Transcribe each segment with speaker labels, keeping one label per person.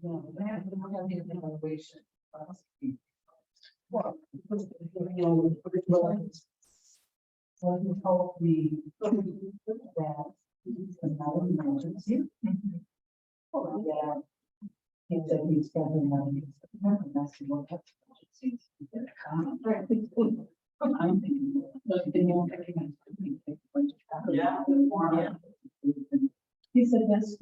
Speaker 1: No, they have the evaluation. Well, because, you know, well, he told me that it's not an emergency. Well, yeah. He said he's spending money. And I said, well, that's emergencies. I'm thinking, but then you won't recognize. Yeah. He said, that's.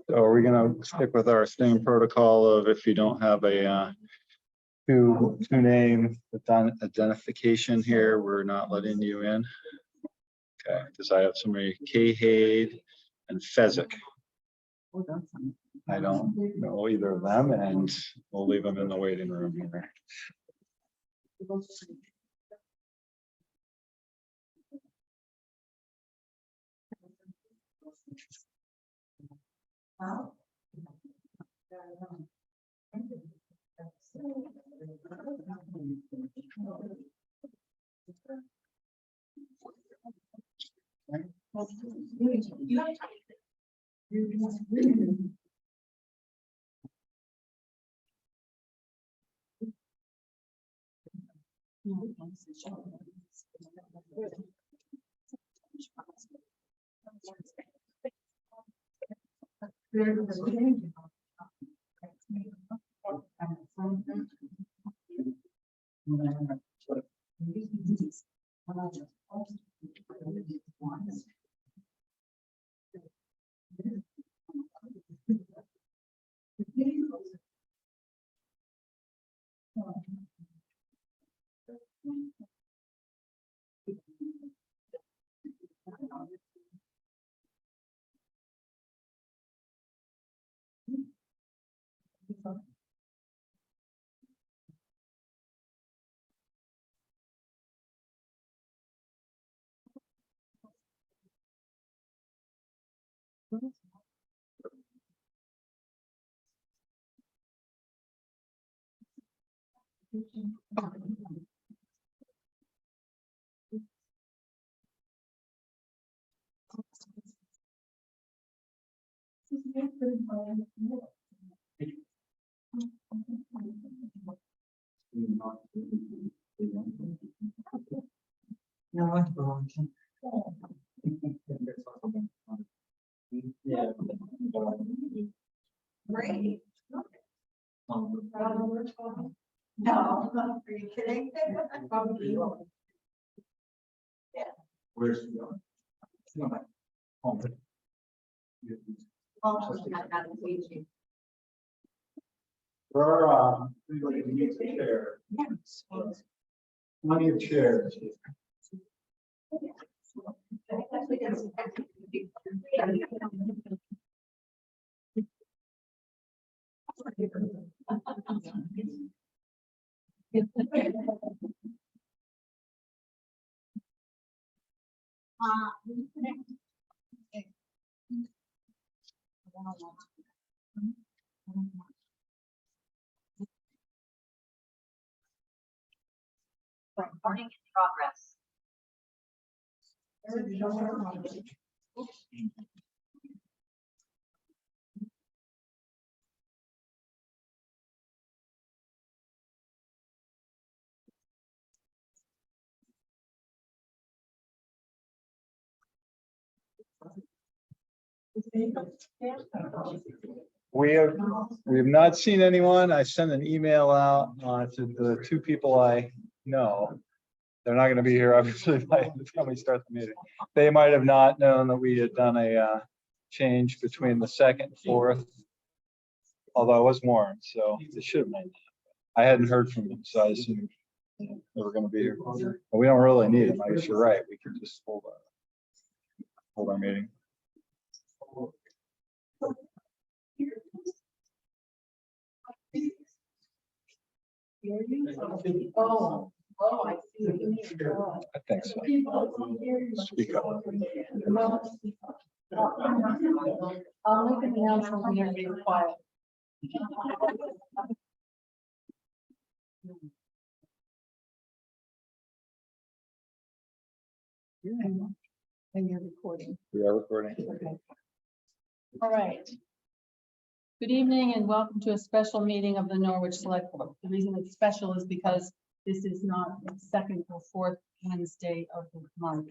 Speaker 2: So are we gonna stick with our same protocol of if you don't have a two name identification here, we're not letting you in? Okay, because I have somebody Hayde and Fezzik. I don't know either of them, and we'll leave them in the waiting room here.
Speaker 1: No, I'm wrong.
Speaker 2: Yeah.
Speaker 1: Great. No, are you kidding? Probably.
Speaker 2: Where's he going? Home. Everybody needs a chair. Plenty of chairs.
Speaker 3: Recording in progress.
Speaker 2: We have not seen anyone. I sent an email out to the two people I know. They're not going to be here obviously by the time we start the meeting. They might have not known that we had done a change between the second and fourth. Although I was warned, so they should have known that. I hadn't heard from them, so I assumed they were going to be here. But we don't really need them. I guess you're right. We can just hold our meeting.
Speaker 1: Oh, I see what you mean.
Speaker 2: I think so. Speak up.
Speaker 1: I'll make an announcement when you're being quiet. And you're recording.
Speaker 2: We are recording.
Speaker 1: Okay. All right.
Speaker 4: Good evening and welcome to a special meeting of the Norwich Selectboard. The reason it's special is because this is not the second or fourth Wednesday of the month.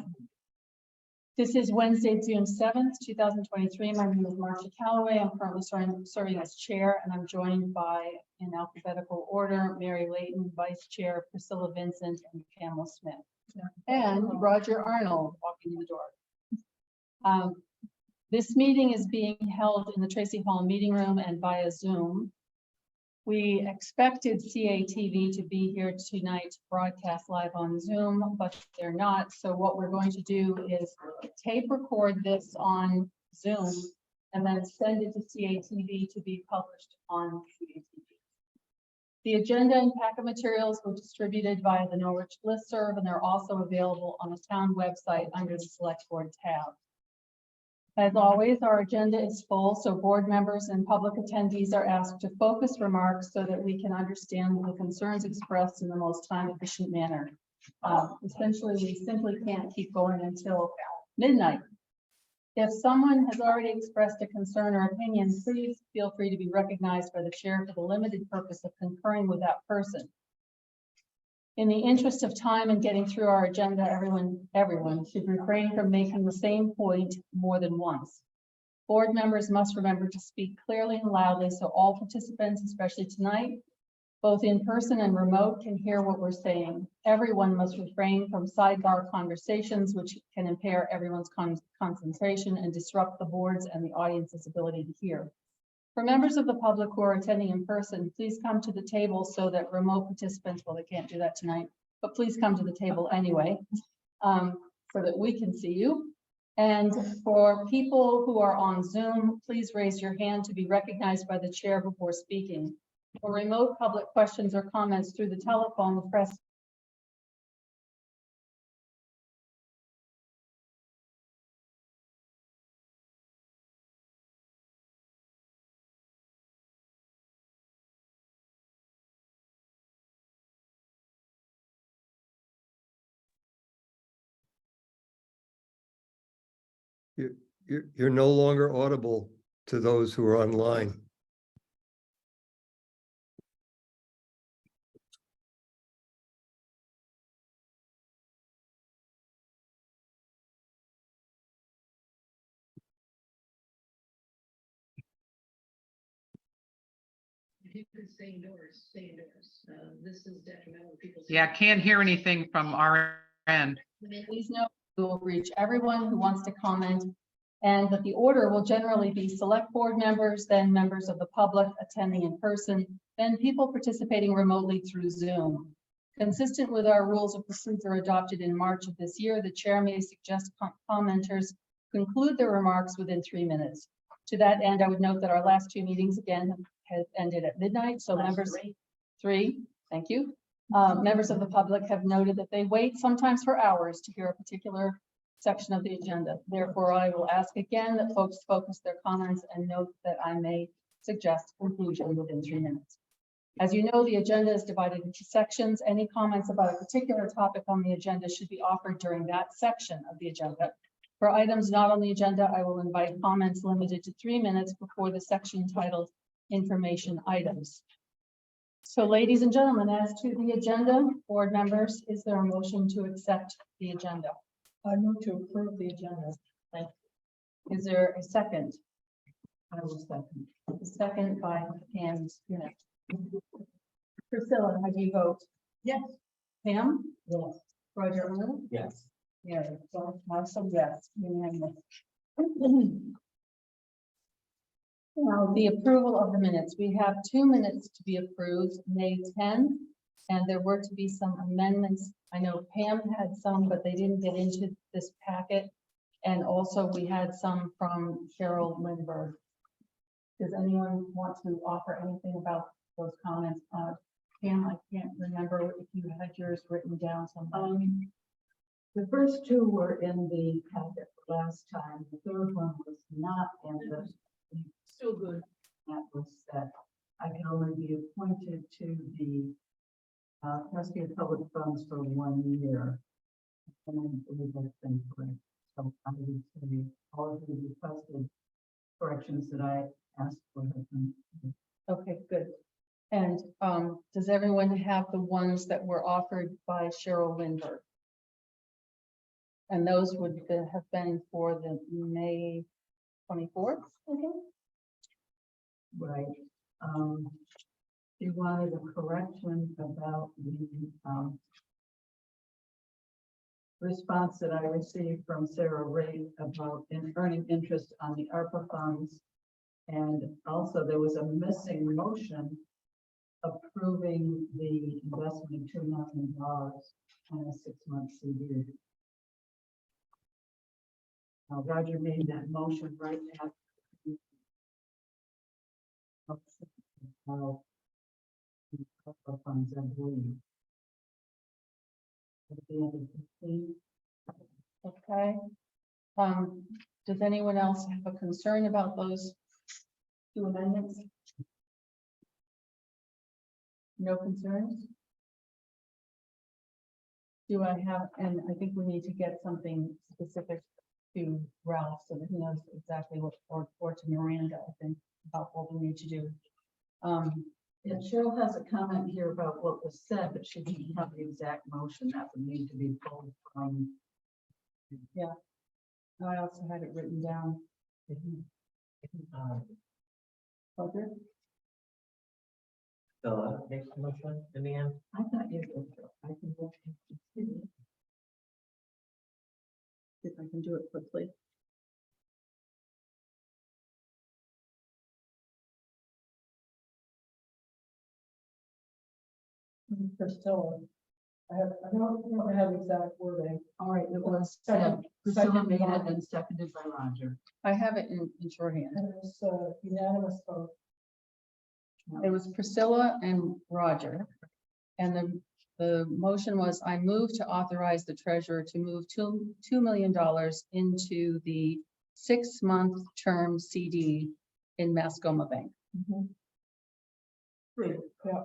Speaker 4: This is Wednesday, June 7th, 2023. My name is Marcia Calloway. I'm currently serving as chair, and I'm joined by, in alphabetical order, Mary Layton, vice chair, Priscilla Vincent, and Pamela Smith. And Roger Arnold walking in the door. This meeting is being held in the Tracy Hall meeting room and via Zoom. We expected CATV to be here tonight to broadcast live on Zoom, but they're not. So what we're going to do is tape record this on Zoom and then send it to CATV to be published on CATV. The agenda and packet materials were distributed via the Norwich listserv, and they're also available on the town website under the Select Board tab. As always, our agenda is full, so board members and public attendees are asked to focus remarks so that we can understand the concerns expressed in the most time-efficient manner. Essentially, we simply can't keep going until midnight. If someone has already expressed a concern or opinion, please feel free to be recognized by the chair for the limited purpose of concurring with that person. In the interest of time and getting through our agenda, everyone should refrain from making the same point more than once. Board members must remember to speak clearly and loudly so all participants, especially tonight, both in person and remote, can hear what we're saying. Everyone must refrain from sidebar conversations, which can impair everyone's concentration and disrupt the board's and the audience's ability to hear. For members of the public who are attending in person, please come to the table so that remote participants, well, they can't do that tonight, but please come to the table anyway, so that we can see you. And for people who are on Zoom, please raise your hand to be recognized by the chair before speaking. For remote public questions or comments through the telephone, press
Speaker 5: You're no longer audible to those who are online.
Speaker 6: If you could stay indoors, stay indoors. This is detrimental to people's.
Speaker 7: Yeah, can't hear anything from our end.
Speaker 4: Please note, we will reach everyone who wants to comment, and that the order will generally be select board members, then members of the public attending in person, then people participating remotely through Zoom. Consistent with our rules of procedure adopted in March of this year, the chair may suggest commenters conclude their remarks within 3 minutes. To that end, I would note that our last 2 meetings again have ended at midnight, so members, three, thank you. Members of the public have noted that they wait sometimes for hours to hear a particular section of the agenda. Therefore, I will ask again that folks focus their comments and note that I may suggest conclusion within 3 minutes. As you know, the agenda is divided into sections. Any comments about a particular topic on the agenda should be offered during that section of the agenda. For items not on the agenda, I will invite comments limited to 3 minutes before the section titled Information Items. So, ladies and gentlemen, as to the agenda, board members, is there a motion to accept the agenda? I move to approve the agenda. Thank you. Is there a second? I will second. A second by Pam Smith. Priscilla, how do you vote? Yes. Pam? Yes. Roger Arnold?
Speaker 2: Yes.
Speaker 4: Yeah, so Marshall, yes. Unanimous. Now, the approval of the minutes. We have 2 minutes to be approved, May 10, and there were to be some amendments. I know Pam had some, but they didn't get into this packet. And also we had some from Cheryl Lindbergh. Does anyone want to offer anything about those comments? Pam, I can't remember if you had yours written down somewhere.
Speaker 1: The first 2 were in the packet last time. The third one was not in the.
Speaker 6: Still good.
Speaker 1: That was that I can only be appointed to the trustee of public funds for 1 year. And I believe that's been correct. So I would say all of you requested corrections that I asked for.
Speaker 4: Okay, good. And does everyone have the ones that were offered by Cheryl Lindbergh? And those would have been for the May 24th, I think?
Speaker 1: Right. She wanted a correction about the, response that I received from Sarah Ray about earning interest on the ARPA funds. And also there was a missing motion approving the investment of $2 million on a 6-month CD. Roger made that motion right after. ARPA funds, I believe. At the end of the
Speaker 4: Okay. Does anyone else have a concern about those two amendments? No concerns? Do I have, and I think we need to get something specific to Ralph so that he knows exactly what, or to Miranda, I think, about what we need to do.
Speaker 1: Yeah, Cheryl has a comment here about what was said, but she didn't have the exact motion that would need to be pulled from.
Speaker 4: I also had it written down. Roger?
Speaker 8: Makes the motion in the end.
Speaker 1: I thought you did. I can look.
Speaker 4: If I can do it quickly.
Speaker 9: Priscilla. I don't have exact wording.
Speaker 1: All right, it was,
Speaker 9: Second.
Speaker 1: Priscilla made it and seconded by Roger.
Speaker 4: I have it in shorthand.
Speaker 9: And it was unanimous vote.
Speaker 4: It was Priscilla and Roger. And the motion was, I move to authorize the treasurer to move $2 million into the 6-month term CD in Mascoma Bank.
Speaker 9: Great, yeah,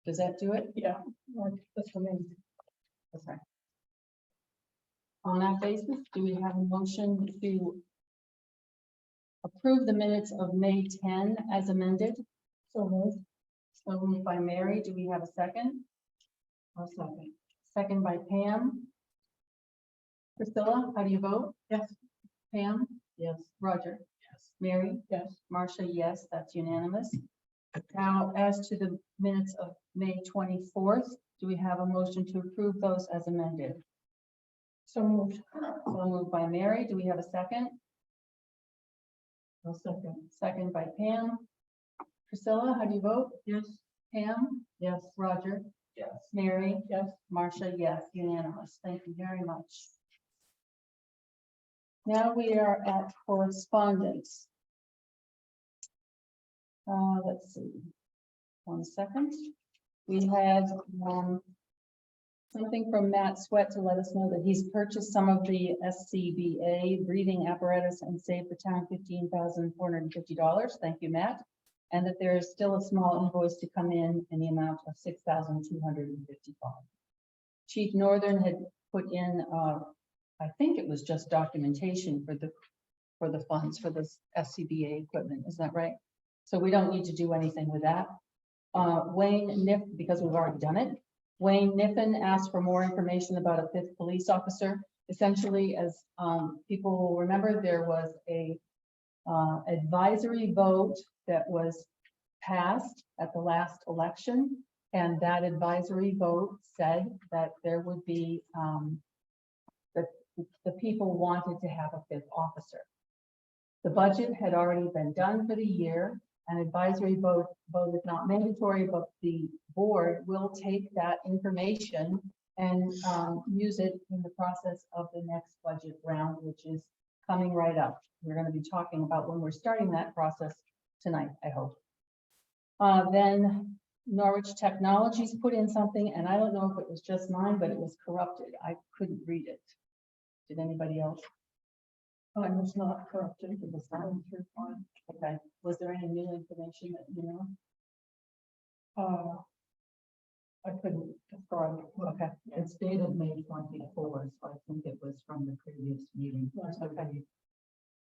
Speaker 4: Does that do it?
Speaker 9: yeah, that's for me.
Speaker 4: Okay. On that basis, do we have a motion to approve the minutes of May 10 as amended?
Speaker 9: So moved.
Speaker 4: So moved by Mary. Do we have a second?
Speaker 1: I'll second.
Speaker 4: Second by Pam. Priscilla, how do you vote?
Speaker 9: Yes.
Speaker 4: Pam?
Speaker 1: Yes.
Speaker 4: Roger? Yes. Mary?
Speaker 9: Yes.
Speaker 4: Marcia, yes, that's unanimous. Now, as to the minutes of May 24th, do we have a motion to approve those as amended?
Speaker 9: So moved.
Speaker 4: So moved by Mary. Do we have a second?
Speaker 1: I'll second.
Speaker 4: Second by Pam. Priscilla, how do you vote?
Speaker 1: Yes.
Speaker 4: Pam?
Speaker 1: Yes.
Speaker 4: Roger?
Speaker 8: Yes.
Speaker 4: Mary?
Speaker 9: Yes.
Speaker 4: Marcia, yes, unanimous. Thank you very much. Now we are at correspondence. Let's see. 1 second. We had something from Matt Sweat to let us know that he's purchased some of the SCBA breathing apparatus and saved the town $15,450. Thank you, Matt. And that there is still a small invoice to come in the amount of $6,255. Chief Northern had put in, I think it was just documentation for the funds for this SCBA equipment. Is that right? So we don't need to do anything with that. Wayne Niff, because we've already done it. Wayne Niffen asked for more information about a 5th police officer. Essentially, as people will remember, there was a advisory vote that was passed at the last election. And that advisory vote said that there would be, that the people wanted to have a 5th officer. The budget had already been done for the year. An advisory vote is not mandatory, but the board will take that information and use it in the process of the next budget round, which is coming right up. We're going to be talking about when we're starting that process tonight, I hope. Then Norwich Technologies put in something, and I don't know if it was just mine, but it was corrupted. I couldn't read it. Did anybody else?
Speaker 9: I was not corrupted.
Speaker 4: It was not. Okay. Was there any new information that you know?
Speaker 9: I couldn't describe it.
Speaker 4: Okay.
Speaker 1: It's dated May 24, so I think it was from the previous meeting.
Speaker 4: Okay.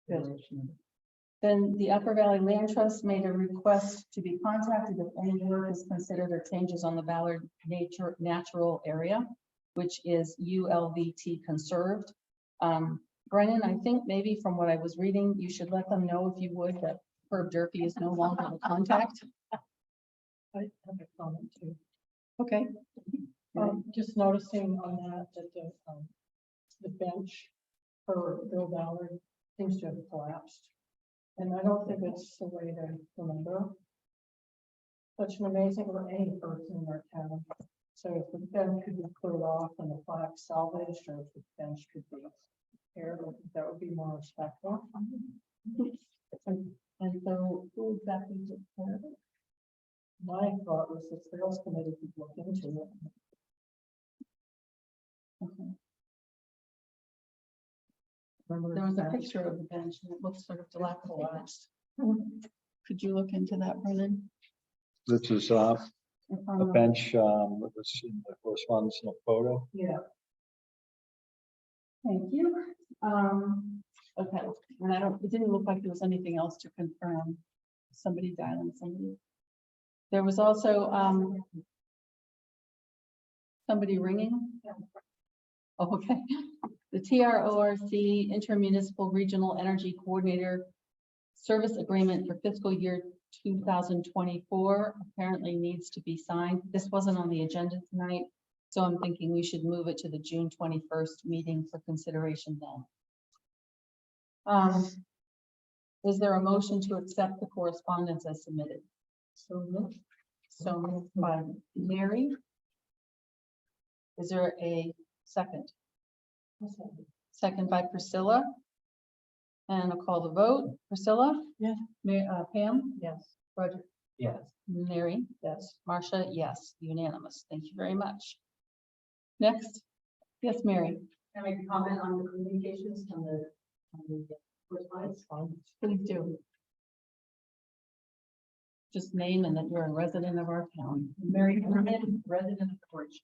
Speaker 1: consideration.
Speaker 4: Then the Upper Valley Land Trust made a request to be contacted if any work is considered or changes on the Ballard Natural Area, which is ULVT conserved. Brennan, I think maybe from what I was reading, you should let them know if you would that Herb Durfee is no longer the contact.
Speaker 9: I have a comment too.
Speaker 4: Okay.
Speaker 9: Just noticing on that, the bench for Bill Ballard seems to have collapsed. And I don't think it's the way to remember. Such an amazing or any person in our town. So if the bench could be cleared off and the plaque salvaged, or if the bench could be aired, I think that would be more respectful.
Speaker 4: And so who exactly took care of it?
Speaker 9: My thought was the trails committee could look into it.
Speaker 4: Okay.
Speaker 9: Remember
Speaker 4: There was a
Speaker 9: that?
Speaker 4: picture of the bench and it looks sort of dilapidated. Could you look into that, Brennan?
Speaker 2: This is
Speaker 4: If
Speaker 2: a
Speaker 4: I'm-
Speaker 2: bench, that was in the correspondence in the photo.
Speaker 9: Yeah.
Speaker 4: Thank you. Okay, and it didn't look like there was anything else to confirm. Somebody dialing somebody. There was also, somebody ringing. Oh, okay. The TRORC Intermunicipal Regional Energy Coordinator Service Agreement for fiscal year 2024 apparently needs to be signed. This wasn't on the agenda tonight, so I'm thinking we should move it to the June 21st meeting for consideration then. Is there a motion to accept the correspondence as submitted? So moved by Mary. Is there a second? Second by Priscilla. And I'll call the vote. Priscilla?
Speaker 9: Yes.
Speaker 4: Pam?
Speaker 9: Yes.
Speaker 4: Roger?
Speaker 8: Yes.
Speaker 4: Mary?
Speaker 9: Yes.
Speaker 4: Marcia? Yes, unanimous. Thank you very much. Next. Yes, Mary.
Speaker 3: Can I make a comment on the communications on the correspondence?
Speaker 4: Please do. Just name and that you're a resident of our town.
Speaker 3: Mary Herman, resident of Norwich.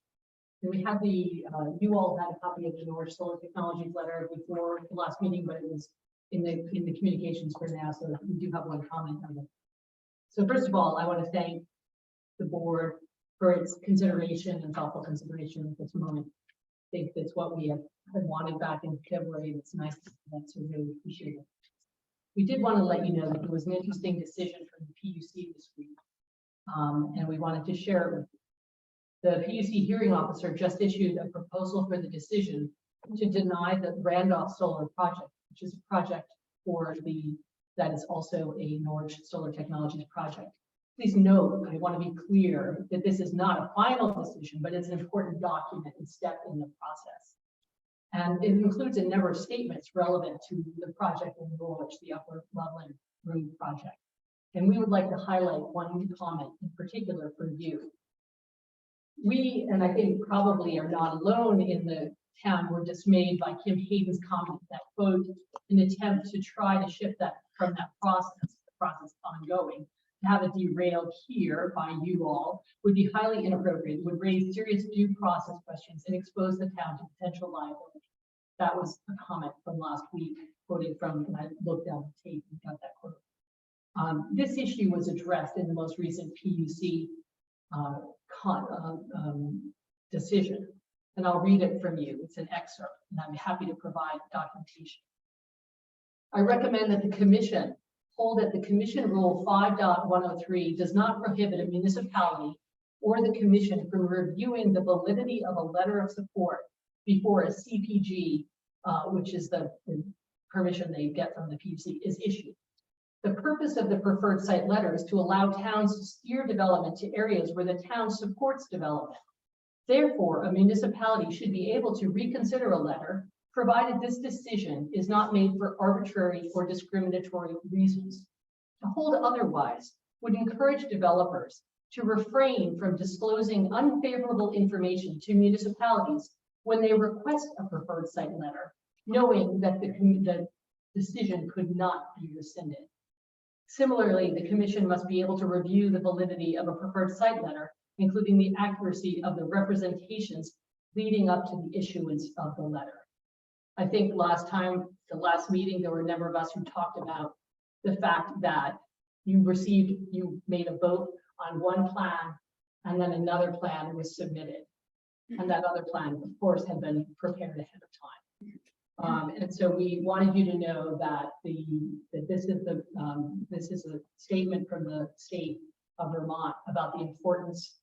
Speaker 3: And we have you all had a copy of the Norwich Solar Technologies letter before the last meeting, but it was in the communications for now, so we do have one comment on it. So first of all, I want to thank the board for its consideration and thoughtful consideration at this moment. I think that's what we had wanted back in February. It's nice, that's really appreciate it. We did want to let you know that there was an interesting decision from the PUC this week. And we wanted to share it with you. The PUC hearing officer just issued a proposal for the decision to deny the Randolph Solar Project, which is a project that is also a Norwich Solar Technologies project. Please note, I want to be clear that this is not a final decision, but it's an important document and step in the process. And it includes a number of statements relevant to the project in Norwich, the Upper Loveland Road project. And we would like to highlight one comment in particular for you. We, and I think probably are not alone in the town, were dismayed by Kim Hayden's comment that, quote, an attempt to try to shift that from that process, the process ongoing, to have it derailed here by you all would be highly inappropriate, would raise serious due process questions and expose the town to potential liability. That was a comment from last week, quoted from, and I looked down the tape and got that quote. This issue was addressed in the most recent PUC decision, and I'll read it from you. It's an excerpt, and I'm happy to provide documentation. I recommend that the commission hold that the commission rule 5.103 does not prohibit a municipality or the commission from reviewing the validity of a letter of support before a CPG, which is the permission they get from the PUC, is issued. The purpose of the preferred site letter is to allow towns to steer development to areas where the town supports development. Therefore, a municipality should be able to reconsider a letter, provided this decision is not made for arbitrary or discriminatory reasons. To hold otherwise would encourage developers to refrain from disclosing unfavorable information to municipalities when they request a preferred site letter, knowing that the decision could not be rescinded. Similarly, the commission must be able to review the validity of a preferred site letter, including the accuracy of the representations leading up to the issuance of the letter. I think last time, the last meeting, there were a number of us who talked about the fact that you made a vote on one plan and then another plan was submitted. And that other plan, of course, had been prepared ahead of time. And so we wanted you to know that this is a statement from the state of Vermont about the importance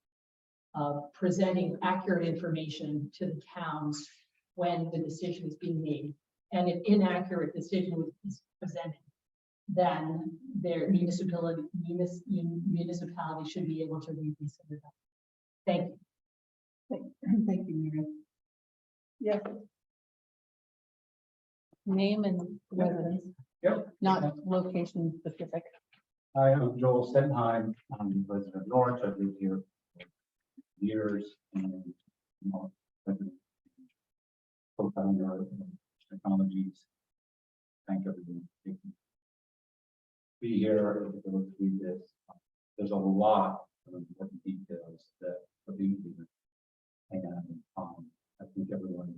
Speaker 3: of presenting accurate information to the towns when the decision is being made. And if inaccurate decision is presented, then their municipality should be able to reconsider that. Thank you.
Speaker 4: Thank you, Mary. Yes. Name and residence.
Speaker 10: Yep.
Speaker 4: Not location specific.
Speaker 10: Hi, I'm Joel Stenheim. I'm the resident of Norwich. I've lived here for years and I've been co-founder of Technologies. Thank everyone for taking me. Be here to go through this. There's a lot of important details that are being given. And I think everyone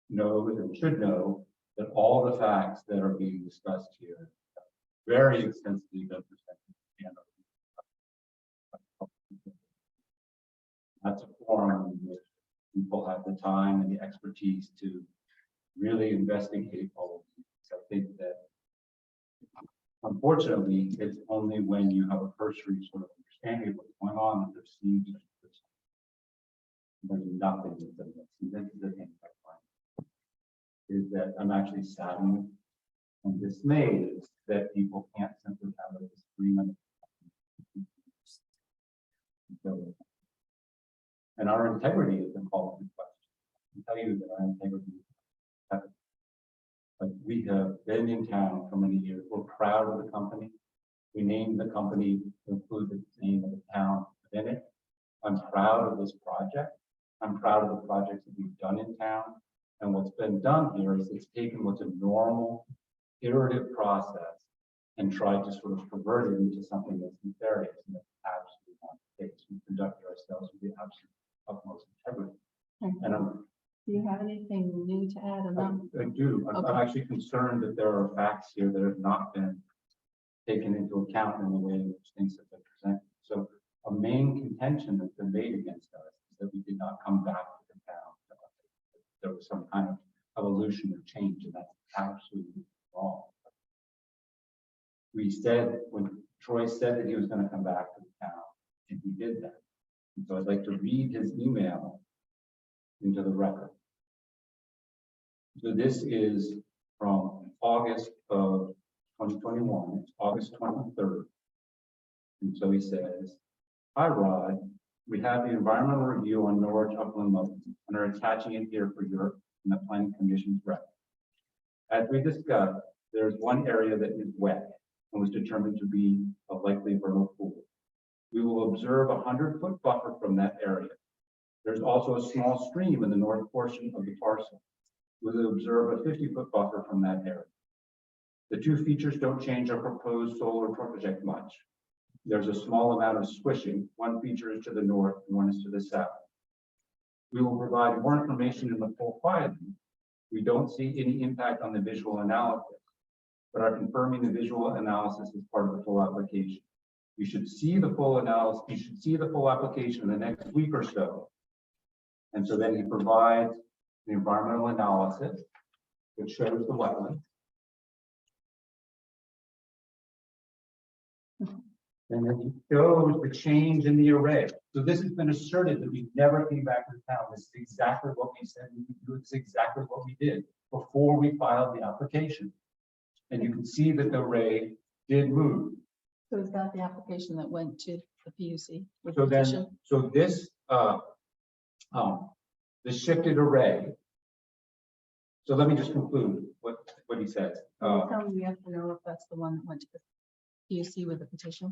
Speaker 10: knows and should know that all the facts that are being discussed here very extensively been presented. That's a forum in which people have the time and the expertise to really investigate all of these. I think that unfortunately, it's only when you have a cursory sort of understanding of what's going on that there seems to be there's nothing with them. This is the thing I find is that I'm actually saddened and dismayed that people can't simply have a disagreement. And our integrity has been called into question. I can tell you that our integrity has been. But we have been in town for many years. We're proud of the company. We named the company to include the name of the town within it. I'm proud of this project. I'm proud of the projects that we've done in town. And what's been done here is it's taken what's a normal, iterative process and tried to sort of pervert it into something that's nefarious and that's absolutely not the case. We conduct ourselves with the absolute utmost integrity. And
Speaker 4: Do you have anything new to add?
Speaker 10: I do. I'm actually concerned that there are facts here that have not been taken into account in the way in which things have been presented. So a main contention that's been made against us is that we did not come back to the town. There was some kind of evolution or change, and that's absolutely wrong. We said, when Troy said that he was going to come back to the town, and he did that. And so I'd like to read his email into the record. So this is from August of 2021, it's August 23rd. And so he says, "Hi Rod, we have the environmental review on Norwich Upland Mountain and are attaching it here for your and the Planning Commission's record. As we discussed, there is one area that is wet and was determined to be a likely vernal pool. We will observe a 100-foot buffer from that area. There's also a small stream in the north portion of the parcel. We will observe a 50-foot buffer from that area. The two features don't change our proposed solar project much. There's a small amount of squishing. One feature is to the north and one is to the south. We will provide more information in the full filing. We don't see any impact on the visual analysis, but are confirming the visual analysis as part of the full application. You should see the full analysis. You should see the full application in the next week or so. And so then he provides the environmental analysis, which shows the wetland. And then he shows the change in the array. So this has been asserted that we never came back to the town. This is exactly what we said we would do. It's exactly what we did before we filed the application. And you can see that the array did move.
Speaker 4: So is that the application that went to the PUC? with
Speaker 10: So
Speaker 4: petition?
Speaker 10: then, so this, the shifted array. So let me just conclude what he says.
Speaker 4: Can you tell me yes or no if that's the one that went to the PUC with the petition?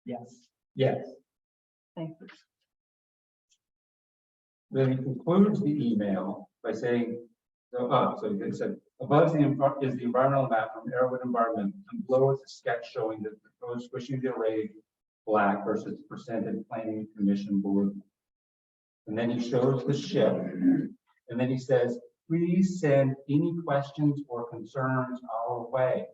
Speaker 10: Yes. Yes.
Speaker 4: Thank you.
Speaker 10: Then he concludes the email by saying, so he said, above is the environmental map from Airwood Environment, and below is a sketch showing the proposed squishing the array black versus percentage planning commission blue. And then he shows the shift, and then he says, please send any questions or concerns our way.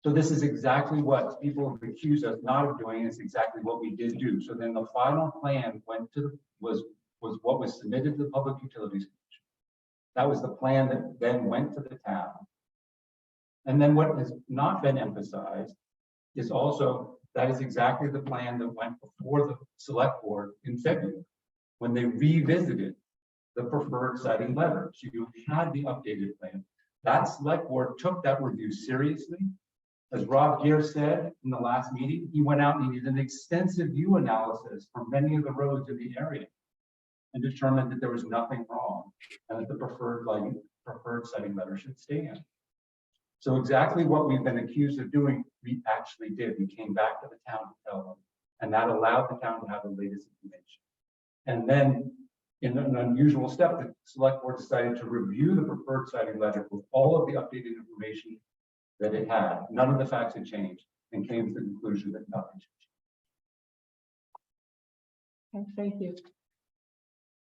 Speaker 10: So this is exactly what people have accused us not of doing. It's exactly what we did do. So then the final plan went to, was what was submitted to the Public Utilities Commission. That was the plan that then went to the town. And then what has not been emphasized is also, that is exactly the plan that went before the select board in February, when they revisited the preferred siting letter. So you had the updated plan. That select board took that review seriously. As Rob Gear said in the last meeting, he went out and he did an extensive view analysis for many of the roads in the area and determined that there was nothing wrong and that the preferred siting letter should stand. So exactly what we've been accused of doing, we actually did. We came back to the town to tell them, and that allowed the town to have the latest information. And then in an unusual step, the select board decided to review the preferred siting letter with all of the updated information that it had. None of the facts had changed, and came to the conclusion that nothing changed.
Speaker 4: Okay, thank you.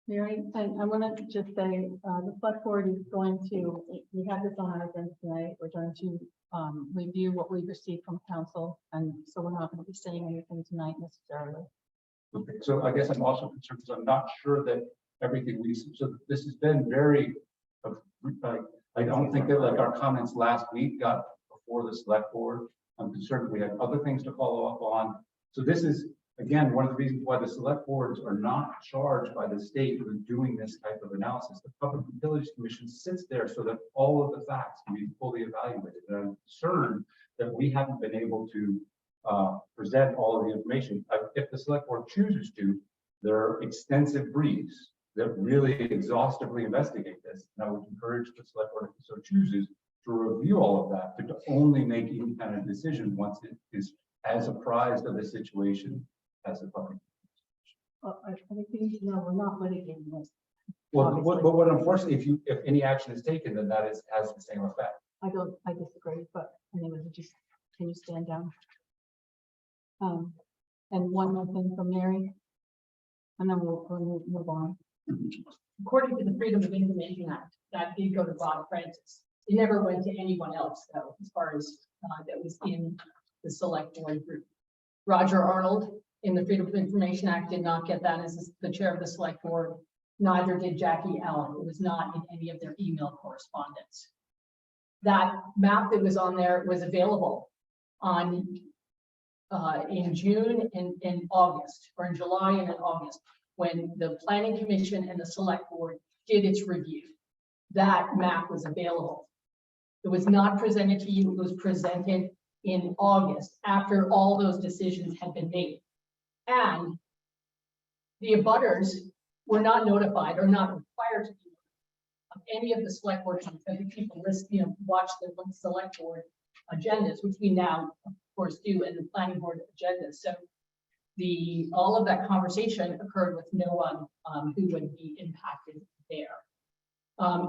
Speaker 4: Mary, and I want to just say, the select board is going to, we have this on our agenda tonight. We're going to review what we received from council, and so we're not going to be saying anything tonight necessarily.
Speaker 10: Okay, so I guess I'm also concerned because I'm not sure that everything we, so this has been very, I don't think that like our comments last week got before the select board. I'm concerned that we have other things to follow up on. So this is, again, one of the reasons why the select boards are not charged by the state with doing this type of analysis. The Public Utilities Commission sits there so that all of the facts can be fully evaluated. And I'm concerned that we haven't been able to present all of the information. If the select board chooses to, there are extensive briefs that really exhaustively investigate this. And I would encourage the select board, if it so chooses, to review all of that, but to only make any kind of decision once it is as apprised of the situation as the public.
Speaker 4: I think you need to know we're not litigating this.
Speaker 10: Well, what unfortunately, if any action is taken, then that has the same effect.
Speaker 4: I disagree, but anyway, can you stand down? And one more thing from Mary, and then we'll move on.
Speaker 3: According to the Freedom of Information Act, that did go to Bob Francis. It never went to anyone else, though, as far as that was in the select board group. Roger Arnold in the Freedom of Information Act did not get that as the chair of the select board. Neither did Jackie Allen. It was not in any of their email correspondence. That map that was on there was available on in June and in August, or in July and in August, when the Planning Commission and the select board did its review. That map was available. It was not presented to you. It was presented in August after all those decisions had been made. And the abutters were not notified or not required to be of any of the select board meetings. I think people watch the select board agendas, which we now of course do, and the planning board agendas. So all of that conversation occurred with no one who would be impacted there.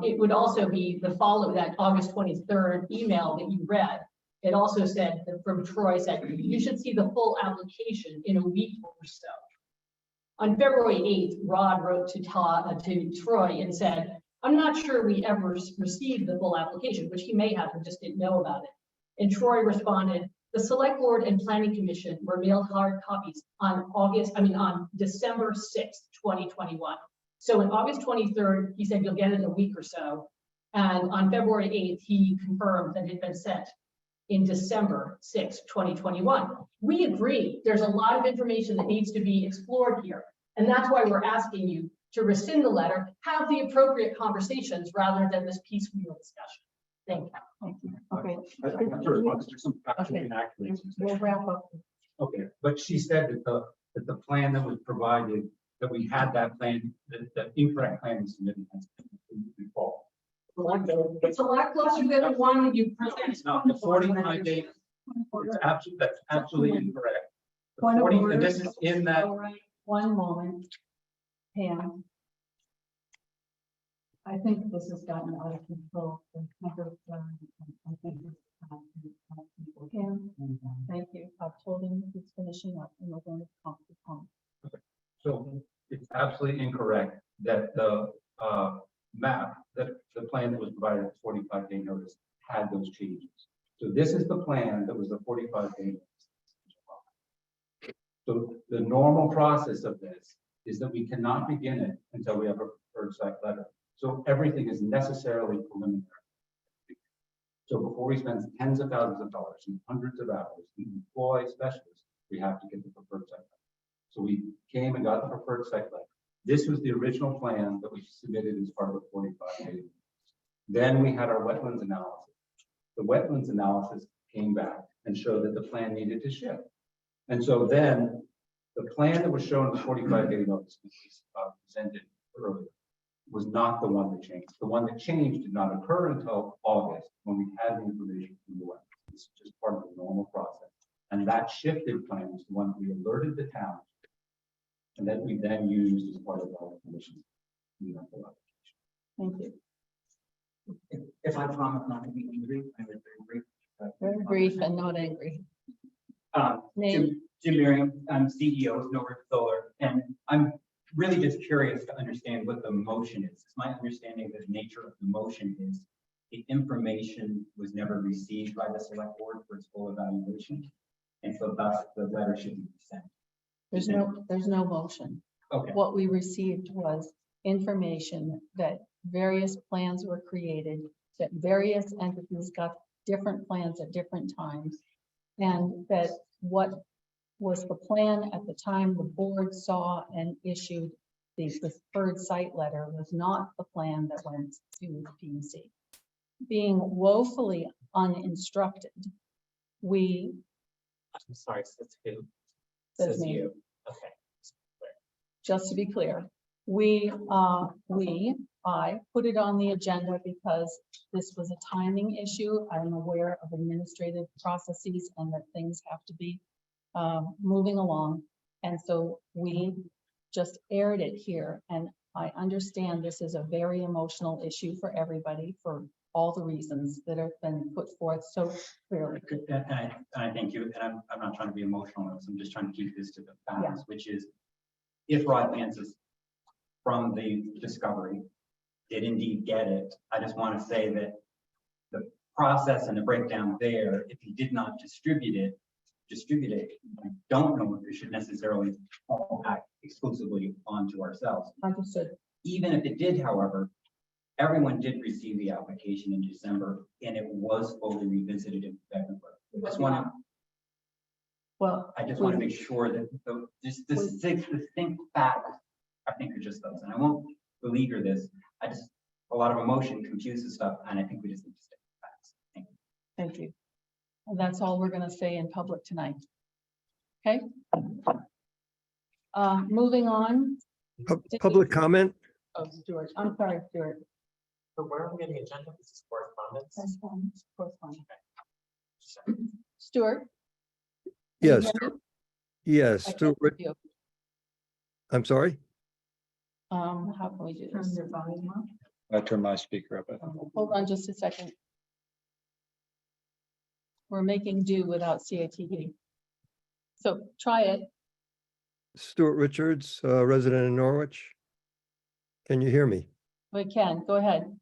Speaker 3: It would also be the follow that August 23rd email that you read. It also said that from Troy said, you should see the full application in a week or so. On February 8th, Rod wrote to Troy and said, I'm not sure we ever received the full application, which he may have, and just didn't know about it. And Troy responded, the select board and planning commission were mailed hard copies on December 6th, 2021. So on August 23rd, he said, you'll get it in a week or so. And on February 8th, he confirmed that it had been sent in December 6th, 2021. We agree there's a lot of information that needs to be explored here. And that's why we're asking you to rescind the letter, have the appropriate conversations rather than this piecemeal discussion. Thank you.
Speaker 4: Thank you. Okay.
Speaker 10: I'm sure there's some factual
Speaker 4: Okay.
Speaker 10: inaccuracies.
Speaker 4: We'll wrap up.
Speaker 10: Okay, but she said that the plan that was provided, that we had that plan, that the incorrect plan was submitted. False.
Speaker 3: It's a lot closer than the one you presented.
Speaker 10: It's not the 45 days. That's absolutely incorrect. The
Speaker 4: Point of
Speaker 10: 40,
Speaker 4: order.
Speaker 10: and this is in that.
Speaker 4: All right, one moment. Pam. I think this has gotten out of control. I think Pam, thank you. I've told him he's finishing up and we're going to talk to Tom.
Speaker 10: So it's absolutely incorrect. that the map, that the plan that was provided at 45-day notice had those changes. So this is the plan that was the 45-day notice. So the normal process of this is that we cannot begin it until we have a preferred site letter. So everything is necessarily preliminary. So before we spend tens of thousands of dollars and hundreds of hours and employ specialists, we have to get the preferred site letter. So we came and got the preferred site letter. This was the original plan that we submitted as part of the 45-day. Then we had our wetlands analysis. The wetlands analysis came back and showed that the plan needed to shift. And so then the plan that was shown in the 45-day notice presented earlier was not the one that changed. The one that changed did not occur until August when we had the information from the wetlands. This is just part of the normal process. And that shifted plan was the one that we alerted the town and that we then used as part of our commission.
Speaker 4: Thank you.
Speaker 8: If I promise not to be angry, I was very brief.
Speaker 4: Very brief and not angry.
Speaker 11: Jim Merriam, I'm CEO of Norwich Solar, and I'm really just curious to understand what the motion is. It's my understanding that the nature of the motion is the information was never received by the select board for its full evaluation, and so thus the letter should be sent.
Speaker 4: There's no motion.
Speaker 11: Okay.
Speaker 4: What we received was information that various plans were created, that various entities got different plans at different times, and that what was the plan at the time the board saw and issued the preferred site letter was not the plan that went to the PUC. Being woefully uninstructed, we,
Speaker 8: I'm sorry, says who?
Speaker 4: Says
Speaker 8: Says
Speaker 4: me.
Speaker 8: you. Okay.
Speaker 4: just to be clear, I put it on the agenda because this was a timing issue. I'm aware of administrative processes and that things have to be moving along. And so we just aired it here. And I understand this is a very emotional issue for everybody for all the reasons that have been put forth so clearly.
Speaker 11: And I thank you. And I'm not trying to be emotional. I'm just trying to keep this to the facts, which is if Rod Francis from the discovery did indeed get it, I just want to say that the process and the breakdown there, if he did not distribute it, I don't know if it should necessarily fall back exclusively onto ourselves.
Speaker 4: Understood.
Speaker 11: Even if it did, however, everyone did receive the application in December and it was fully revisited in February. I just want to make sure that the distinct facts, I think, are just those. And I won't beleaguer this. A lot of emotion confuses stuff, and I think we just need to stick to facts. Thank you.
Speaker 4: Thank you. And that's all we're going to say in public tonight. Okay. Moving on.
Speaker 5: Public comment?
Speaker 4: Oh, Stuart. I'm sorry, Stuart.
Speaker 8: So where are we getting agenda? This is correspondence.
Speaker 4: That's fine. Correspondence. Stuart?
Speaker 5: Yes.
Speaker 4: Can
Speaker 5: Yes,
Speaker 4: I can't
Speaker 5: Stuart.
Speaker 4: hear you.
Speaker 5: I'm sorry?
Speaker 4: How can we do this?
Speaker 2: I turn my speaker up.
Speaker 4: Hold on just a second. We're making do without CATV. So try it.
Speaker 5: Stuart Richards, resident in Norwich. Can you hear me?
Speaker 4: We can. Go ahead.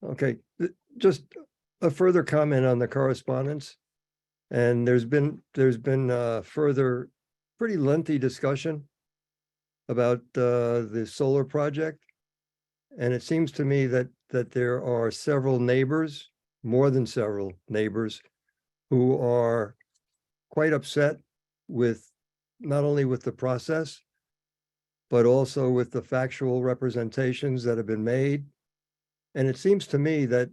Speaker 5: Okay, just a further comment on the correspondence. And there's been further pretty lengthy discussion about the solar project. And it seems to me that there are several neighbors, more than several neighbors, who are quite upset with not only with the process, but also with the factual representations that have been made. And it seems to me that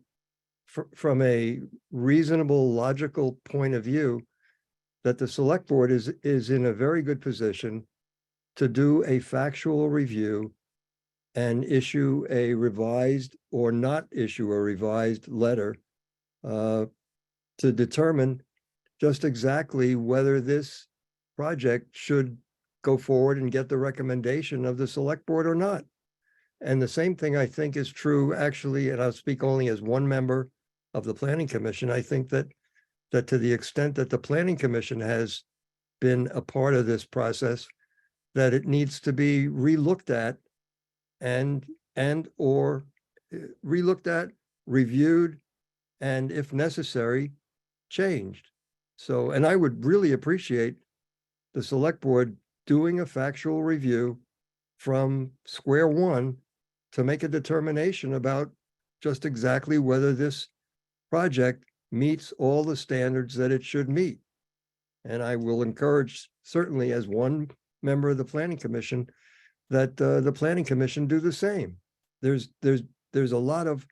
Speaker 5: from a reasonable, logical point of view, that the select board is in a very good position to do a factual review and issue a revised or not issue a revised letter to determine just exactly whether this project should go forward and get the recommendation of the select board or not. And the same thing I think is true actually, and I'll speak only as one member of the Planning Commission. I think that to the extent that the Planning Commission has been a part of this process, that it needs to be relooked at and or relooked at, reviewed, and if necessary, changed. So, and I would really appreciate the select board doing a factual review from square one to make a determination about just exactly whether this project meets all the standards that it should meet. And I will encourage, certainly as one member of the planning commission, that the planning commission do the same. There's a lot of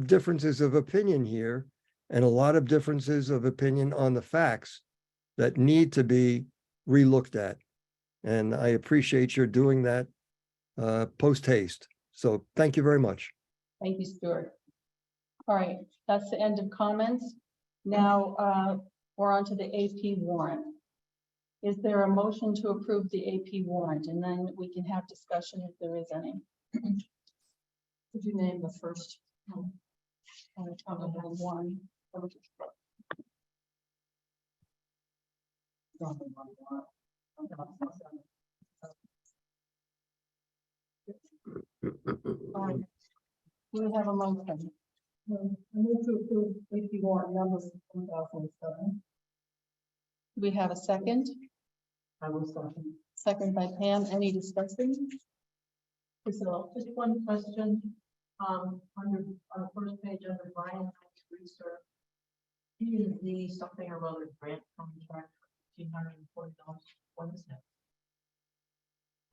Speaker 5: differences of opinion here and a lot of differences of opinion on the facts that need to be relooked at. And I appreciate your doing that post haste. So thank you very much.
Speaker 4: Thank you, Stuart. All right, that's the end of comments. Now, we're on to the AP warrant. Is there a motion to approve the AP warrant? And then we can have discussion if there is any. Could you name the first one? One. We have a motion. I move to approve AP warrant number 2007. We have a second.
Speaker 1: I will second.
Speaker 4: Second by Pam. Any discussion?
Speaker 3: So just one question, on the first page under Brian research. The something or other grant contract, $1,540. What is that?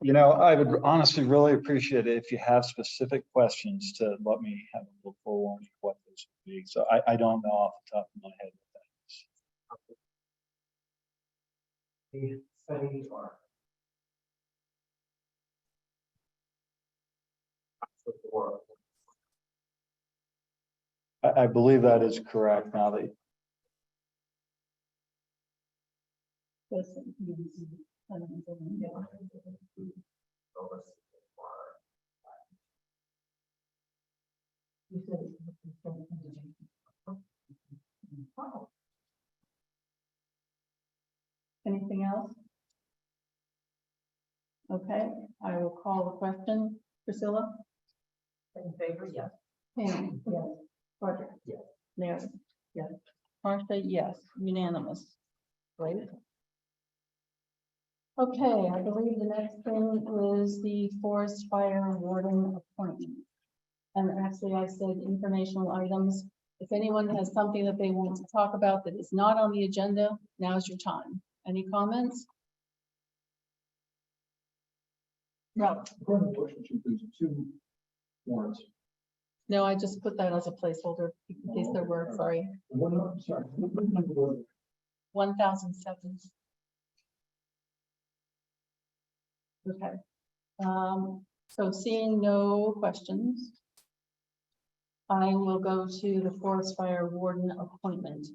Speaker 2: You know, I would honestly really appreciate it if you have specific questions to let me have a little forewarning of what those would be. So I don't know off the top of my head what that is.
Speaker 8: The study or.
Speaker 2: I believe that is correct now that.
Speaker 4: Anything else? Okay, I will call the question. Priscilla?
Speaker 3: In favor, yes.
Speaker 4: Pam? Yes. Roger?
Speaker 8: Yes.
Speaker 4: Mary? Yes. Martha? Yes. Unanimous. Great. Okay, I believe the next thing is the forest fire warden appointment. And actually, I said informational items. If anyone has something that they want to talk about that is not on the agenda, now's your time. Any comments? No.
Speaker 8: Two warrants.
Speaker 4: No, I just put that as a placeholder in case there were, sorry. 1007. Okay. So seeing no questions, I will go to the forest fire warden appointment.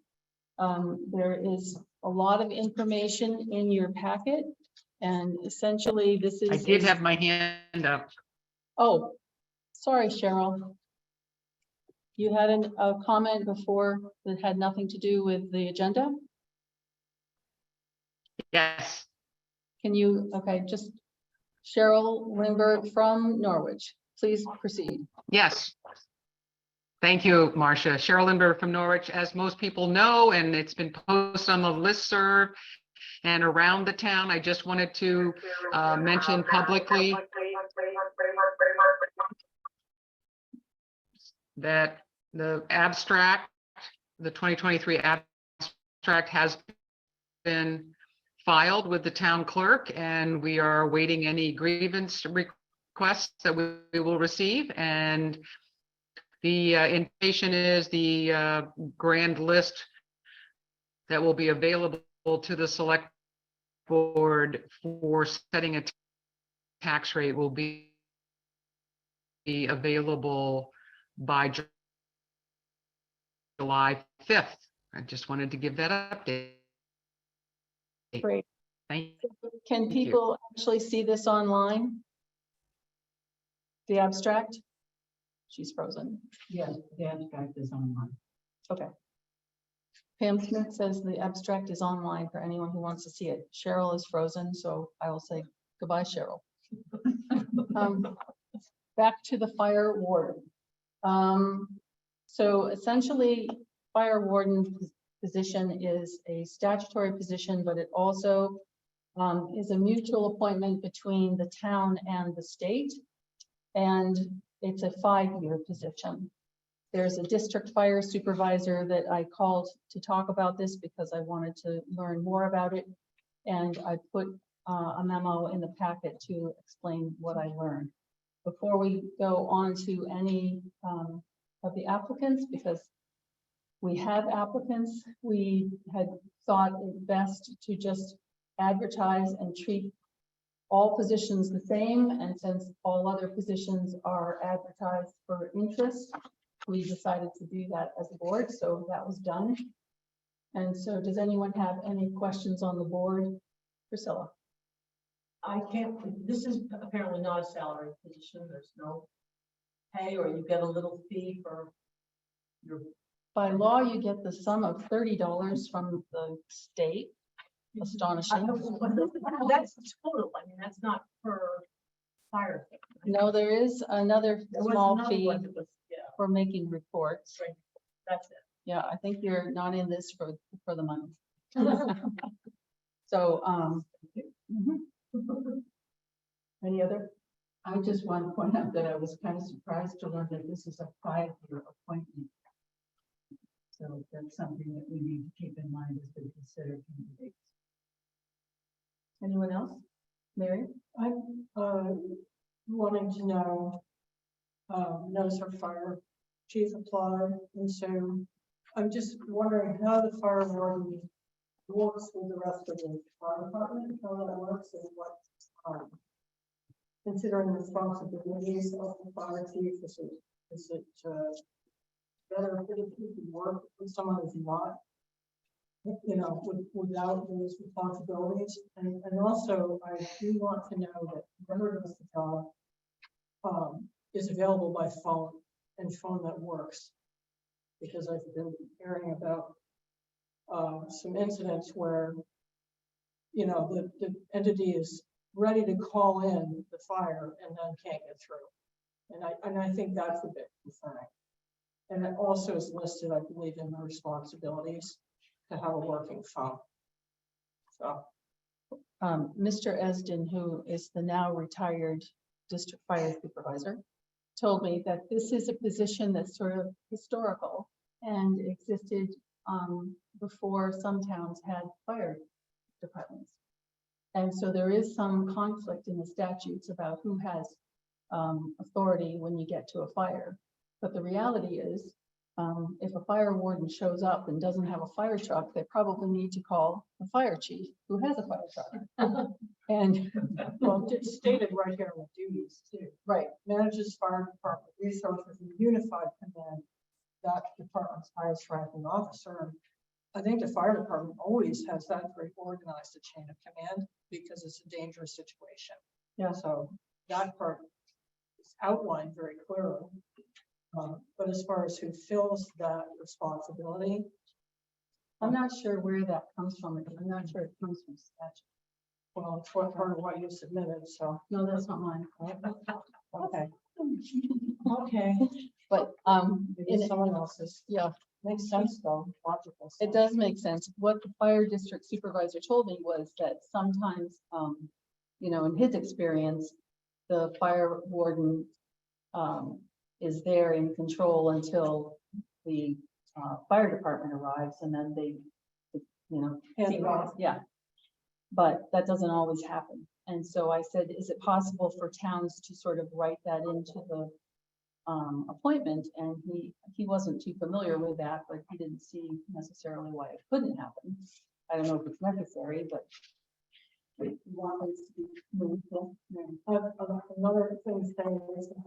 Speaker 4: There is a lot of information in your packet, and essentially this is.
Speaker 7: I did have my hand up.
Speaker 4: Oh, sorry, Cheryl. You had a comment before that had nothing to do with the agenda?
Speaker 7: Yes,
Speaker 4: Can you, okay, just Cheryl Lindbergh from Norwich, please proceed.
Speaker 7: yes. Thank you, Marcia. Cheryl Lindbergh from Norwich. As most people know, and it's been posted on the listserv and around the town, I just wanted to mention publicly that the abstract, the 2023 abstract has been filed with the town clerk, and we are awaiting any grievance requests that we will receive. And the invitation is the grand list that will be available to the select board for setting a tax rate will be available by July 5th. I just wanted to give that update.
Speaker 4: Great.
Speaker 7: Thank
Speaker 4: Can
Speaker 7: you.
Speaker 4: people actually see this online? The abstract? She's frozen.
Speaker 1: Yes, the abstract is online.
Speaker 4: Okay. Pam Smith says the abstract is online for anyone who wants to see it. Cheryl is frozen, so I will say goodbye, Cheryl. Back to the fire warden. So essentially, fire warden position is a statutory position, but it also is a mutual appointment between the town and the state. And it's a 5-year position. There's a district fire supervisor that I called to talk about this because I wanted to learn more about it. And I put a memo in the packet to explain what I learned. Before we go on to any of the applicants, because we have applicants, we had thought it best to just advertise and treat all positions the same. And since all other positions are advertised for interest, we decided to do that as a board. So that was done. And so does anyone have any questions on the board? Priscilla?
Speaker 3: I can't, this is apparently not a salary position. There's no pay, or you get a little fee for your.
Speaker 4: By law, you get the sum of $30 from the state. Astonishing.
Speaker 3: That's total. I mean, that's not per fire.
Speaker 4: No, there is another
Speaker 3: There was
Speaker 4: small
Speaker 3: another
Speaker 4: fee
Speaker 3: one that was- Yeah,
Speaker 4: for making reports.
Speaker 3: right. That's it.
Speaker 4: Yeah, I think you're not in this for the money. So, any other?
Speaker 1: I just want to point out that I was kind of surprised to learn that this is a 5-year appointment. So that's something that we need to keep in mind as we consider candidates.
Speaker 4: Anyone else? Mary?
Speaker 9: I'm wanting to know, knows her fire chief applied, and so I'm just wondering how the fire warden works with the rest of the fire department, how that works, and what, considering the responsibilities of the fire chief, is it better if you can work with someone who's not, you know, without those responsibilities? And also, I do want to know that whoever does the job is available by phone and phone that works. Because I've been hearing about some incidents where, you know, the entity is ready to call in the fire and then can't get through. And I think that's a bit concerning. And it also is listed, I believe, in the responsibilities to have a working phone. So,
Speaker 4: Mr. Esden, who is the now retired district fire supervisor, told me that this is a position that's sort of historical and existed before some towns had fire departments. And so there is some conflict in the statutes about who has authority when you get to a fire. But the reality is, if a fire warden shows up and doesn't have a fire truck, they probably need to call the fire chief who has a fire truck. And
Speaker 9: well, it's stated right here in the duties too.
Speaker 4: right,
Speaker 9: Manages fire department resources and unified command, that department's highest ranking officer. I think the fire department always has that very organized a chain of command because it's a dangerous situation.
Speaker 4: Yeah.
Speaker 9: So that part is outlined very clearly. But as far as who fills that responsibility,
Speaker 4: I'm not sure where that comes from. I'm not sure it comes from statute.
Speaker 9: well, it's what part of what you submitted, so.
Speaker 4: No, that's not mine.
Speaker 9: Okay. Okay.
Speaker 4: But
Speaker 9: Maybe someone else's.
Speaker 4: yeah,
Speaker 9: Makes sense though, logical.
Speaker 4: it does make sense. What the fire district supervisor told me was that sometimes, you know, in his experience, the fire warden is there in control until the fire department arrives, and then they, you know,
Speaker 9: Hand it off.
Speaker 4: yeah. But that doesn't always happen. And so I said, is it possible for towns to sort of write that into the appointment? And he wasn't too familiar with that, but he didn't see necessarily why it couldn't happen. I don't know if it's necessary, but if you want this to be moved, yeah.
Speaker 9: Another thing saying is that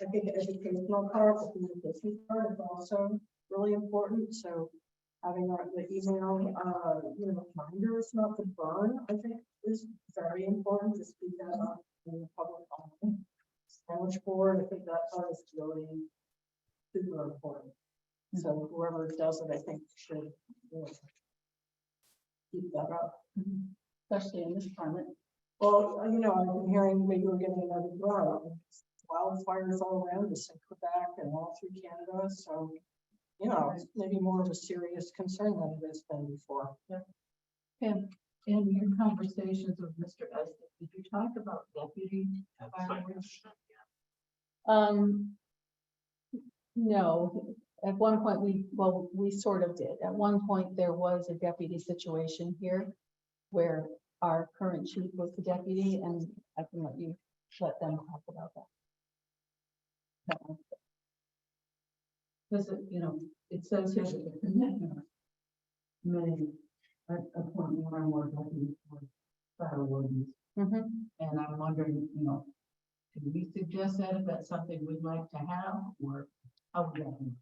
Speaker 9: I think the educational part, the communication part is also really important. So having the email, you know, reminders not to burn, I think is very important to speak that up in the public. Sandwich board, I think that part is really super important. So whoever does it, I think should, you know, keep that up.
Speaker 4: Especially in this climate.
Speaker 9: Well, you know, I've been hearing maybe we're getting another drought. Wildfires all around us in Quebec and all through Canada, so, you know, it's maybe more of a serious concern than it has been before.
Speaker 3: And in your conversations with Mr. Estes, did you talk about deputy fireworks?
Speaker 4: No, at one point we sort of did. At one point, there was a deputy situation here where our current chief was the deputy, and I can let them talk about that.
Speaker 1: Because, you know, it says here that the commissioner may appoint more and more deputies for fire wardens.
Speaker 4: Mhm.
Speaker 1: And I'm wondering, you know, can we suggest that if that's something we'd like to have, or how would that be?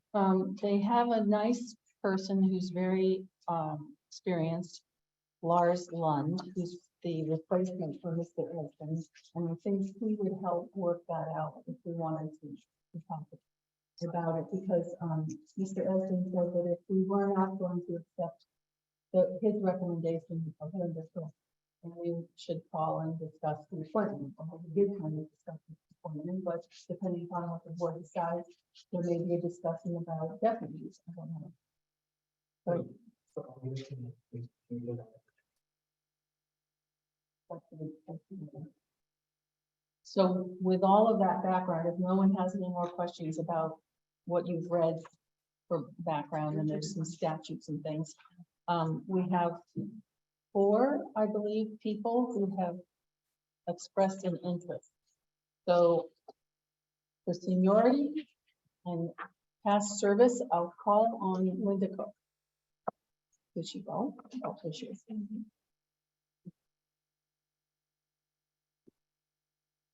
Speaker 4: They have a nice person who's very experienced, Lars Lund, who's the replacement for Mr. Edson, and I think he would help work that out if we wanted to talk about it, because Mr. Edson said that if we were not going to accept his recommendation of him to fill, and we should call and discuss the appointment. And we did kind of discuss the appointment, but depending on what the board decides, there may be a discussion about deputies. I don't know. But so with all of that background, if no one has any more questions about what you've read for background, and there's some statutes and things, we have 4, I believe, people who have expressed an interest. So for seniority and past service, I'll call on Linda Cook. Did she go? Oh, there she is.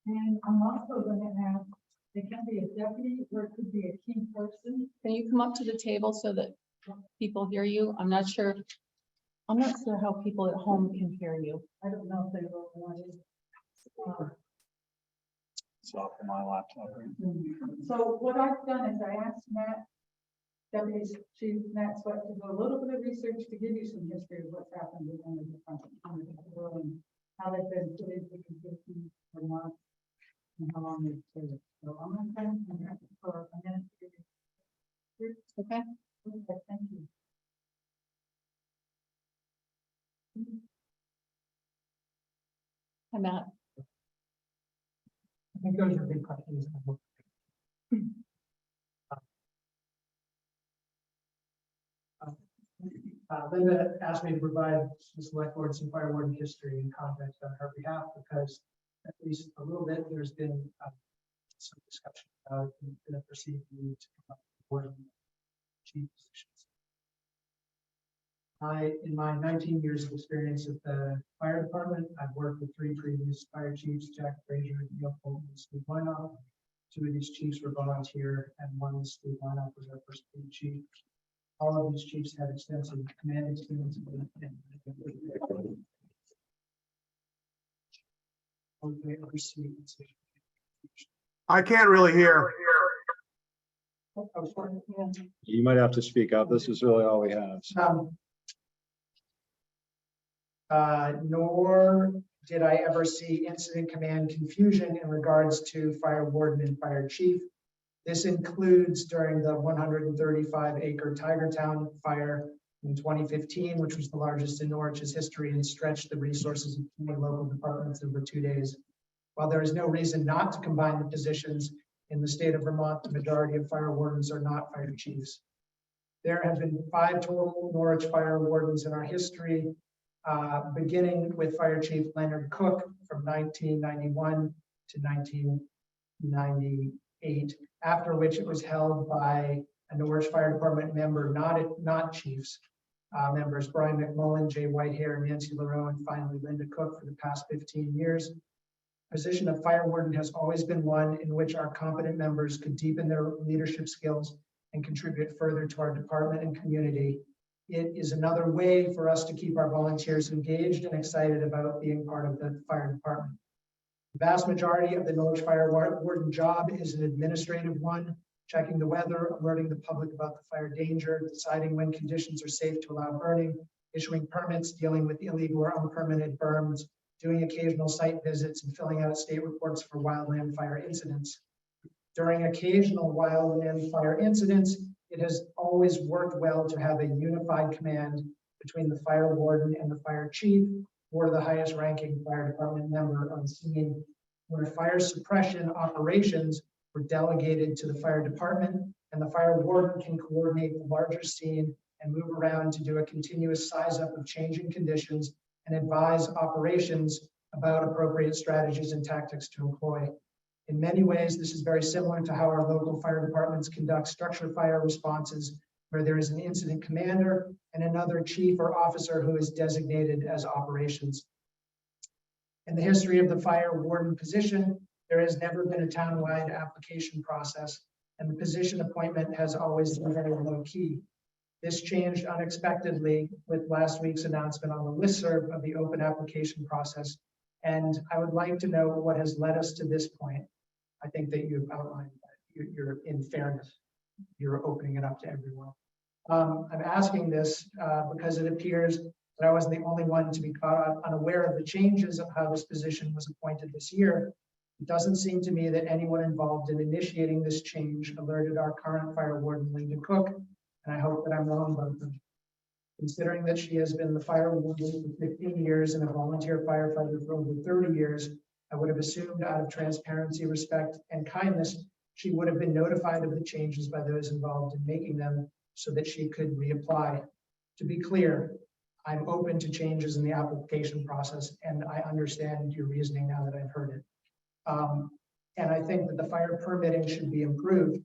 Speaker 1: And I'm also gonna ask, it can be a deputy or it could be a key person.
Speaker 4: Can you come up to the table so that people hear you? I'm not sure how people at home can hear you.
Speaker 1: I don't know if they will want it.
Speaker 2: It's off of my laptop.
Speaker 1: So what I've done is I asked Matt, Deputy Chief Matt Sweat, to do a little bit of research to give you some history of what's happened in the different and how they've been put into position or not, and how long they've served. So I'm gonna try and for a minute.
Speaker 4: Okay.
Speaker 1: Okay, thank you.
Speaker 4: Hi, Matt.
Speaker 8: I think those are big questions. Linda asked me to provide the select board some fire warden history and context on her behalf, because at least a little bit, there's been some discussion about the perceived need to come up with warden chief positions. In my 19 years of experience at the fire department, I've worked with 3 previous fire chiefs, Jack Frazier, Neil Fulton, and Steve Winoff. 2 of these chiefs were volunteer, and one, Steve Winoff, was our first paid chief. All of these chiefs had extensive command experience.
Speaker 12: I can't really hear.
Speaker 2: You might have to speak up. This is really all we have.
Speaker 8: Nor did I ever see incident command confusion in regards to fire warden and fire chief. This includes during the 135-acre Tigertown fire in 2015, which was the largest in Norwich's history and stretched the resources of 20 local departments over 2 days. While there is no reason not to combine the positions, in the state of Vermont, the majority of fire wardens are not fire chiefs. There have been 5 total Norwich fire wardens in our history, beginning with Fire Chief Leonard Cook from 1991 to 1998, after which it was held by a Norwich Fire Department member, not chiefs, members Brian McMullen, Jay Whitehair, Nancy LaRoe, and finally Linda Cook for the past 15 years. Position of fire warden has always been one in which our competent members could deepen their leadership skills and contribute further to our department and community. It is another way for us to keep our volunteers engaged and excited about being part of the fire department. The vast majority of the Norwich Fire Warden job is an administrative one, checking the weather, alerting the public about the fire danger, deciding when conditions are safe to allow burning, issuing permits, dealing with illegal or unpermitted burns, doing occasional site visits and filling out state reports for wildland fire incidents. During occasional wildland fire incidents, it has always worked well to have a unified command between the fire warden and the fire chief, or the highest ranking fire department member on scene, where fire suppression operations were delegated to the fire department, and the fire warden can coordinate the larger scene and move around to do a continuous size up of changing conditions and advise operations about appropriate strategies and tactics to employ. In many ways, this is very similar to how our local fire departments conduct structure fire responses, where there is an incident commander and another chief or officer who is designated as operations. In the history of the fire warden position, there has never been a townwide application process, and the position appointment has always been very low key. This changed unexpectedly with last week's announcement on the listserv of the open application process. And I would like to know what has led us to this point. I think that you've outlined that you're in fairness, you're opening it up to everyone. I'm asking this because it appears that I wasn't the only one to be caught unaware of the changes of how this position was appointed this year. It doesn't seem to me that anyone involved in initiating this change alerted our current fire warden, Linda Cook, and I hope that I'm wrong about them. Considering that she has been the fire warden for 15 years and a volunteer firefighter for over 30 years, I would have assumed out of transparency, respect, and kindness, she would have been notified of the changes by those involved in making them so that she could reapply. To be clear, I'm open to changes in the application process, and I understand your reasoning now that I've heard it. And I think that the fire permitting should be improved,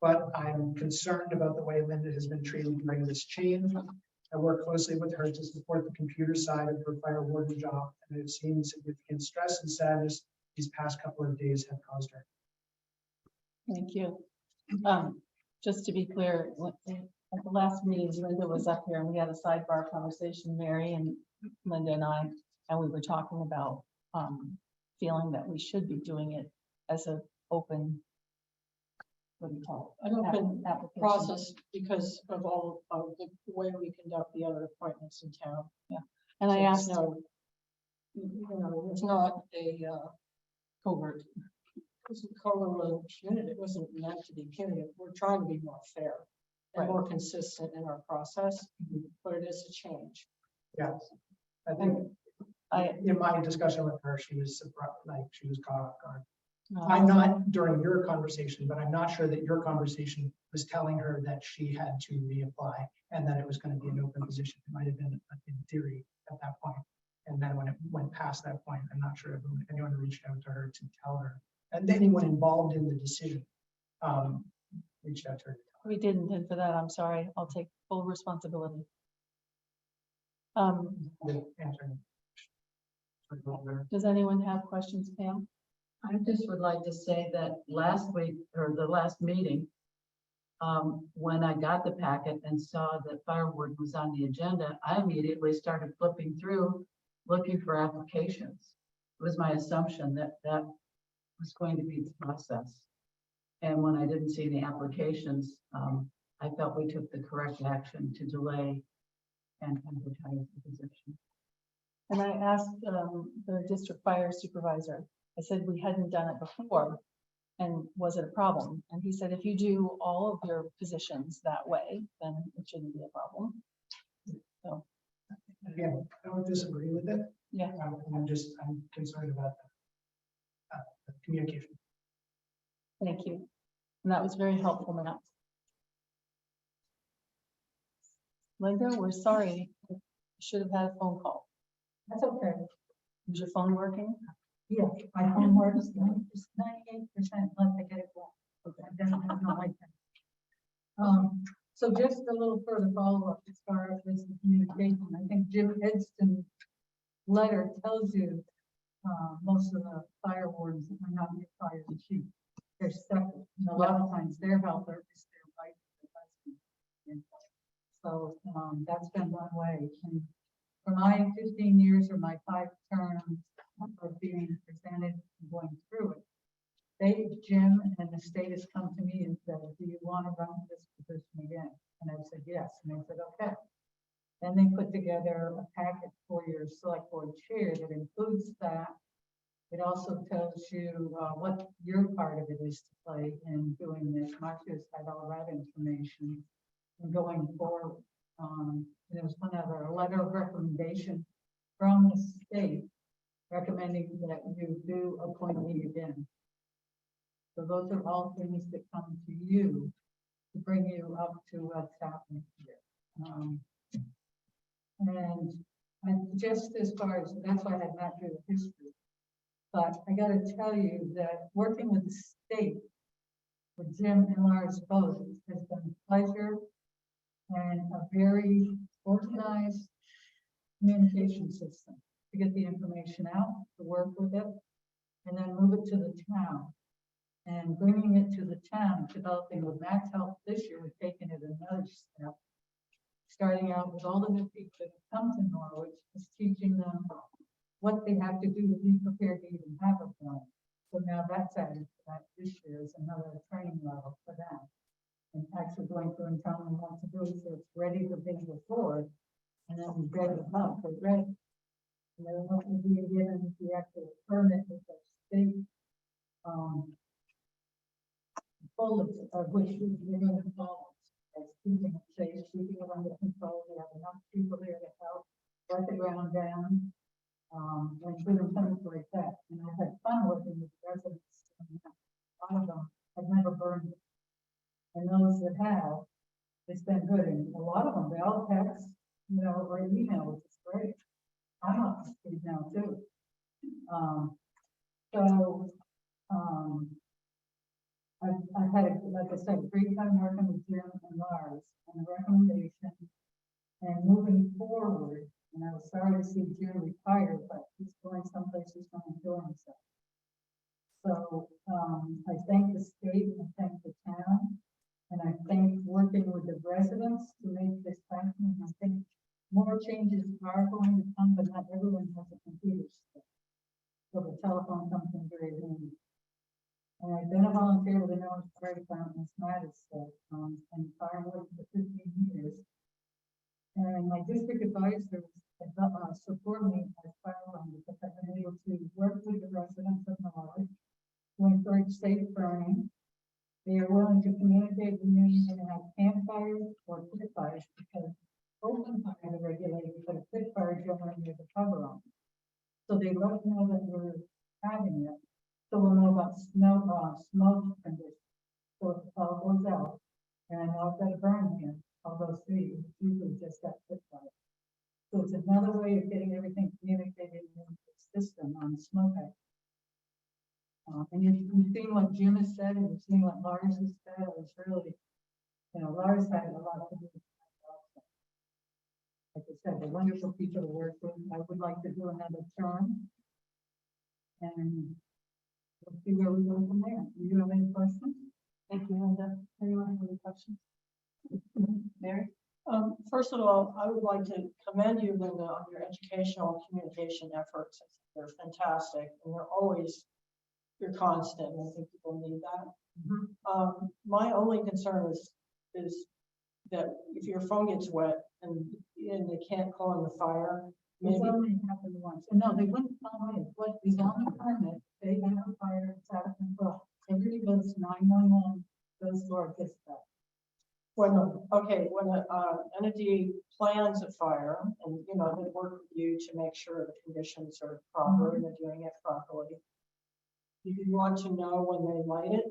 Speaker 8: but I'm concerned about the way Linda has been treated during this change. I work closely with her to support the computer side of her fire warden job, and I've seen significant stress and sadness these past couple of days have caused her.
Speaker 4: Thank you. Just to be clear, at the last meeting, Linda was up here and we had a sidebar conversation, Mary and Linda and I, and we were talking about feeling that we should be doing it as an open, what do you call it?
Speaker 9: An open
Speaker 4: Application.
Speaker 9: process because of all of the way we conduct the other appointments in town.
Speaker 4: And I
Speaker 9: So
Speaker 4: asked,
Speaker 9: it's not a covert. It wasn't covert unit. It wasn't meant to be punitive. We're trying to be more fair and more consistent in our process, but it is a change.
Speaker 8: Yes, I think in my discussion with her, she was surprised, like she was caught off guard. I'm not during your conversation, but I'm not sure that your conversation was telling her that she had to reapply and that it was going to be an open position. It might have been in theory at that point. And then when it went past that point, I'm not sure if anyone reached out to her to tell her, and anyone involved in the decision reached out to her.
Speaker 4: we didn't, and for that, I'm sorry. I'll take full responsibility. Does anyone have questions, Pam?
Speaker 1: I just would like to say that last week, or the last meeting, when I got the packet and saw that fire warden was on the agenda, I immediately started flipping through, looking for applications. It was my assumption that that was going to be the process. And when I didn't see any applications, I felt we took the correct action to delay and advertise the position.
Speaker 4: And I asked the district fire supervisor, I said, we hadn't done it before. And was it a problem? And he said, if you do all of your positions that way, then it shouldn't be a problem. So,
Speaker 8: Again, I don't disagree with it.
Speaker 4: yeah.
Speaker 8: I'm concerned about the communication.
Speaker 4: Thank you. And that was very helpful, Matt. Linda, we're sorry. You should have had a phone call.
Speaker 1: That's okay.
Speaker 4: Is your phone working?
Speaker 1: Yeah, my phone works, 98% left to get it wrong. Okay, then I have no idea. So just a little further follow-up as far as this communication. I think Jim Edston's letter tells you most of the fire wardens are not your fire chief. They're separate. And a lot of times their helper is their wife or husband. So that's been one way. And for my 15 years or my 5 terms of being presented and going through it, Jim and the state has come to me and said, do you want to run this position again? And I said, yes. And they said, okay. Then they put together a packet for your select board chair that includes that. It also tells you what your part of it is to play in doing this. Marcia's had all that information. And going forward, there was one other, a letter of recommendation from the state recommending that you do appoint me again. So those are all things that come to you to bring you up to what's happening here. And just as far as, that's why I had not do the history. But I gotta tell you that working with the state, with Jim and Lars both, has been a pleasure and a very organized communication system to get the information out, to work with it, and then move it to the town. And bringing it to the town, developing with Matt's help this year, we've taken it another step. Starting out with all the new people that come to Norwich, is teaching them what they have to do to be prepared to even have a plan. So now that's added to that this year is another training level for them. And actually going through and telling them what to do so it's ready the day before. And then we get it up, they're ready. And then what we do given the actual permit with the state, bullets of which we really involved as keeping it safe, keeping it under control. We have enough people there to help let the ground down, and doing things like that. And I've had fun working with residents. And a lot of them have never burned it. And those that have, it's been good. And a lot of them, they all text, or email, which is great. I'm up to speed now too. I've had, like I said, a great time working with Jim and Lars on the recommendation and moving forward. And I was sorry to see Jim retire, but he's going someplace he's going to enjoy himself. So I thank the state, I thank the town, and I thank working with the residents to make this happen. And I think more changes are going to come, but not everyone has a computer still. So the telephone comes in very handy. And I've been a volunteer with the Norwich Fire Department, as Matt has said, and fireworks for 15 years. And my district advisors support me as firefighter because I've been able to work with the residents of Norwich to encourage safe burning. They are willing to communicate with me and have campfires or pit fires because open fires are regulated, but a pit fire generally needs a cover on. So they let us know that we're having it. So we'll know about smoke conditions. So if the fire goes out, and I know I've got a burn here, I'll go see, it's usually just that pit fire. So it's another way of getting everything communicated in the system on smoke act. And you've seen what Jim has said, and you've seen what Lars has said. It was really, Lars had a lot to do with that also. Like I said, they're wonderful people to work with. I would like to do another term. And we'll see where we go from there. Do you have any questions?
Speaker 4: Thank you, Linda. Anyone have any questions? Mary?
Speaker 9: First of all, I would like to commend you, Linda, on your educational and communication efforts. They're fantastic, and you're constant, and I think people need that. My only concern is that if your phone gets wet and they can't call in the fire,
Speaker 1: It's only happened once. No, they wouldn't call me. What is on the permit, they have a fire, it's out of control. Everybody goes 911, goes to our dispatch.
Speaker 9: when an entity plans a fire and, they work with you to make sure the conditions are proper and they're doing it properly. Do you want to know when they light it?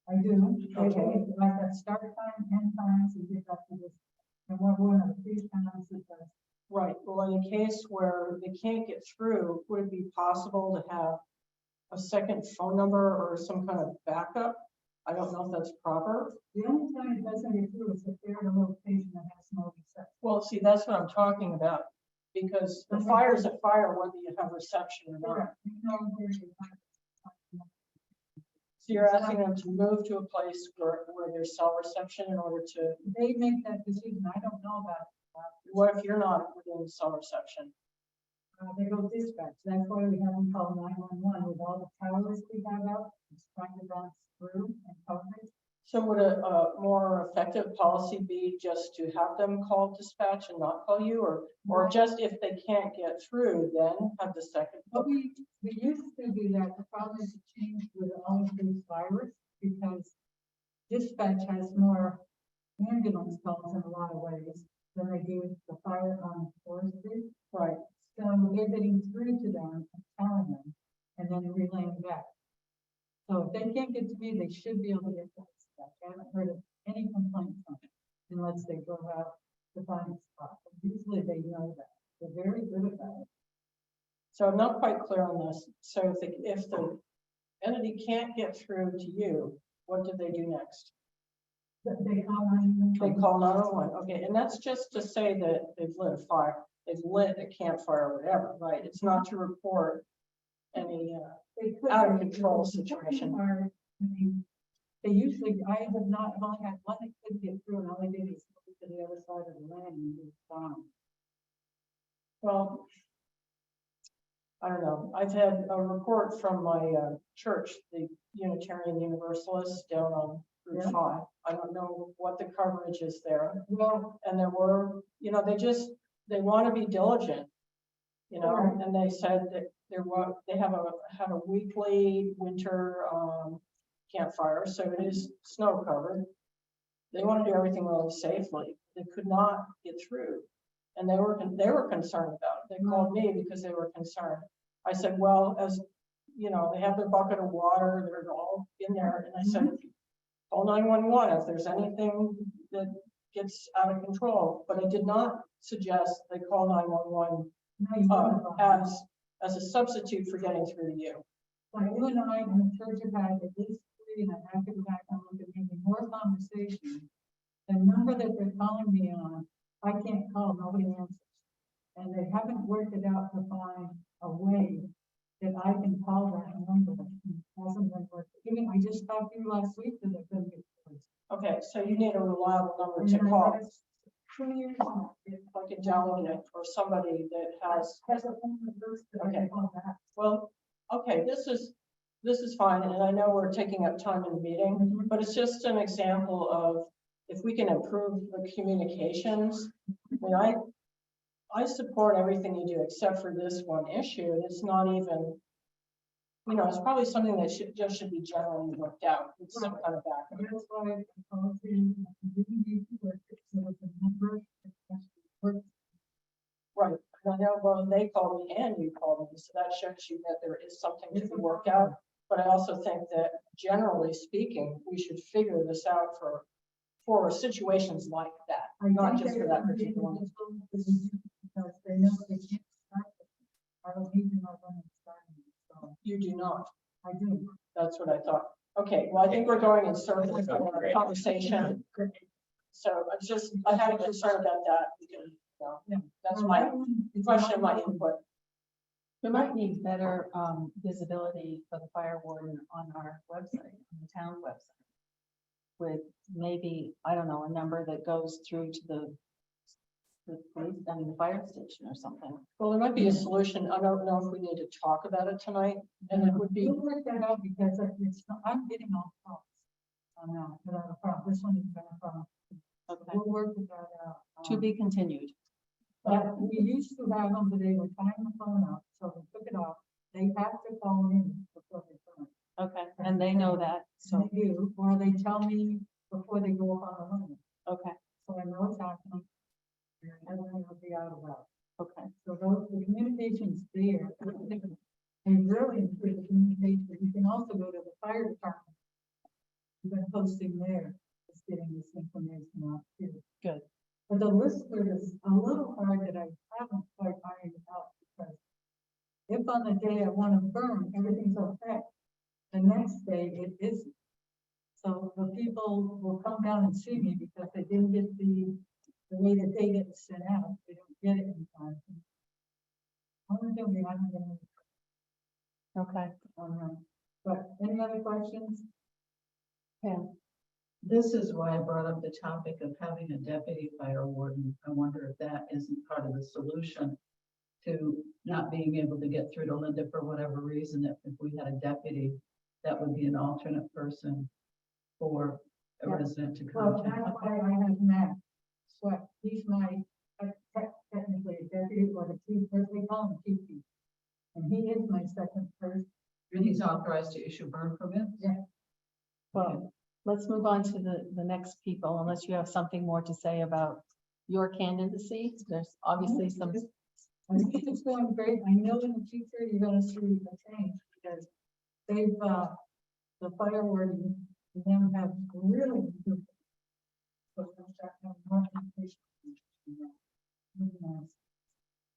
Speaker 1: I do.
Speaker 9: Okay.
Speaker 1: Like at start time, end times, we get back to this. And we're one of the few towns that does.
Speaker 9: Right, well, in a case where they can't get through, would it be possible to have a second phone number or some kind of backup? I don't know if that's proper.
Speaker 1: The only time it doesn't get through is if they're in a location that has no reception.
Speaker 9: Well, see, that's what I'm talking about, because the fire's a fire whether you have reception or not.
Speaker 1: Correct. We know where you have-
Speaker 9: So you're asking them to move to a place where there's cell reception in order to,
Speaker 1: They make that decision. I don't know about.
Speaker 9: what if you're not within cell reception?
Speaker 1: They go dispatch. That's why we have them call 911 with all the towers we have out. It's trying to run through and coverage.
Speaker 9: So would a more effective policy be just to have them call dispatch and not call you, or just if they can't get through, then have the second?
Speaker 1: But we used to do that. The problem is it changed with all of these virus because dispatch has more ambulance calls in a lot of ways than they do the fire on forestry.
Speaker 9: Right.
Speaker 1: So they're getting through to them and telling them and then relaying back. So if they can't get to me, they should be able to get that stuff. I haven't heard of any complaints on it unless they go out to find a spot. Usually they know that. They're very good about it.
Speaker 9: So I'm not quite clear on this. So if the entity can't get through to you, what do they do next?
Speaker 1: But they call 911.
Speaker 9: They call 911. Okay, and that's just to say that they've lit a fire, they've lit a campfire or whatever, right? It's not to report any
Speaker 1: They could-
Speaker 9: out of control situation.
Speaker 1: I mean, they usually, I have not, I've only had one that could get through and all they did is go to the other side of the land and it's gone.
Speaker 9: Well, I don't know. I've had a report from my church, the Unitarian Universalists down on Route
Speaker 1: Yeah.
Speaker 9: 5. I don't know what the coverage is there.
Speaker 1: Well,
Speaker 9: And there were, they want to be diligent,
Speaker 1: Right.
Speaker 9: and they said that they had a weekly winter campfire, so it is snow covered. They want to do everything really safely. They could not get through. And they were concerned about it. They called me because they were concerned. I said, well, they have their bucket of water, they're all in there. And I said, call 911 if there's anything that gets out of control. But I did not suggest they call 911
Speaker 1: no, you wouldn't have.
Speaker 9: as a substitute for getting through to you.
Speaker 1: Like you and I in the church have had at least 3, and I have to go back and look at maybe more conversation. The number that they're calling me on, I can't call, nobody answers. And they haven't worked it out to find a way that I can call that number. It hasn't been working. Even, I just talked to you last week that I couldn't get through.
Speaker 9: Okay, so you need a reliable number to
Speaker 1: And
Speaker 9: call,
Speaker 1: that's 2 years now.
Speaker 9: like a delegate or somebody that has.
Speaker 1: That's the only person that I
Speaker 9: Okay.
Speaker 1: can call back.
Speaker 9: Well, okay, this is fine, and I know we're taking up time in the meeting, but it's just an example of if we can improve the communications. I mean, I support everything you do except for this one issue. It's not even, it's probably something that should be generally worked out with some kind of backup.
Speaker 1: That's why the policy, didn't need to work, it, so it's a number that actually works.
Speaker 9: Right, and I know, well, they called me and you called me, so that shows you that there is something to be worked out. But I also think that generally speaking, we should figure this out for situations like that, not just for that particular one.
Speaker 1: Because they know they can't start it. I don't even know when it's starting, so
Speaker 9: You do not.
Speaker 1: I do.
Speaker 9: That's what I thought. Okay, well, I think we're going in circles in our conversation. So I had a concern about that because, that's my question, my input.
Speaker 4: We might need better visibility for the fire warden on our website, on the town website. With maybe, I don't know, a number that goes through to the police, the fire station or something.
Speaker 9: Well, there might be a solution. I don't know if we need to talk about it tonight, and it would be,
Speaker 1: We'll work that out because I'm getting all calls on that, without a problem. This one is been a problem.
Speaker 4: Okay,
Speaker 1: We'll work that out.
Speaker 4: to be continued.
Speaker 1: But we used to have them, but they would find the phone up, so we took it off. They have to call in before they turn.
Speaker 4: Okay, and they know that,
Speaker 1: So
Speaker 4: so,
Speaker 1: they do, or they tell me before they go up on the line.
Speaker 4: okay,
Speaker 1: So I know it's happening. And I don't know what be out about.
Speaker 4: okay.
Speaker 1: So the communication's there. And really improve the communication. You can also go to the fire department. You've been posting there, just getting this information out too.
Speaker 4: Good.
Speaker 1: But the lister is a little hard that I haven't quite ironed out because if on the day I want to burn, everything's okay. The next day it isn't. So the people will come down and see me because they didn't get the way that they get sent out. They don't get it in time. Only thing we haven't been
Speaker 4: Okay.
Speaker 1: on that. But any other questions?
Speaker 4: Pam?
Speaker 13: This is why I brought up the topic of having a deputy fire warden. I wonder if that isn't part of the solution to not being able to get through to Linda for whatever reason. If we had a deputy, that would be an alternate person for a resident to
Speaker 1: Well,
Speaker 13: contact.
Speaker 1: that's why I have Matt. What, he's my, technically a deputy or the chief, what they call him, chief. And he is my second person.
Speaker 13: And he's authorized to issue burn permits?
Speaker 1: Yeah.
Speaker 4: Well, let's move on to the next people, unless you have something more to say about your candidacy. There's obviously some,
Speaker 1: I think it's going great. I know in the future you're gonna see a change because they've, the fire warden, them have really. good-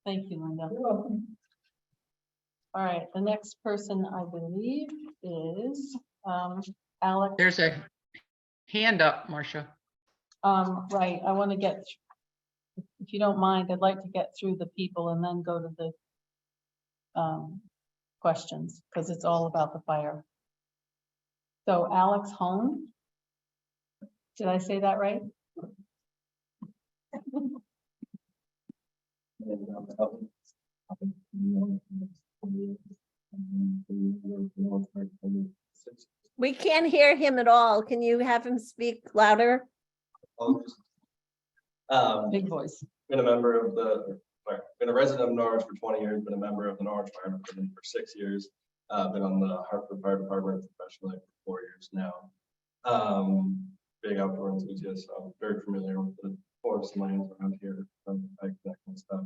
Speaker 4: thank you, Linda.
Speaker 1: You're welcome.
Speaker 4: All right, the next person I believe is Alex.
Speaker 7: There's a hand up, Marcia.
Speaker 4: Right, I want to get, if you don't mind, I'd like to get through the people and then go to the questions, because it's all about the fire. So Alex Hone. Did I say that right?
Speaker 14: We can't hear him at all. Can you have him speak louder?
Speaker 4: Big voice.
Speaker 15: Been a member of the, been a resident of Norwich for 20 years, been a member of the Norwich Fire Department for 6 years. Been on the Hartford Fire Department professionally for 4 years now. Big outdoor enthusiast, so I'm very familiar with the forests and lands around here, that kind of stuff.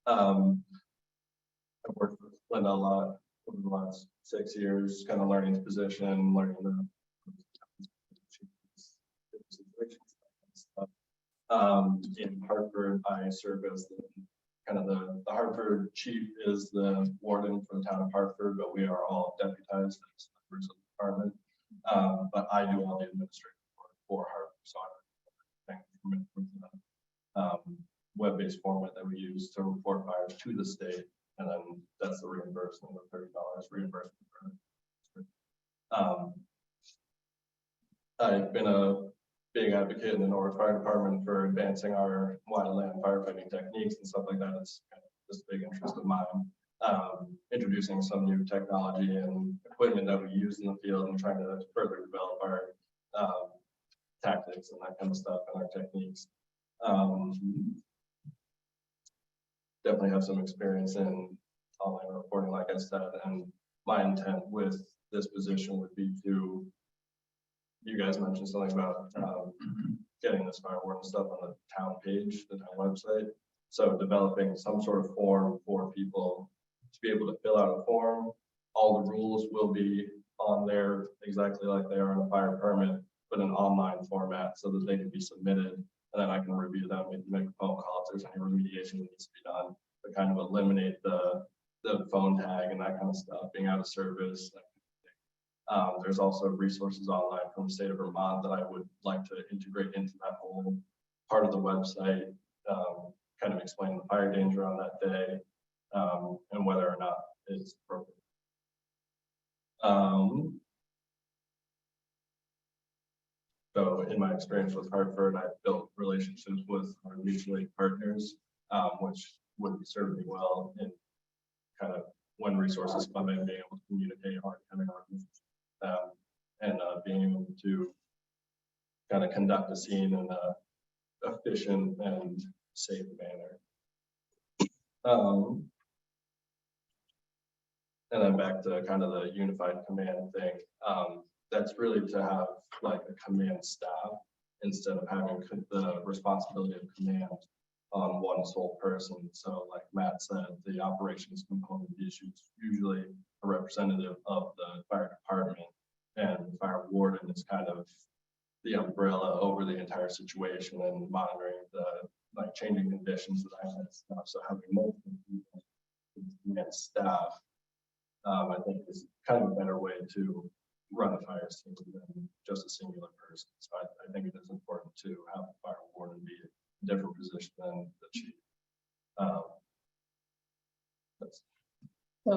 Speaker 15: I've worked with Linda a lot over the last 6 years, kind of learning the position, learning the stuff. In Hartford, I serve as the kind of the Hartford chief is the warden for the town of Hartford, but we are all deputized as members of the department. But I do all the administrative work for Hartford, so I web-based format that we use to report fires to the state, and then that's the reimbursement of $30 reimbursement. I've been a big advocate in the Norwich Fire Department for advancing our wildland firefighting techniques and stuff like that. It's kind of just a big interest of mine. Introducing some new technology and equipment that we use in the field and trying to further develop our tactics and that kind of stuff and our techniques. Definitely have some experience in online reporting, like I said, and my intent with this position would be to, you guys mentioned something about getting this fire warden stuff on the town page, the town website. So developing some sort of form for people to be able to fill out a form. All the rules will be on there exactly like they are in a fire permit, but in online format so that they can be submitted. And then I can review them, maybe make a phone call if there's any remediation that needs to be done, but kind of eliminate the phone tag and that kind of stuff, being out of service. There's also resources online from the state of Vermont that I would like to integrate into that whole part of the website, kind of explain the fire danger on that day, and whether or not it's appropriate. So in my experience with Hartford, I've built relationships with our mutual aid partners, which would serve me well in kind of when resources come in, being able to communicate on having and being able to kind of conduct a scene in a efficient and safe manner. And then back to kind of the unified command thing. That's really to have like a command staff instead of having the responsibility of command on one sole person. So like Matt said, the operations component is usually a representative of the fire department, and the fire warden is kind of the umbrella over the entire situation and monitoring the like changing conditions that I had stuff. So having multiple people and staff, I think is kind of a better way to run a fire scene than just a singular person. So I think it is important to have the fire warden be a different position than the chief.
Speaker 4: So,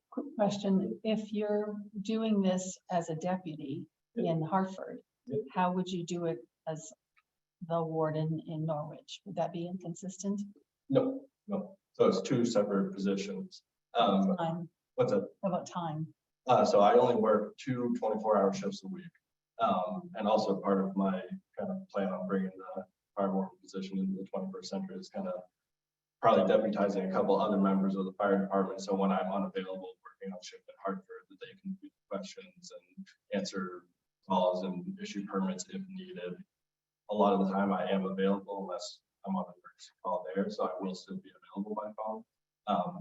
Speaker 4: quick question, if you're doing this as a deputy in Hartford, how would you do it as the warden in Norwich? Would that be inconsistent?
Speaker 15: No. So it's two separate positions.
Speaker 4: Time.
Speaker 15: What's that?
Speaker 4: How about time?
Speaker 15: So I only work 2 24-hour shifts a week. And also part of my kind of plan on bringing the fire warden position into the 21st century is kind of probably deputizing a couple other members of the fire department. So when I'm unavailable working on shift at Hartford, that they can do questions and answer calls and issue permits if needed. A lot of the time I am available unless I'm on an emergency call there, so I will still be available by phone.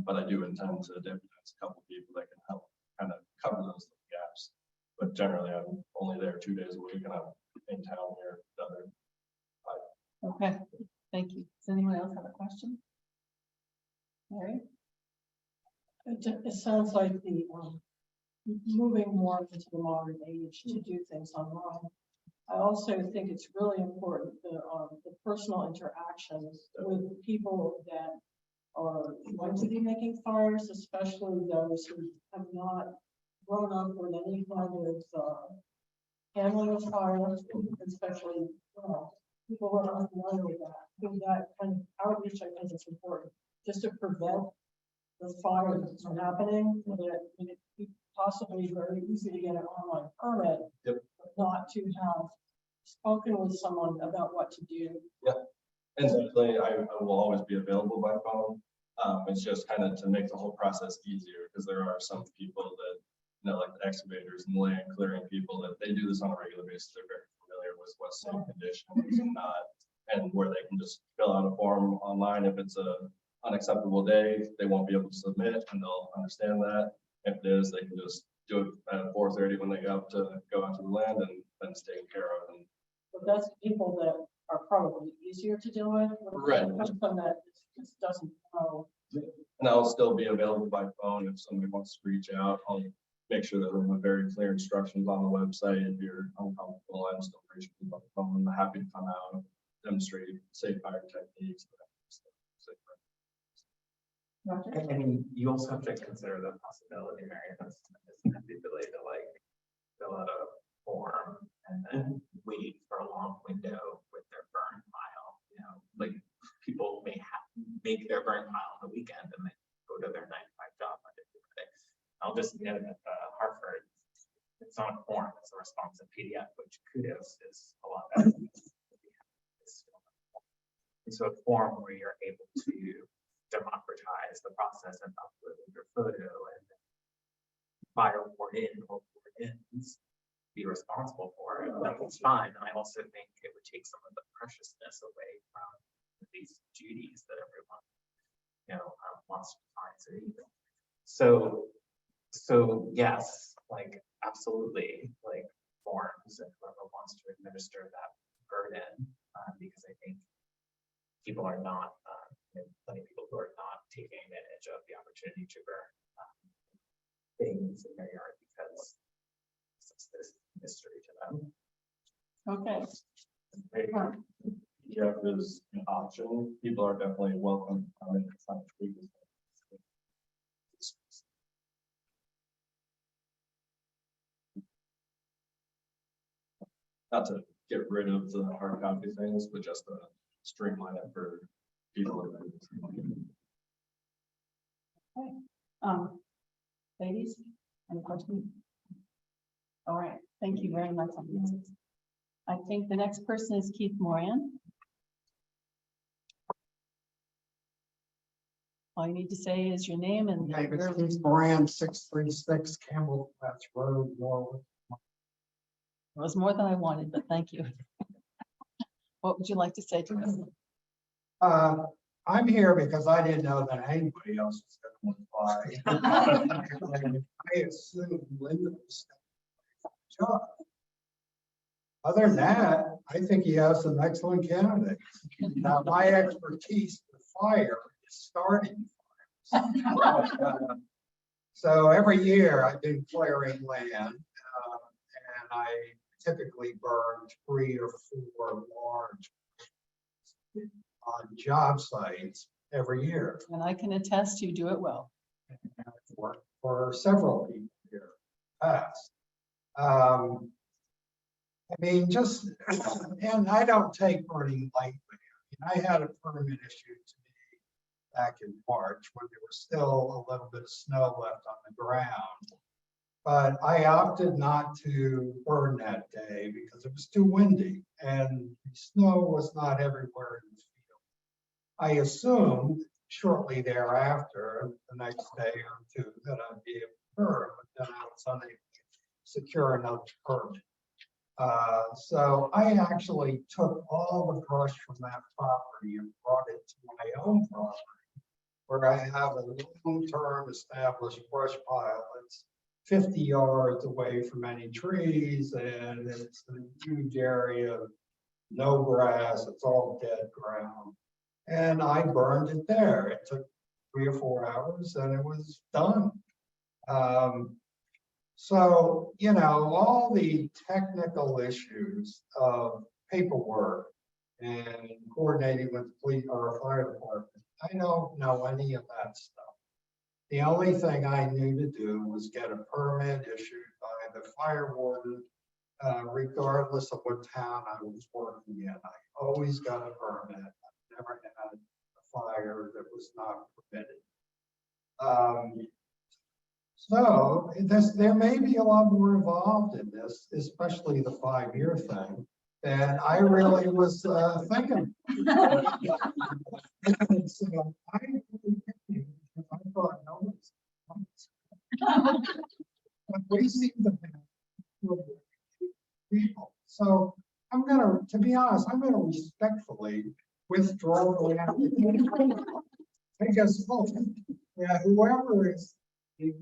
Speaker 15: But I do intend to deputize a couple people that can help kind of cover those gaps. But generally, I'm only there 2 days a week, and I'm in town here the other 5.
Speaker 4: Okay, thank you. Does anyone else have a question? Mary?
Speaker 9: It sounds like the, moving more into the modern age to do things online. I also think it's really important, the personal interactions with people that are going to be making fires, especially those who have not grown up with any kind of handling of fire, especially people who are unfamiliar with that. I think that kind of outreach, I think, is important, just to prevent the fire from happening. That it possibly very easy to get an online permit,
Speaker 15: Yep.
Speaker 9: but not to have spoken with someone about what to do.
Speaker 15: And definitely, I will always be available by phone. It's just kind of to make the whole process easier, because there are some people that, like the excavators and land clearing people, that they do this on a regular basis. They're very familiar with what's safe conditions and not, and where they can just fill out a form online. If it's a unacceptable day, they won't be able to submit, and they'll understand that. If it is, they can just do it at 4:30 when they go out to the land, and then it's taken care of. And
Speaker 9: But that's people that are probably easier to deal with.
Speaker 15: Right.
Speaker 9: Someone that just doesn't know.
Speaker 15: And I'll still be available by phone if somebody wants to reach out. I'll make sure that we have very clear instructions on the website. If you're uncomfortable, I'm still reachable by phone. I'm happy to come out and demonstrate safe fire techniques.
Speaker 11: I mean, you also have to consider the possibility, Mary, that's the ability to like fill out a form and then wait for a long window with their burn pile. Like people may make their burn pile on the weekend and then go to their 9-to-5 job Monday through Friday. I'll just note that Hartford, it's not a form, it's a responsive PDF, which kudos is a lot better. So a form where you're able to democratize the process and upload your photo and fire warden or wardens be responsible for it. Like, it's fine. And I also think it would take some of the preciousness away from these duties that everyone, wants to find. So yes, like absolutely, like forms and whoever wants to administer that burden, because I think people are not, plenty of people who are not taking advantage of the opportunity to burn things in their yard because there's mystery to them.
Speaker 4: Okay.
Speaker 15: PDF is an option. People are definitely welcome to come in and sign treaties. Not to get rid of the hard copy things, but just to streamline it for people.
Speaker 4: Okay. Ladies, any questions? All right, thank you very much. I think the next person is Keith Moran. All you need to say is your name and.
Speaker 16: Keith Moran, 636 Campbell Flats Road, Norwich.
Speaker 4: It was more than I wanted, but thank you. What would you like to say to us?
Speaker 16: I'm here because I didn't know that anybody else was going to apply. I assumed Linda was going to job. Other than that, I think he has some excellent candidates. Now, my expertise with fire is starting fires. So every year I've been clearing land, and I typically burn 3 or 4 large on job sites every year.
Speaker 4: And I can attest you do it well.
Speaker 16: For several people here past. I mean, just, and I don't take burning lightly. I had a permit issued to me back in March when there was still a little bit of snow left on the ground. But I opted not to burn that day because it was too windy and the snow was not everywhere in the field. I assumed shortly thereafter, the next day or two, that I'd be able to burn, but then I was unable to secure another permit. So I actually took all the brush from that property and brought it to my own property, where I have a long-term established brush pile that's 50 yards away from any trees, and it's a huge area, no grass, it's all dead ground. And I burned it there. It took 3 or 4 hours and it was done. So, you know, all the technical issues of paperwork and coordinating with police or fire department, I don't know any of that stuff. The only thing I knew to do was get a permit issued by the fire warden, regardless of what town I was working in. I always got a permit. I've never had a fire that was not permitted. So there may be a lot more involved in this, especially the 5-year thing, than I really was thinking. And so I thought, no, but we seem to have people. So I'm gonna, to be honest, I'm gonna respectfully withdraw the application. I guess, yeah, whoever is the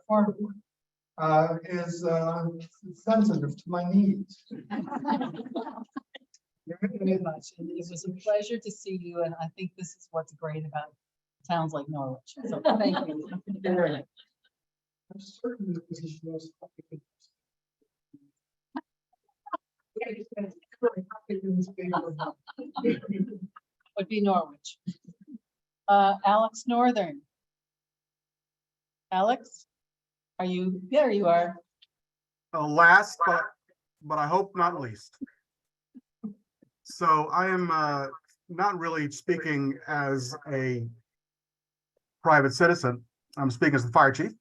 Speaker 16: fire board is sensitive to my needs.
Speaker 4: Very much. And it was a pleasure to see you, and I think this is what's great about towns like Norwich. So thank you.
Speaker 16: I'm certain that this is most.
Speaker 4: Would be Norwich. Alex Northern. Alex, are you, there you are.
Speaker 12: Last, but I hope not least. So I am not really speaking as a private citizen. I'm speaking as the fire chief.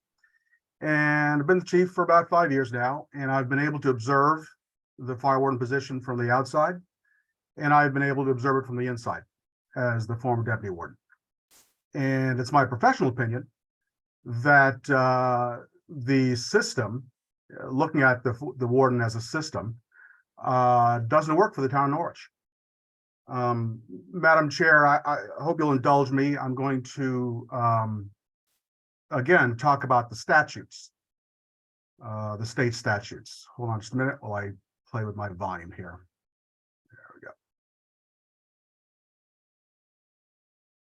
Speaker 12: And I've been the chief for about 5 years now, and I've been able to observe the fire warden position from the outside, and I've been able to observe it from the inside as the former deputy warden. And it's my professional opinion that the system, looking at the warden as a system, doesn't work for the town of Norwich. Madam Chair, I hope you'll indulge me. I'm going to again talk about the statutes, the state statutes. Hold on just a minute while I play with my volume here. There we go.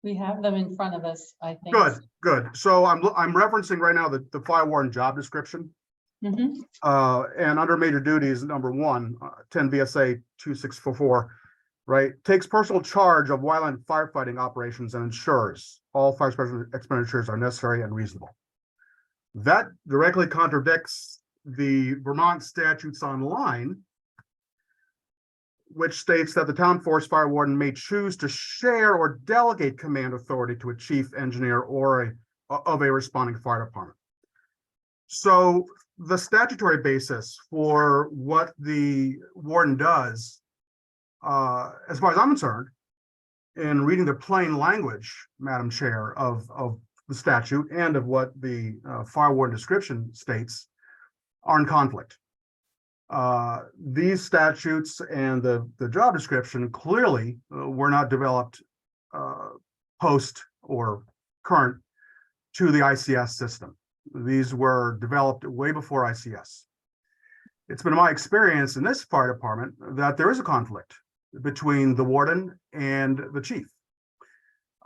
Speaker 4: We have them in front of us, I think.
Speaker 12: Good. So I'm referencing right now the fire warden job description.
Speaker 4: Mhm.
Speaker 12: And under major duties, number 1, 10 VSA 2644, right, takes personal charge of wildland firefighting operations and ensures all fire expenditures are necessary and reasonable. That directly contradicts the Vermont statutes online, which states that the town forest fire warden may choose to share or delegate command authority to a chief engineer or of a responding fire department. So the statutory basis for what the warden does, as far as I'm concerned, in reading the plain language, Madam Chair, of the statute and of what the fire warden description states, are in conflict. These statutes and the job description clearly were not developed post or current to the ICS system. These were developed way before ICS. It's been my experience in this fire department that there is a conflict between the warden and the chief.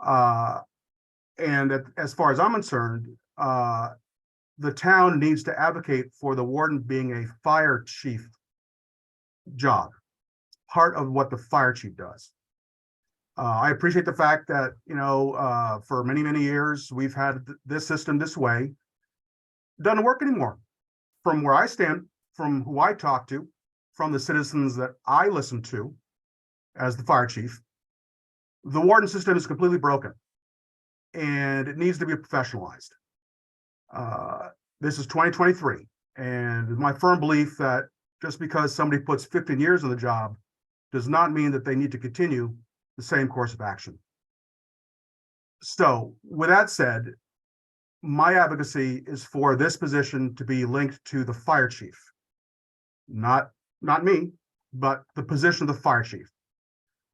Speaker 12: As far as I'm concerned, the town needs to advocate for the warden being a fire chief job, part of what the fire chief does. I appreciate the fact that, you know, for many, many years, we've had this system this way. Doesn't work anymore. From where I stand, from who I talk to, from the citizens that I listen to as the fire chief, the warden system is completely broken and it needs to be professionalized. This is 2023. And it's my firm belief that just because somebody puts 15 years on the job does not mean that they need to continue the same course of action. So with that said, my advocacy is for this position to be linked to the fire chief. Not me, but the position of the fire chief.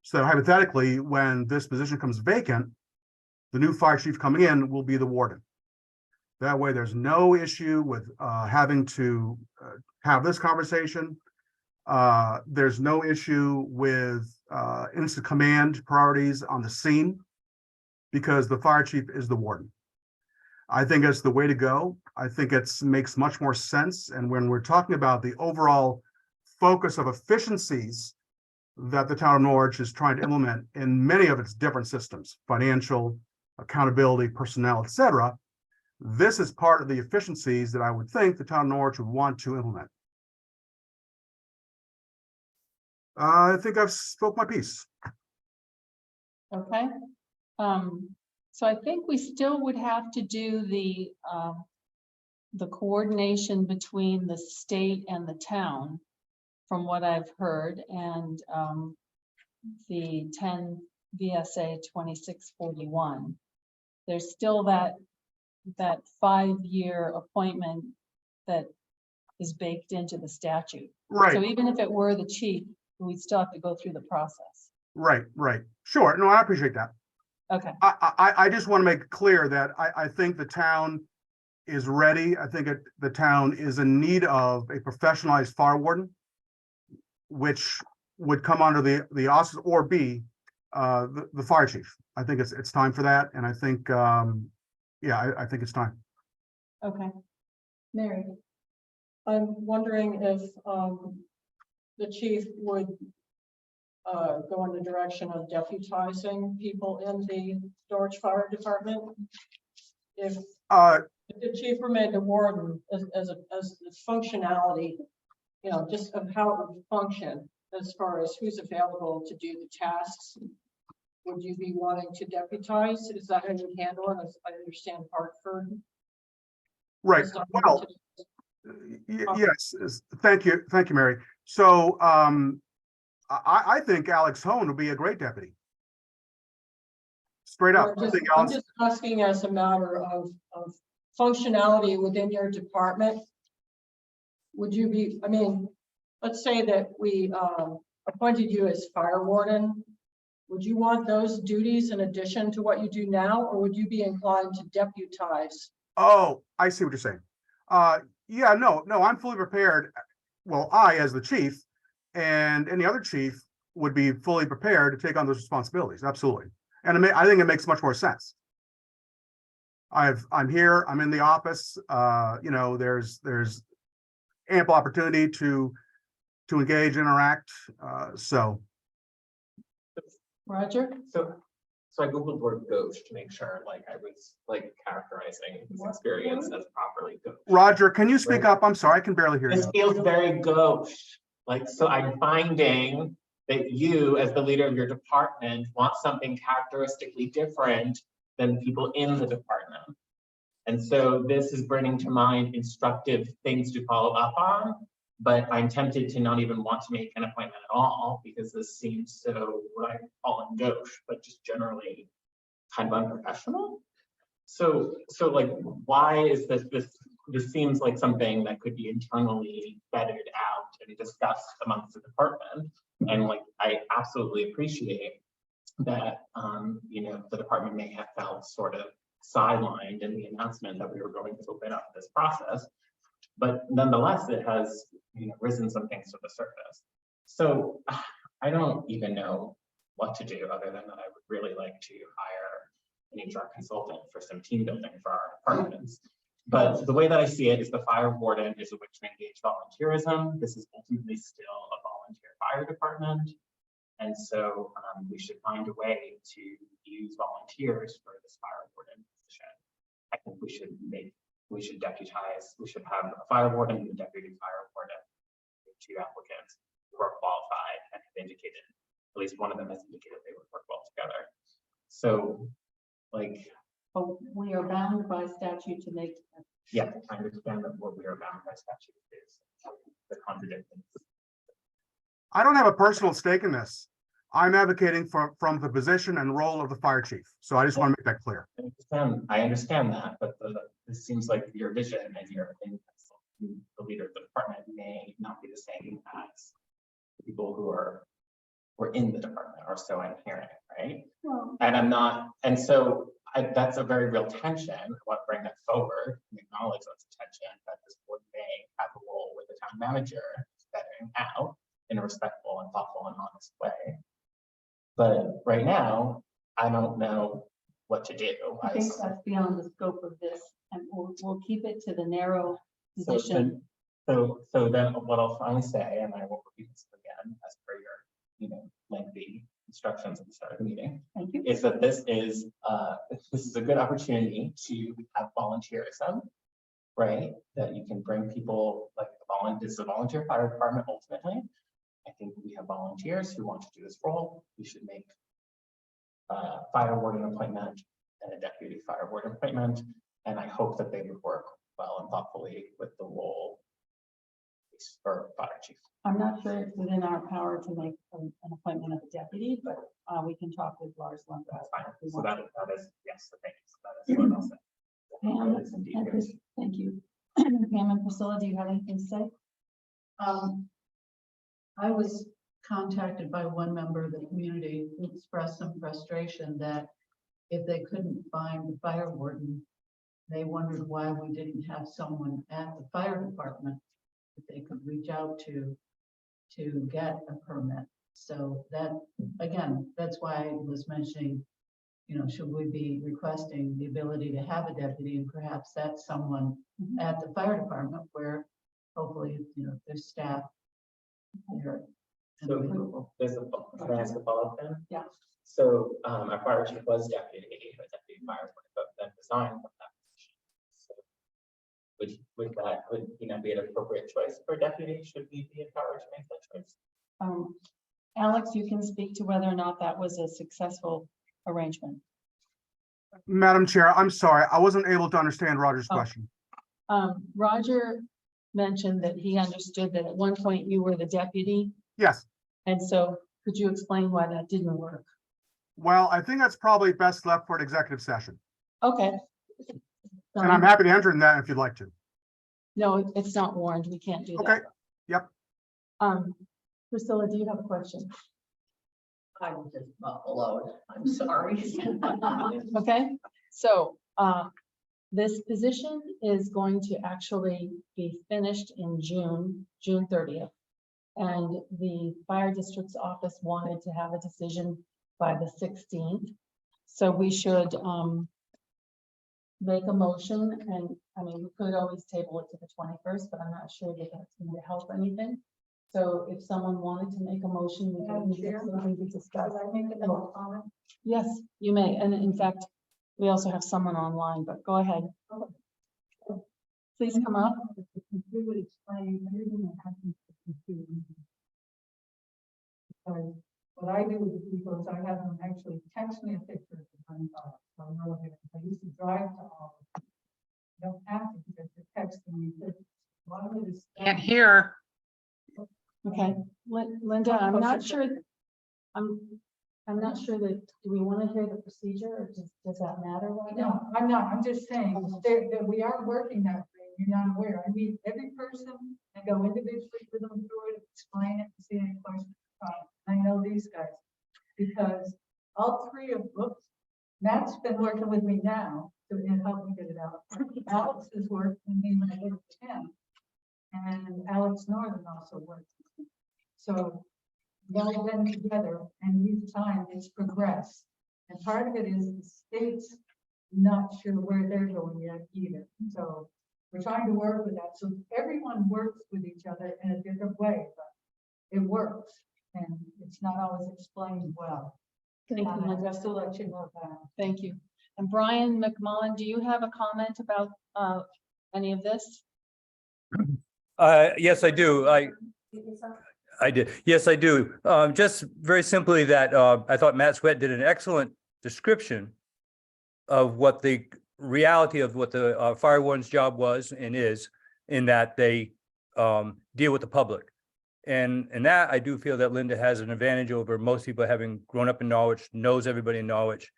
Speaker 12: So hypothetically, when this position comes vacant, the new fire chief coming in will be the warden. That way, there's no issue with having to have this conversation. There's no issue with instant command priorities on the scene because the fire chief is the warden. I think it's the way to go. I think it makes much more sense. And when we're talking about the overall focus of efficiencies that the town of Norwich is trying to implement in many of its different systems, financial, accountability, personnel, et cetera, this is part of the efficiencies that I would think the town of Norwich would want to implement. I think I've spoke my piece.
Speaker 4: Okay. So I think we still would have to do the coordination between the state and the town, from what I've heard, and the 10 VSA 2641. There's still that 5-year appointment that is baked into the statute.
Speaker 12: Right.
Speaker 4: So even if it were the chief, we'd still have to go through the process.
Speaker 12: Right. Sure. No, I appreciate that.
Speaker 4: Okay.
Speaker 12: I just want to make it clear that I think the town is ready. I think the town is in need of a professionalized fire warden, which would come under the office or be the fire chief. I think it's time for that. And I think, yeah, I think it's time.
Speaker 4: Okay. Mary.
Speaker 9: I'm wondering if the chief would go in the direction of deputizing people in the Norwich Fire Department. If the chief were made the warden as the functionality, you know, just of how it would function as far as who's available to do the tasks, would you be wanting to deputize? Is that how you handle it? As I understand Hartford.
Speaker 12: Right. Well, yes. Thank you, Mary. So I think Alex Hone would be a great deputy. Straight up.
Speaker 9: I'm just asking as a matter of functionality within your department. Would you be, I mean, let's say that we appointed you as fire warden. Would you want those duties in addition to what you do now, or would you be inclined to deputize?
Speaker 12: Oh, I see what you're saying. Yeah, no, I'm fully prepared. Well, I, as the chief, and any other chief would be fully prepared to take on those responsibilities. Absolutely. And I think it makes much more sense. I'm here, I'm in the office. You know, there's ample opportunity to engage, interact. So.
Speaker 4: Roger?
Speaker 17: So I Googled word gauche to make sure like I was like characterizing his experience as properly gauche.
Speaker 12: Roger, can you speak up? I'm sorry, I can barely hear you.
Speaker 17: This feels very gauche. Like, so I'm finding that you, as the leader of your department, want something characteristically different than people in the department. And so this is bringing to mind instructive things to follow up on, but I'm tempted to not even want to make an appointment at all because this seems so, what I call it gauche, but just generally kind of unprofessional. So like, why is this seems like something that could be internally vetted out and discussed amongst the department. And like, I absolutely appreciate that, you know, the department may have felt sort of sidelined in the announcement that we were going to open up this process, but nonetheless, it has, you know, risen some things to the surface. So I don't even know what to do other than that I would really like to hire an HR consultant for some team building for our departments. But the way that I see it is the fire warden is a way to engage volunteerism. This is ultimately still a volunteer fire department. And so we should find a way to use volunteers for this fire warden position. I think we should deputize, we should have a fire warden and a deputy fire warden, 2 applicants who are qualified and have indicated, at least one of them has indicated they would work well together. So like,
Speaker 4: But we are bound by statute to make
Speaker 17: yeah, I understand that what we are bound by statute is the contradictions.
Speaker 12: I don't have a personal stake in this. I'm advocating from the position and role of the fire chief. So I just want to make that clear.
Speaker 17: I understand that, but this seems like your vision and your opinion as the leader of the department may not be the same as people who are in the department, or so I'm hearing, right?
Speaker 4: Well,
Speaker 17: And I'm not, and so that's a very real tension. I want to bring that forward and acknowledge that's a tension that this board may have a role with the town manager vetting out in a respectful and thoughtful and honest way. But right now, I don't know what to do.
Speaker 4: I think that's beyond the scope of this, and we'll keep it to the narrow position.
Speaker 17: So then what I'll finally say, and I will repeat this again as per your, lengthy instructions at the start of the meeting,
Speaker 4: Thank you.
Speaker 17: is that this is a good opportunity to have volunteerism, right? That you can bring people like this is a volunteer fire department ultimately. I think we have volunteers who want to do this role. We should make fire warden appointment and a deputy fire warden appointment. And I hope that they would work well and thoughtfully with the role for fire chief.
Speaker 4: I'm not sure it's within our power to make an appointment of a deputy, but we can talk with Lars Lundberg.
Speaker 17: That's fine. So that is, yes, thank you. So that is what I'll say.
Speaker 4: Pam,
Speaker 17: That is indeed
Speaker 4: and
Speaker 17: yours.
Speaker 4: thank you. Pam and Priscilla, do you have anything to say?
Speaker 13: I was contacted by one member of the community who expressed some frustration that if they couldn't find the fire warden, they wondered why we didn't have someone at the fire department that they could reach out to get a permit. So that, again, that's why I was mentioning, should we be requesting the ability to have a deputy, and perhaps that's someone at the fire department where hopefully, there's staff there.
Speaker 17: So can I ask a follow-up then?
Speaker 4: Yeah.
Speaker 17: So our fire chief was deputy fire warden, but then resigned from that position. So would he not be an appropriate choice for deputy? Should we be empowered to make that choice?
Speaker 4: Alex, you can speak to whether or not that was a successful arrangement.
Speaker 12: Madam Chair, I'm sorry, I wasn't able to understand Roger's question.
Speaker 4: Roger mentioned that he understood that at one point you were the deputy.
Speaker 12: Yes.
Speaker 4: And so could you explain why that didn't work?
Speaker 12: Well, I think that's probably best left for an executive session.
Speaker 4: Okay.
Speaker 12: And I'm happy to enter in that if you'd like to.
Speaker 4: No, it's not warned. We can't do that.
Speaker 12: Okay. Yep.
Speaker 4: Priscilla, do you have a question?
Speaker 13: I was just below. I'm sorry.
Speaker 4: Okay, so this position is going to actually be finished in June 30th. And the fire district's office wanted to have a decision by the 16th. So we should make a motion, and I mean, we could always table it to the 21st, but I'm not sure that that's going to help anything. So if someone wanted to make a motion, we can discuss. Yes, you may. And in fact, we also have someone online, but go ahead. Please come up.
Speaker 9: We would explain everything that happens to the because what I do with the people is I have them actually text me a picture of the gun file. So I know that I used to drive to all of them. You don't have to because they're texting me pictures. A lot of it is.
Speaker 7: Can't hear.
Speaker 4: Okay, Linda, I'm not sure. I'm not sure that, do we want to hear the procedure, or does that matter right now?
Speaker 9: No, I'm not. I'm just saying that we are working that way. You're not aware. I meet every person and go individually with them through it, explain it, and see any questions. I know these guys because all three of them, Matt's been working with me now to help me get it out. Alex has worked with me when I get to him, and Alex Northern also works with me. So we've all been together, and each time it's progressed. And part of it is the state's not sure where they're going yet either. So we're trying to work with that. So everyone works with each other in a different way, but it works. And it's not always explained well.
Speaker 4: Thank you, Linda.
Speaker 9: Just to let you know that.
Speaker 4: Thank you. And Brian McMullen, do you have a comment about any of this?
Speaker 18: Yes, I do. I did. Yes, I do. Just very simply that I thought Matt Sweat did an excellent description of what the reality of what the fire warden's job was and is, in that they deal with the public. And that I do feel that Linda has an advantage over most people, having grown up in Norwich, knows everybody in Norwich,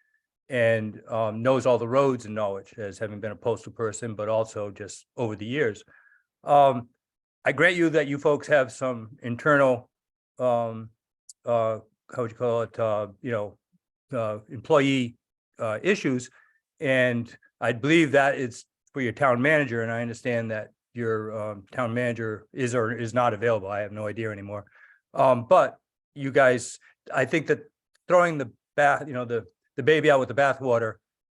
Speaker 18: and knows all the roads in Norwich, as having been a postal person, but also just over the years. I grant you that you folks have some internal, how would you call it, employee issues. And I believe that it's for your town manager, and I understand that your town manager is or is not available. I have no idea anymore. But you guys, I think that throwing the baby out with the bathwater,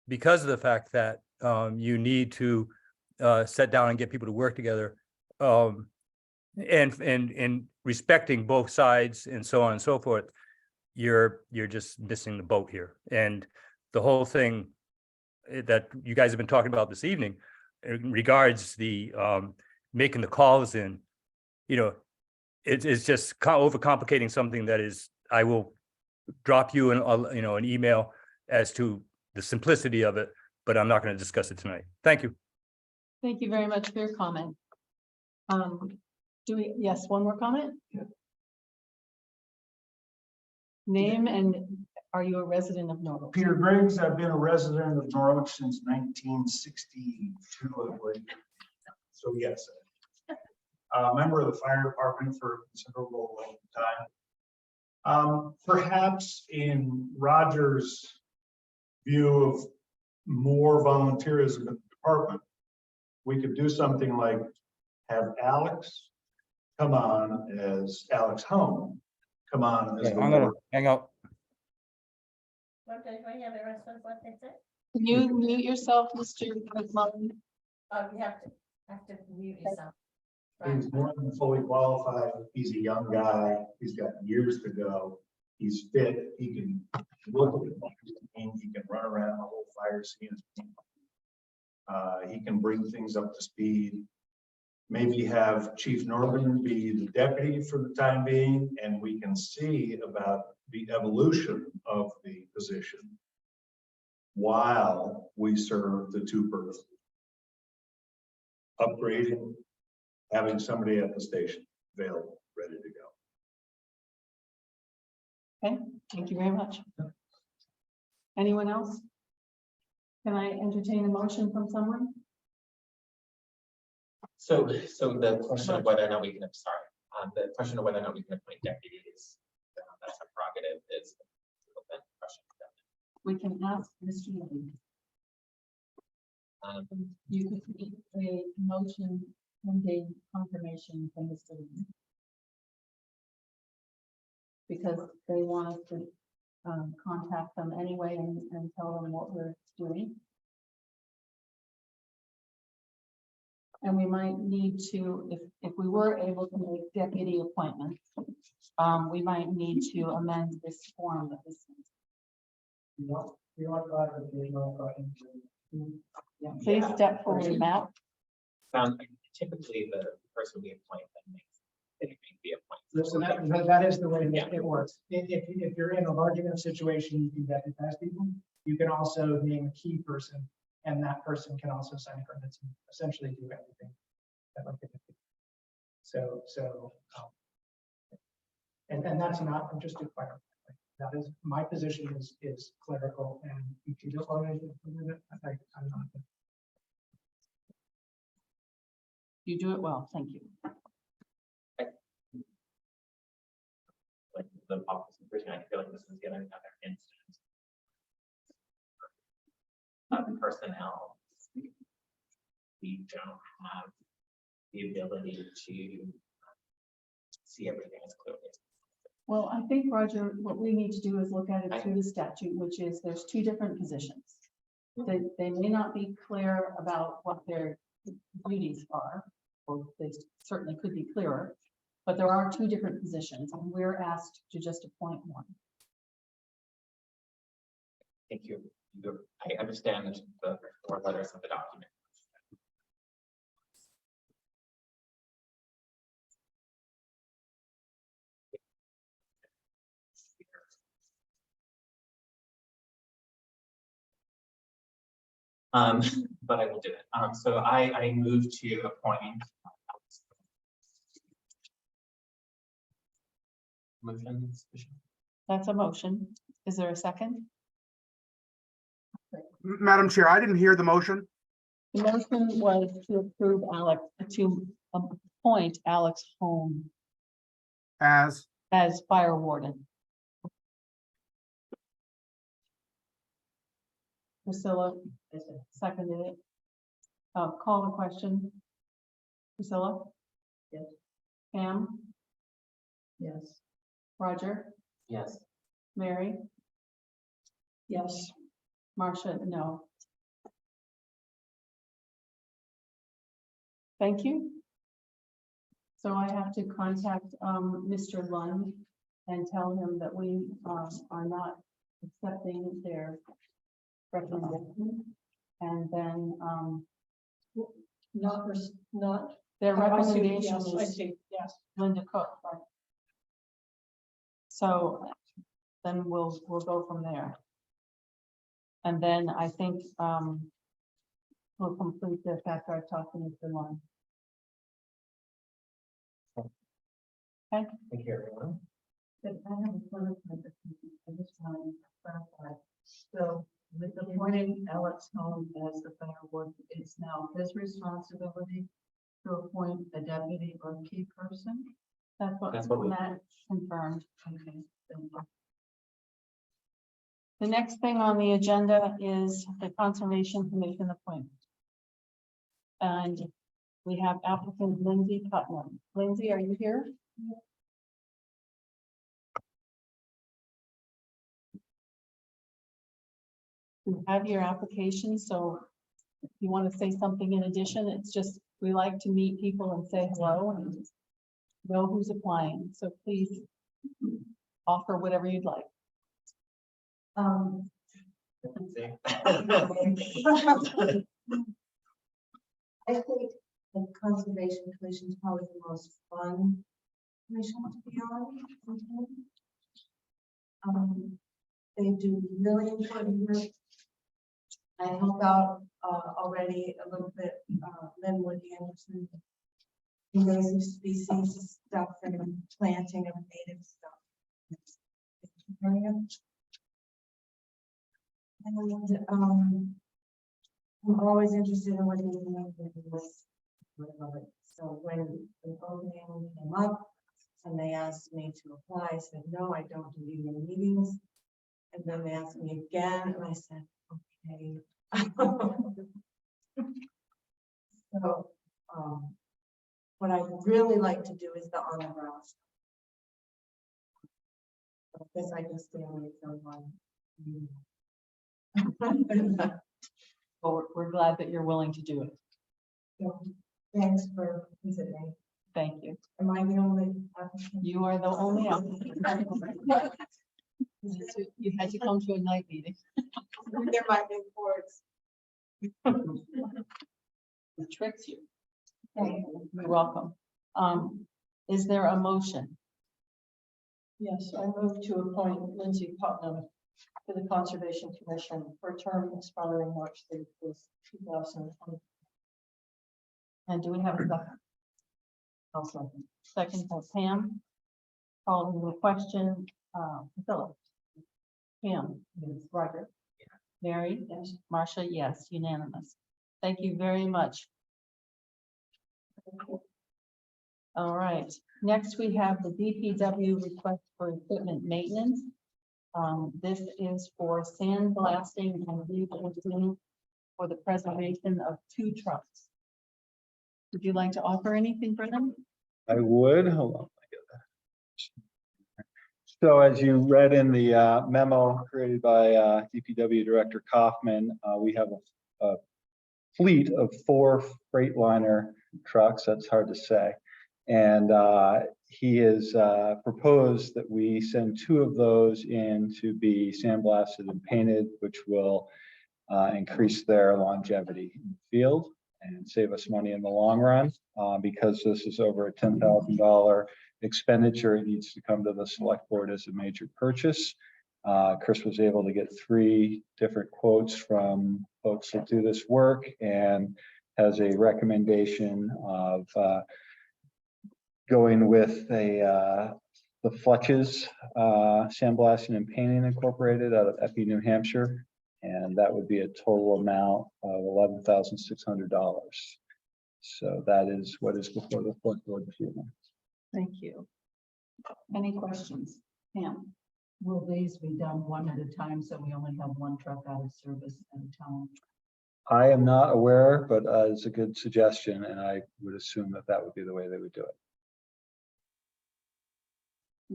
Speaker 18: because of the fact that you need to sit down and get people to work together, and respecting both sides and so on and so forth, you're just missing the boat here. And the whole thing that you guys have been talking about this evening in regards the making the calls in, it's just overcomplicating something that is, I will drop you an email as to the simplicity of it, but I'm not going to discuss it tonight. Thank you.
Speaker 4: Thank you very much for your comment. Yes, one more comment? Name and are you a resident of Norwich?
Speaker 16: Peter Griggs, I've been a resident of Norwich since 1962, I believe. So yes, a member of the fire department for a considerable length of time. Perhaps in Roger's view of more volunteerism in the department, we could do something like have Alex come on as Alex Home, come on as
Speaker 18: Okay, I'm gonna hang out.
Speaker 4: Can you mute yourself, Mr. McMullen?
Speaker 1: You have to mute yourself.
Speaker 16: He's more than fully qualified. He's a young guy. He's got years to go. He's fit. He can look at the team. He can run around the whole fire scene. He can bring things up to speed. Maybe have Chief Norman be the deputy for the time being, and we can see about the evolution of the position while we serve the two persons. Upgrading, having somebody at the station available, ready to go.
Speaker 4: Okay, thank you very much. Anyone else? Can I entertain a motion from someone?
Speaker 17: So the question of whether or not we can, the question of whether or not we can appoint deputies, that's a prerogative, is open question.
Speaker 4: We can ask Mr. Lee. You could make a motion pending confirmation from Mr. Lee. Because they want us to contact them anyway and tell them what we're doing. And we might need to, if we were able to make deputy appointments, we might need to amend this form that this is. Yeah, please step forward, Matt.
Speaker 17: Typically the person we appoint that makes it be appointed.
Speaker 8: So that is the way that it works. If you're in a large enough situation, you can deputize people. You can also name a key person, and that person can also sign permits and essentially do everything. And that's not just to clarify. That is my position is clerical, and if you don't want to implement it, I'm not.
Speaker 4: You do it well, thank you.
Speaker 17: Like the opposite person, I feel like this is yet another instance of personnel. We don't have the ability to see everything as clearly as.
Speaker 4: Well, I think, Roger, what we need to do is look at it through the statute, which is there's two different positions. They may not be clear about what their duties are, or they certainly could be clearer, but there are two different positions, and we're asked to just appoint one.
Speaker 17: Thank you. I understand the four letters of the document. But I will do it. So I move to appoint. Motion.
Speaker 4: That's a motion. Is there a second?
Speaker 12: Madam Chair, I didn't hear the motion.
Speaker 4: The motion was to approve Alex, to appoint Alex Holm
Speaker 12: As,
Speaker 4: as fire warden. Priscilla seconded it. Call the question. Priscilla?
Speaker 13: Yes.
Speaker 4: Pam?
Speaker 13: Yes.
Speaker 4: Roger?
Speaker 17: Yes.
Speaker 4: Mary?
Speaker 9: Yes.
Speaker 4: Marcia, no. Thank you. So I have to contact Mr. Lund and tell him that we are not accepting their recommendation. And then
Speaker 9: Not,
Speaker 4: their
Speaker 9: oh, I see.
Speaker 4: recommendation
Speaker 9: Yes, I
Speaker 4: is
Speaker 9: see, yes.
Speaker 4: Linda Cook. Right? So then we'll go from there. And then I think we'll complete this after I talk to Mr. Lund. Okay.
Speaker 17: Thank you, everyone.
Speaker 13: But I have a further question. I just want to clarify. So with appointing Alex Holm as the fire warden, it's now his responsibility to appoint a deputy or key person?
Speaker 4: That's what
Speaker 17: we-
Speaker 4: Matt confirmed.
Speaker 13: Okay. Then
Speaker 4: The next thing on the agenda is the Conservation Commission appointment. And we have applicant Lindsay Putnam. Lindsay, are you here? You have your application, so if you want to say something in addition, it's just, we like to meet people and say hello and know who's applying. So please offer whatever you'd like.
Speaker 1: I think the Conservation Commission is probably the most fun commission to be on. They do really important work. I help out already a little bit, Linwood Anderson, invasive species stuff and planting of native stuff. And I'm always interested in what you're doing with this. So when the opening came up and they asked me to apply, I said, no, I don't do union meetings. And then they asked me again, and I said, okay. So, what I really like to do is the on the ground stuff. I guess I can stay away from one.
Speaker 4: Well, we're glad that you're willing to do it.
Speaker 1: So, thanks for considering.
Speaker 4: Thank you.
Speaker 1: Am I the only applicant?
Speaker 4: You are the only applicant. You had to come to a night meeting.
Speaker 1: There might be boards.
Speaker 4: It tricks you. You're welcome. Is there a motion?
Speaker 9: Yes, I move to appoint Lindsay Putnam to the Conservation Commission for a term expiring March 31st, 2020.
Speaker 4: And do we have a second? I'll second. Second by Pam. Calling the question, Philip. Pam. Roger. Mary. Yes. Marcia. Yes. Unanimous. Thank you very much. All right. Next, we have the DPW request for equipment maintenance. This is for sandblasting and rebuilding for the preservation of 2 trucks. Would you like to offer anything for them?
Speaker 2: I would, hold on. So as you read in the memo created by DPW Director Kaufman, we have a fleet of 4 Freightliner trucks. That's hard to say. And he has proposed that we send 2 of those in to be sandblasted and painted, which will increase their longevity in the field and save us money in the long run. Because this is over a $10,000 expenditure, it needs to come to the select board as a major purchase. Chris was able to get 3 different quotes from folks that do this work and has a recommendation of going with the Fletches Sandblasting and Painting Incorporated out of Epping, New Hampshire. And that would be a total amount of $11,600. So that is what is before the select board this evening.
Speaker 4: Thank you. Any questions? Pam?
Speaker 13: Will these be done one at a time, so we only have one truck out of service at a time?
Speaker 2: I am not aware, but it's a good suggestion, and I would assume that that would be the way they would do it.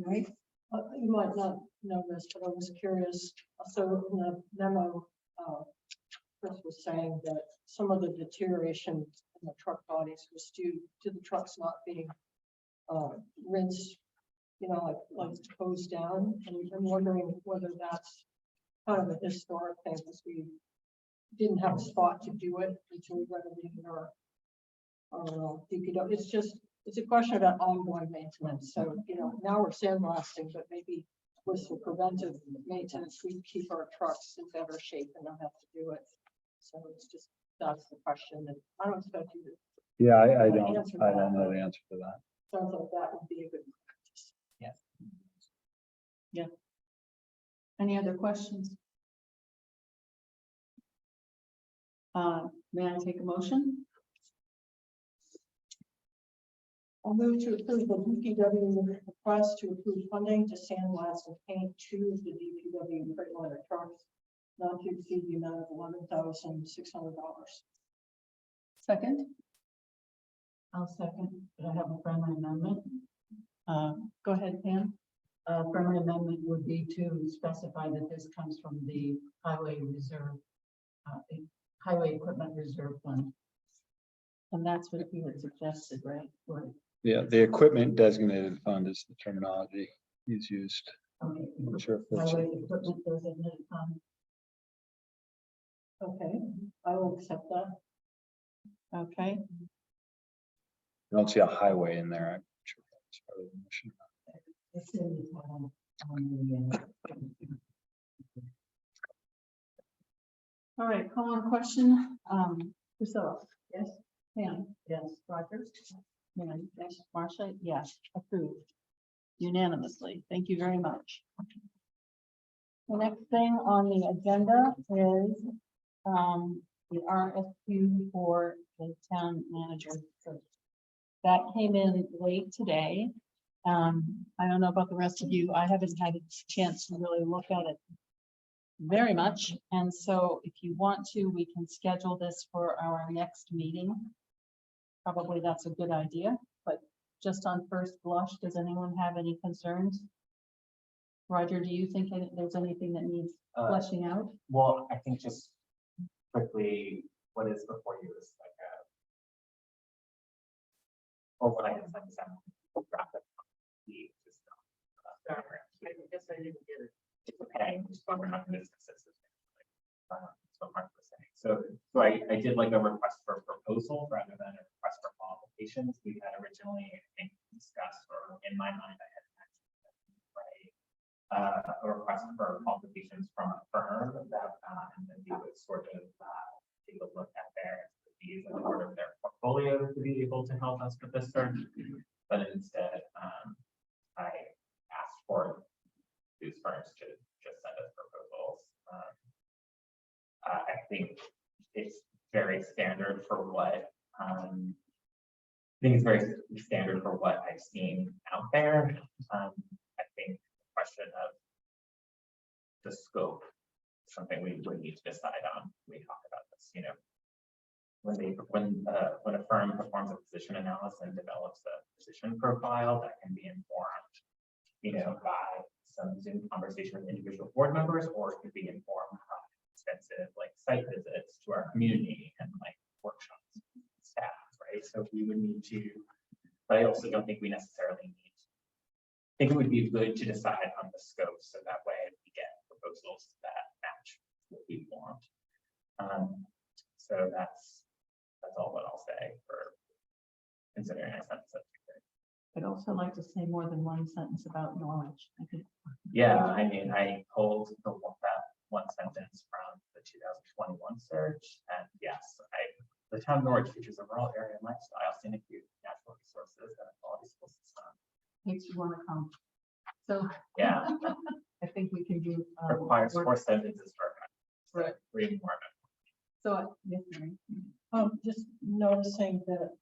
Speaker 9: Right? You might not know this, but I was curious. So in the memo, Chris was saying that some of the deterioration in the truck bodies was due to the trucks not being rinsed, like hosed down. And I'm wondering whether that's kind of a historic thing, because we didn't have a spot to do it until we renovated our DPW. It's a question about ongoing maintenance. So, now we're sandblasting, but maybe with some preventive maintenance, we keep our trucks in better shape and not have to do it. So that's the question. And I don't expect you to.
Speaker 2: Yeah, I don't
Speaker 9: answer
Speaker 2: know
Speaker 9: that,
Speaker 2: the answer to that.
Speaker 9: but sounds like that would be a good practice.
Speaker 4: Yeah. Any other questions? May I take a motion?
Speaker 9: I'll move to approve the DPW request to approve funding to sandblast and paint 2 of the DPW Freightliner trucks, not to exceed the amount of $11,600.
Speaker 4: Second?
Speaker 13: I'll second, but I have a friendly amendment.
Speaker 4: Go ahead, Pam.
Speaker 13: A friendly amendment would be to specify that this comes from the highway reserve, highway equipment reserve fund.
Speaker 4: And that's what you had suggested, right?
Speaker 13: Right.
Speaker 2: Yeah, the equipment designated fund is the terminology he's used.
Speaker 13: Okay.
Speaker 2: I'm sure if it's-
Speaker 13: Highway equipment designated fund.
Speaker 9: Okay, I will accept that.
Speaker 4: Okay.
Speaker 2: I don't see a highway in there. I'm sure that's part of the mission.
Speaker 13: It's in the, on
Speaker 4: All right, call on question. Priscilla?
Speaker 13: Yes.
Speaker 4: Pam?
Speaker 13: Yes.
Speaker 4: Roger? Yes. Marcia? Yes. Approved unanimously. Thank you very much. The next thing on the agenda is the RFQ for the town manager search. That came in late today. I don't know about the rest of you. I haven't had a chance to really look at it very much. And so if you want to, we can schedule this for our next meeting. Probably that's a good idea, but just on first blush, does anyone have any concerns? Roger, do you think there's anything that needs fleshing out?
Speaker 17: Well, I think just quickly, what is before you is like or what I guess like graphic. I guess I didn't get it. It's okay. We're not businesses. That's what Mark was saying. So I did like a request for proposal rather than a request for qualifications. We had originally, I think, discussed, or in my mind, I had a request for qualifications from a firm that, and then we would sort of take a look at their expertise and part of their portfolio to be able to help us with this search. But instead, I asked for these firms to just send us proposals. I think it's very standard for what I think it's very standard for what I've seen out there. I think the question of the scope is something we would need to decide on. We talk about this, when a firm performs a position analysis and develops a position profile that can be informed, by some Zoom conversation with individual board members, or it could be informed by extensive site visits to our community and workshops with staff, right? So we would need to, but I also don't think we necessarily need. I think it would be good to decide on the scope, so that way we get proposals that match what we want. So that's all what I'll say for considering I sent it.
Speaker 13: I'd also like to say more than one sentence about Norwich. I think
Speaker 17: Yeah, I mean, I pulled that one sentence from the 2021 search, and yes, the town of Norwich features a rural area lifestyle, scenic view, natural resources, and a quality school system.
Speaker 13: Makes you want to come. So
Speaker 17: Yeah,
Speaker 13: I think we can do.
Speaker 17: requires
Speaker 13: work-
Speaker 17: 4 sentences for
Speaker 13: Right.
Speaker 17: reading more.
Speaker 13: So, yes, Mary.
Speaker 9: Just noticing that,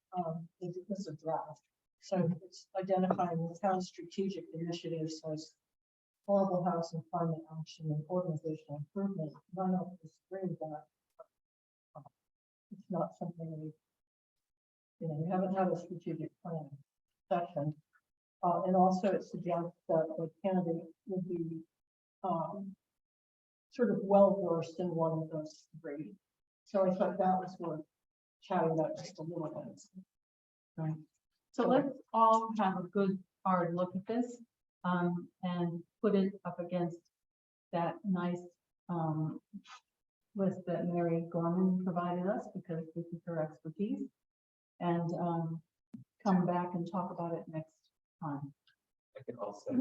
Speaker 9: this is a draft. So it's identifying the town's strategic initiatives as affordable housing, climate action, and organizational improvement. None of this disagree with that. It's not something we haven't had a strategic plan section. And also it suggests that the candidate would be, sort of well-versed in one of those three. So I thought that was worth chatting about just a little bit.
Speaker 4: Right. So let's all have a good hard look at this, and put it up against that nice, list that Mary Gorman provided us, because this is her expertise. And, come back and talk about it next time.
Speaker 17: I could also.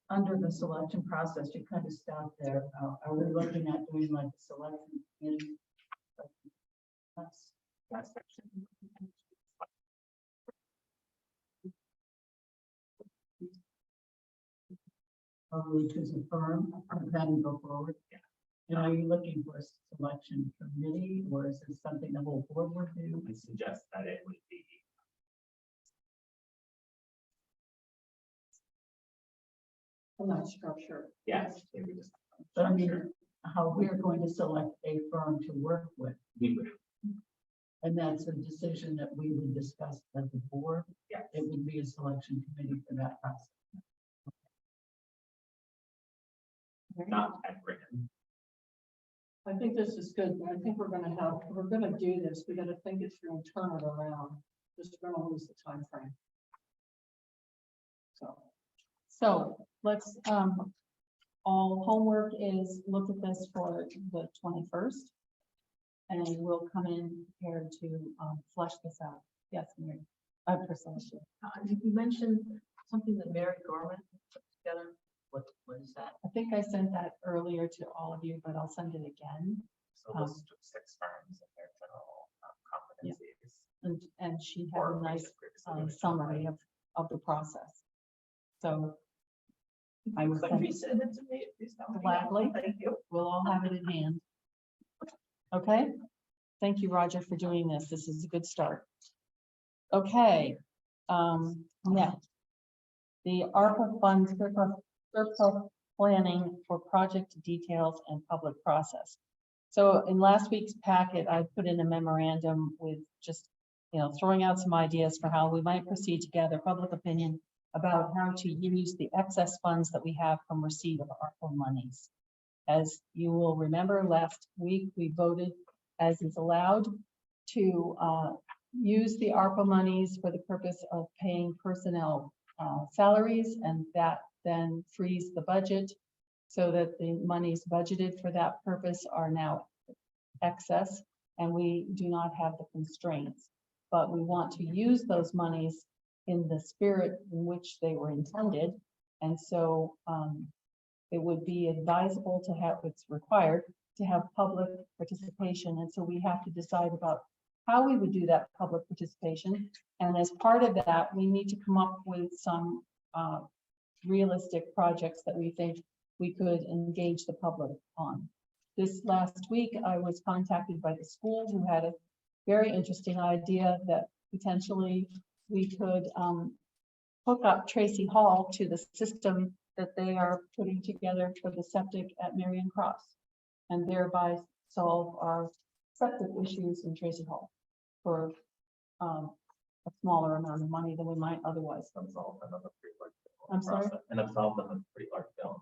Speaker 13: Under the selection process, you kind of stop there. Are we looking at doing like a selection in? That's section. Are we to confirm and then go forward? And are you looking for a selection committee, or is it something the whole board would do?
Speaker 17: I suggest that it would be.
Speaker 9: I'm not structured.
Speaker 17: Yes. Maybe just.
Speaker 13: But I mean, how we're going to select a firm to work with.
Speaker 17: We would.
Speaker 13: And that's a decision that we would discuss as the board.
Speaker 17: Yeah.
Speaker 13: It would be a selection committee for that process.
Speaker 17: Not at written.
Speaker 9: I think this is good, but I think we're gonna do this, we gotta think it through and turn it around, just gonna lose the time frame.
Speaker 4: So let's, all homework is look at this for the 21st. And we'll come in here to, flush this out. Yes, Mary. Priscilla.
Speaker 13: You mentioned something that Mary Gorman put together. What is that?
Speaker 4: I think I sent that earlier to all of you, but I'll send it again.
Speaker 17: So list of 6 firms and their general competencies.
Speaker 4: And she had a nice summary of the process. So I will send it
Speaker 6: Send it to me. Please tell me.
Speaker 4: gladly.
Speaker 6: Thank you.
Speaker 4: We'll all have it in hand. Okay, thank you, Roger, for doing this. This is a good start. Okay, next. The ARPA funds surplus planning for project details and public process. So in last week's packet, I put in a memorandum with just, throwing out some ideas for how we might proceed to gather public opinion about how to use the excess funds that we have from receipt of ARPA monies. As you will remember, last week we voted, as is allowed, to use the ARPA monies for the purpose of paying personnel salaries, and that then frees the budget so that the monies budgeted for that purpose are now excess, and we do not have the constraints. But we want to use those monies in the spirit in which they were intended, and so it would be advisable to have, it's required to have public participation. And so we have to decide about how we would do that public participation. And as part of that, we need to come up with some realistic projects that we think we could engage the public on. This last week, I was contacted by the school who had a very interesting idea that potentially we could hook up Tracy Hall to the system that they are putting together for the septic at Marion Cross, and thereby solve our septic issues in Tracy Hall for a smaller amount of money than we might otherwise.
Speaker 17: Absolve them of a pretty large bill.
Speaker 4: I'm sorry?
Speaker 17: And absolve them of a pretty large bill.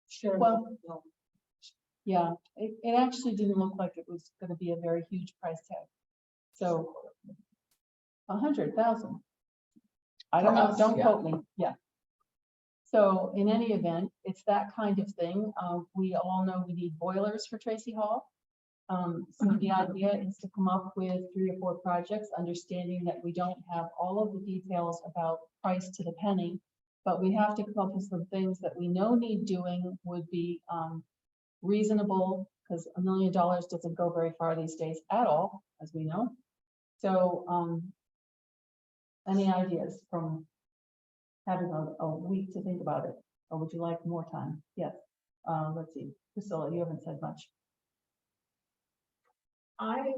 Speaker 9: Sure.
Speaker 4: Well, yeah, it actually didn't look like it was going to be a very huge price tag. So 100,000. I don't know,
Speaker 13: Perhaps,
Speaker 4: don't
Speaker 13: yeah.
Speaker 4: quote me, yeah. So in any event, it's that kind of thing. We all know we need boilers for Tracy Hall. So the idea is to come up with 3 or 4 projects, understanding that we don't have all of the details about price to the penny, but we have to come up with some things that we know need doing would be reasonable, because $1 million doesn't go very far these days at all, as we know. So any ideas from having a week to think about it, or would you like more time? Yes. Let's see, Priscilla, you haven't said much.
Speaker 6: I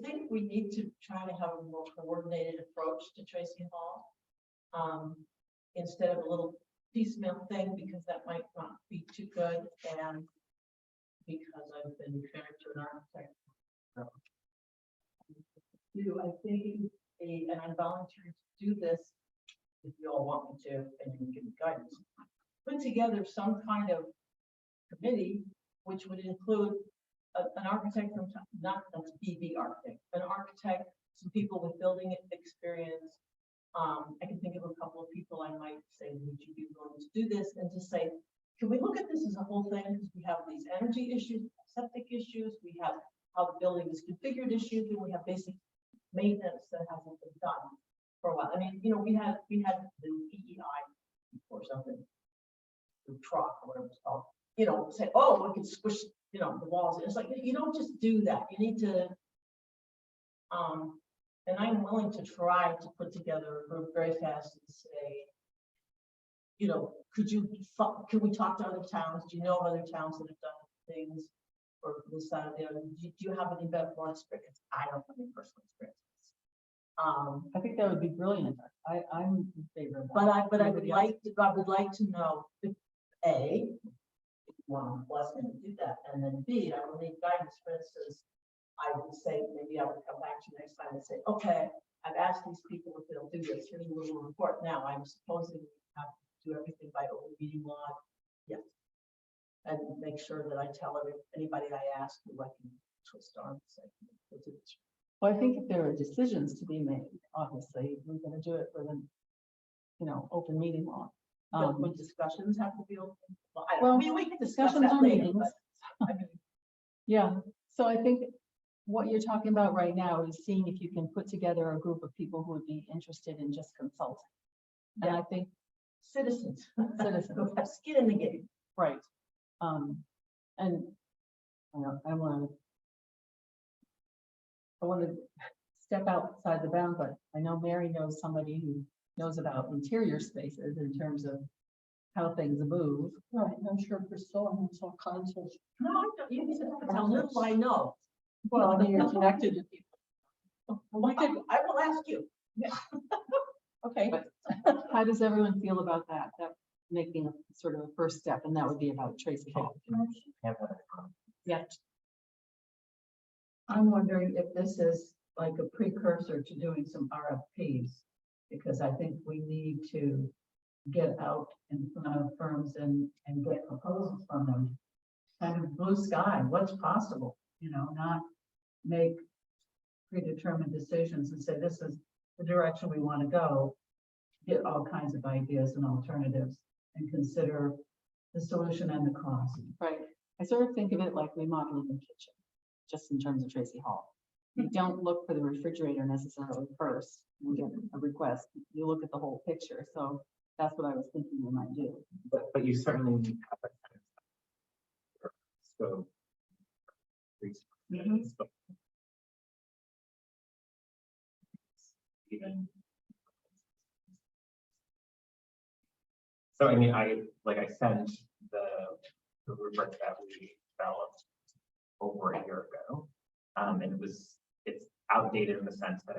Speaker 6: think we need to try to have a more coordinated approach to Tracy Hall. Instead of a little piecemeal thing, because that might not be too good, and because I've been married to an architect. I think, and I'm volunteering to do this, if you all want me to, and you can give me guidance. Put together some kind of committee, which would include an architect from, not a BB architect, an architect, some people with building experience. I can think of a couple of people I might say, would you be willing to do this? And to say, can we look at this as a whole thing? Because we have these energy issues, septic issues, we have how the building is configured issues, and we have basic maintenance that hasn't been done for a while. I mean, you know, we had the EEI or something, the truck or whatever it's called. You know, say, oh, we can squish, you know, the walls. It's like, you don't just do that. You need to, and I'm willing to try to put together a group very fast and say, you know, can we talk to other towns? Do you know of other towns that have done things or this, that, or the other? Do you have any better experience? I don't have any personal experience.
Speaker 4: I think that would be brilliant. I'm in favor of that.
Speaker 6: But I would like to know if A, one, bless me to do that, and then B, I will need guidance. For instance, I would say, maybe I would come back to you next time and say, okay, I've asked these people if they'll do this, here's a little report. Now, I'm supposing we have to do everything by open meeting law. Yes. And make sure that I tell anybody I ask who I can twist arms.
Speaker 4: Well, I think if there are decisions to be made, obviously, we're gonna do it for the, you know, open meeting law.
Speaker 6: When discussions have to be open.
Speaker 4: Well,
Speaker 6: We can discuss
Speaker 4: discussions
Speaker 6: that
Speaker 4: are
Speaker 6: later,
Speaker 4: meetings.
Speaker 6: but, I mean,
Speaker 4: Yeah, so I think what you're talking about right now is seeing if you can put together a group of people who would be interested in just consulting. And I think
Speaker 6: citizens.
Speaker 4: citizens,
Speaker 6: Who have skin in the game.
Speaker 4: right. And I want to step outside the bound, but I know Mary knows somebody who knows about interior spaces in terms of how things move.
Speaker 9: Right, I'm sure Priscilla has all kinds of.
Speaker 6: No, I don't, you can tell little I know.
Speaker 4: Well, I mean, you're connected to people.
Speaker 6: Well, I will ask you. Yeah.
Speaker 4: Okay. How does everyone feel about that? That making a sort of a first step, and that would be about Tracy Hall. Yeah.
Speaker 13: I'm wondering if this is like a precursor to doing some RFPs, because I think we need to get out in front of firms and get proposals from them. Kind of blue sky, what's possible, you know, not make predetermined decisions and say, this is the direction we want to go. Get all kinds of ideas and alternatives and consider the solution and the cost.
Speaker 4: Right. I sort of think of it like remodeling the kitchen, just in terms of Tracy Hall. You don't look for the refrigerator necessarily first and get a request. You look at the whole picture. So that's what I was thinking we might do.
Speaker 17: But you certainly need to have a so. Even. So I mean, I sent the rubric that we developed over a year ago. And it's outdated in the sense that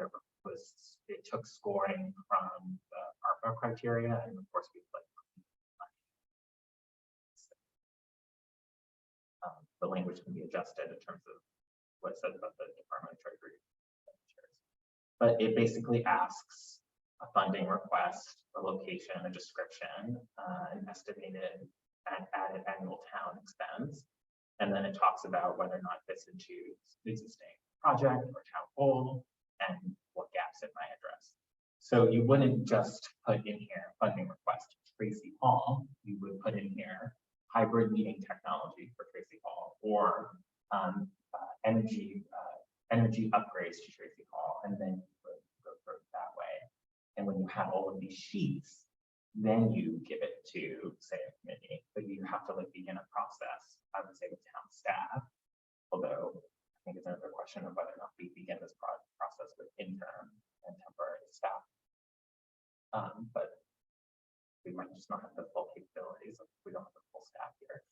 Speaker 17: it took scoring from the ARPA criteria, and of course we the language can be adjusted in terms of what it says about the Department of Treasury. But it basically asks a funding request, a location, a description, an estimated and added annual town expense. And then it talks about whether or not it fits into the existing project or town goal and what texted my address. So you wouldn't just put in here funding request Tracy Hall, you would put in here hybrid meeting technology for Tracy Hall, or energy upgrades to Tracy Hall, and then you would go through it that way. And when you have all of these sheets, then you give it to, say, a committee, but you have to like begin a process, I would say, with town staff. Although I think it's another question of whether or not we begin this process with interim and temporary staff. But we might just not have the full capabilities if we don't have the full staff here.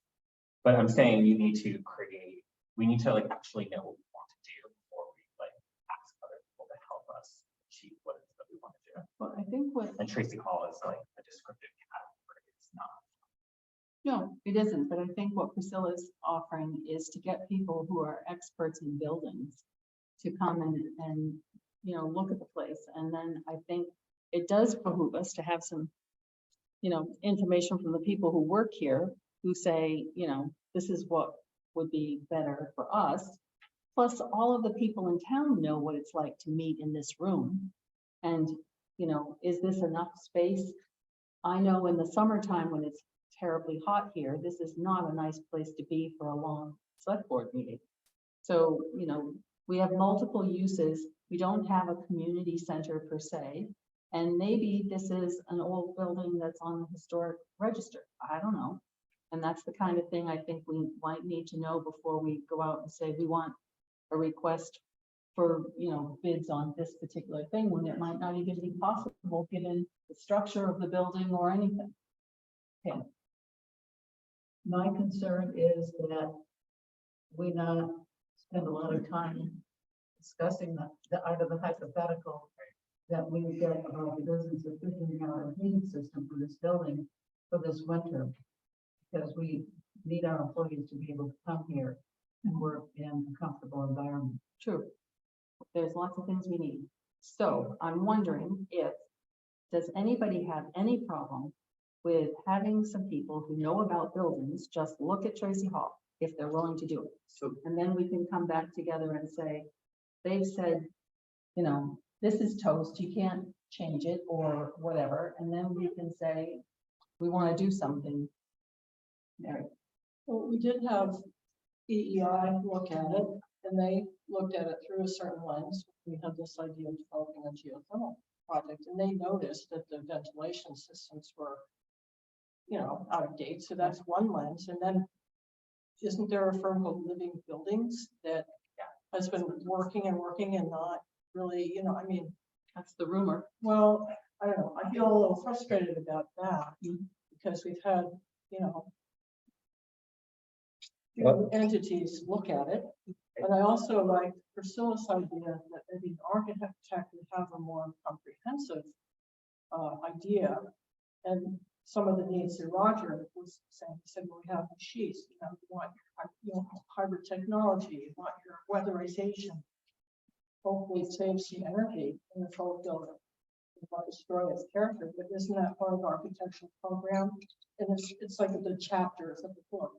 Speaker 17: But I'm saying you need to create, we need to like actually know what we want to do before we like ask other people to help us achieve what it is that we want to do.
Speaker 4: Well, I think what,
Speaker 17: And Tracy Hall is like a descriptive category. It's not.
Speaker 4: no, it isn't, but I think what Priscilla's offering is to get people who are experts in buildings to come and, you know, look at the place. And then I think it does behoove us to have some, you know, information from the people who work here who say, you know, this is what would be better for us. Plus, all of the people in town know what it's like to meet in this room. And, you know, is this enough space? I know in the summertime when it's terribly hot here, this is not a nice place to be for a long select board meeting. So, you know, we have multiple uses. We don't have a community center per se. And maybe this is an old building that's on the historic register. I don't know. And that's the kind of thing I think we might need to know before we go out and say we want a request for, you know, bids on this particular thing, when it might not even be possible given the structure of the building or anything. Okay.
Speaker 13: My concern is that we not spend a lot of time discussing the art of the hypothetical that we would get about the business of figuring out a heating system for this building for this winter. Because we need our employees to be able to come here and work in a comfortable environment.
Speaker 4: True. There's lots of things we need. So I'm wondering if, does anybody have any problem with having some people who know about buildings just look at Tracy Hall if they're willing to do it?
Speaker 11: So,
Speaker 4: And then we can come back together and say, they've said, you know, this is toast, you can't change it or whatever. And then we can say, we want to do something. Mary.
Speaker 9: Well, we did have EEI look at it, and they looked at it through a certain lens. We had this idea of developing a geothermal project, and they noticed that the ventilation systems were, you know, out of date. So that's one lens. And then isn't there a firm called Living Buildings that has been working and not really, you know, I mean,
Speaker 4: that's the rumor.
Speaker 9: Well, I don't know. I feel a little frustrated about that because we've had, you know, entities look at it. And I also like Priscilla's idea that maybe an architect would have a more comprehensive idea. And some of the needs that Roger was saying, he said, well, we have the sheets, you know, you want your hybrid technology, you want your weatherization. Hopefully it saves you energy in the whole building. You want to destroy its character, but isn't that part of the architectural program? And it's like the chapters of the book.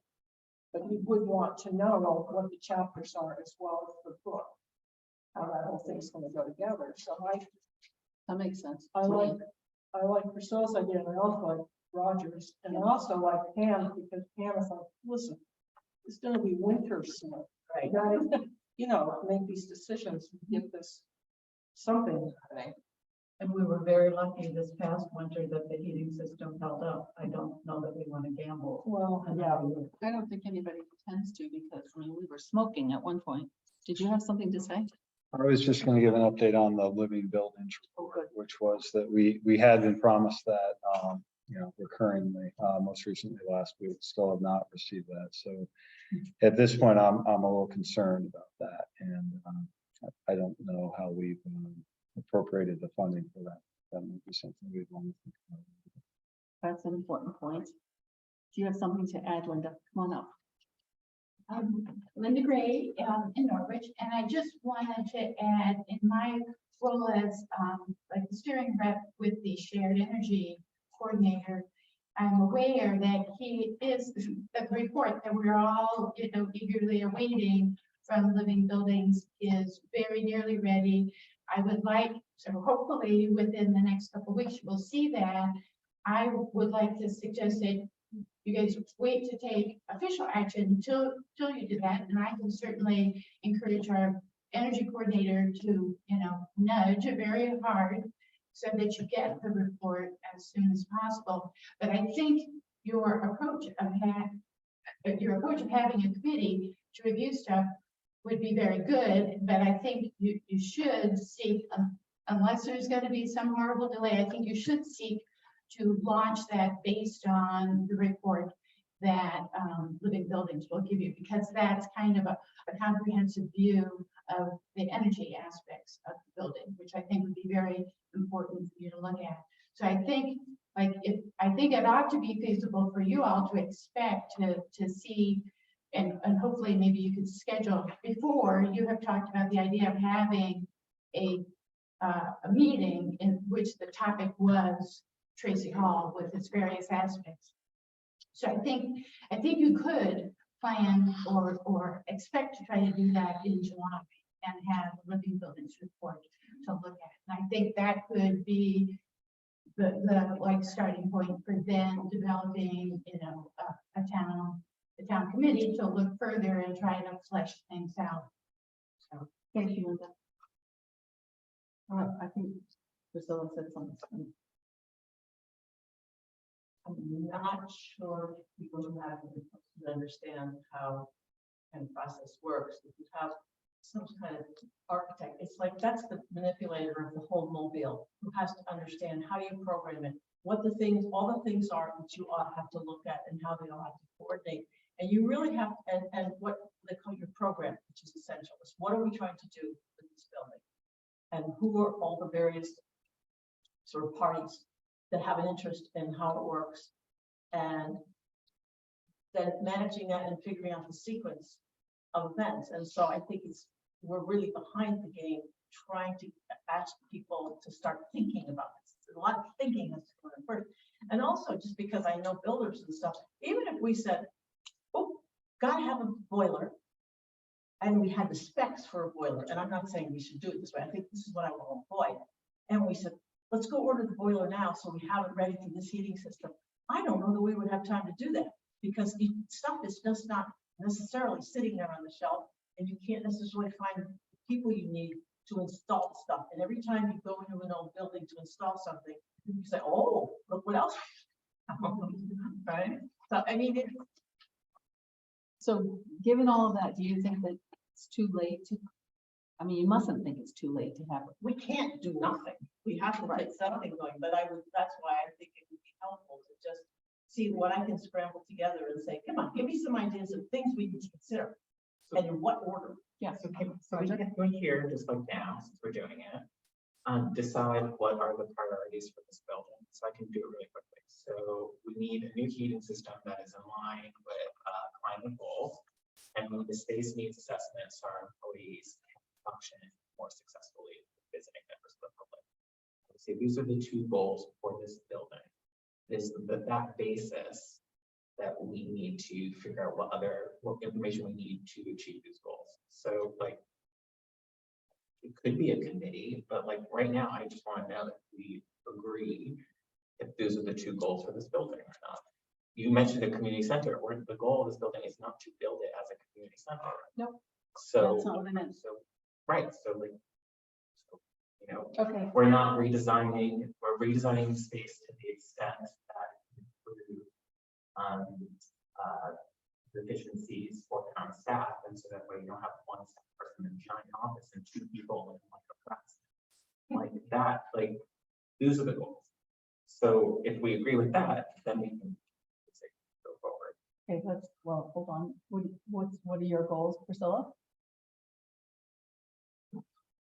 Speaker 9: But you would want to know what the chapters are as well as the book, how that whole thing's going to go together. So
Speaker 4: that makes sense.
Speaker 9: I like Priscilla's idea, and I also like Roger's, and I also like Pam, because Pam is like, listen, it's going to be winter soon. Right. You know, make these decisions, give this something happening.
Speaker 13: And we were very lucky this past winter that the heating system held up. I don't know that we want to gamble.
Speaker 9: Well, yeah.
Speaker 4: I don't think anybody pretends to, because I mean, we were smoking at one point. Did you have something to say?
Speaker 2: I was just going to give an update on the living buildings report, which was that we had been promised that, you know, recurringly, most recently last week, still have not received that. So at this point, I'm a little concerned about that. And I don't know how we've appropriated the funding for that. That might be something we'd want to think about.
Speaker 4: That's an important point. Do you have something to add, Linda? Come on up.
Speaker 19: Linda Gray in Norwich, and I just wanted to add, in my role as like the steering rep with the shared energy coordinator, I'm aware that he is the report that we're all, you know, eagerly awaiting from Living Buildings is very nearly ready. I would like, so hopefully within the next couple of weeks, we'll see that. I would like to suggest that you guys wait to take official action until you do that, and I can certainly encourage our energy coordinator to, nudge very hard so that you get the report as soon as possible. But I think your approach of having a committee to review stuff would be very good, but I think you should seek, unless there's going to be some horrible delay, I think you should seek to launch that based on the report that Living Buildings will give you, because that's kind of a comprehensive view of the energy aspects of the building, which I think would be very important for you to look at. So I think, it ought to be feasible for you all to expect to see, and hopefully maybe you could schedule before. You have talked about the idea of having a meeting in which the topic was Tracy Hall with its various aspects. So I think you could plan or expect to try to do that in July and have a Living Buildings report to look at. And I think that could be the starting point for then developing, a town committee to look further and try to flesh things out. So
Speaker 4: Thank you, Linda. I think Priscilla said something.
Speaker 6: I'm not sure if people who have understand how kind of process works. If you have some kind of architect, it's like that's the manipulator of the whole mobile who has to understand how you program it, what the things, all the things are that you all have to look at and how they all have to coordinate. And you really have, and what they call your program, which is essential, is what are we trying to do with this building? And who are all the various sort of parties that have an interest in how it works, and then managing that and figuring out the sequence of events. And so I think we're really behind the game trying to ask people to start thinking about this. There's a lot of thinking has to go in first. And also just because I know builders and stuff, even if we said, oh, gotta have a boiler, and we had the specs for a boiler, and I'm not saying we should do it this way, I think this is what I want to avoid. And we said, let's go order the boiler now so we have it ready for this heating system. I don't know that we would have time to do that, because the stuff is just not necessarily sitting there on the shelf, and you can't necessarily find the people you need to install stuff. And every time you go into an old building to install something, you say, oh, look what else. Right? So I mean,
Speaker 4: So given all of that, do you think that it's too late to, I mean, you mustn't think it's too late to have it.
Speaker 6: we can't do nothing. We have to get something going, but that's why I think it would be helpful to just see what I can scramble together and say, come on, give me some ideas of things we can consider. And in what order?
Speaker 4: Yes.
Speaker 17: So we can here, just like now, since we're doing it, decide what are the priorities for this building. So I can do it really quickly. So we need a new heating system that is in line with climate goals, and we need the space needs assessments so our employees can function more successfully with visiting members of the public. So these are the two goals for this building. Is that basis that we need to figure out what information we need to achieve these goals. So like, it could be a committee, but like right now, I just want to know that we agree if those are the two goals for this building or not. You mentioned a community center, where the goal of this building is not to build it as a community center.
Speaker 4: Nope.
Speaker 17: So,
Speaker 4: That's not what I meant.
Speaker 17: right, so like, you know,
Speaker 4: Okay.
Speaker 17: we're not redesigning, we're redesigning space to the extent that improve efficiencies for town staff, and so that way you don't have one person in a giant office and two people in like a press. Like that, like those are the goals. So if we agree with that, then we can go forward.
Speaker 4: Okay, well, hold on. What are your goals, Priscilla?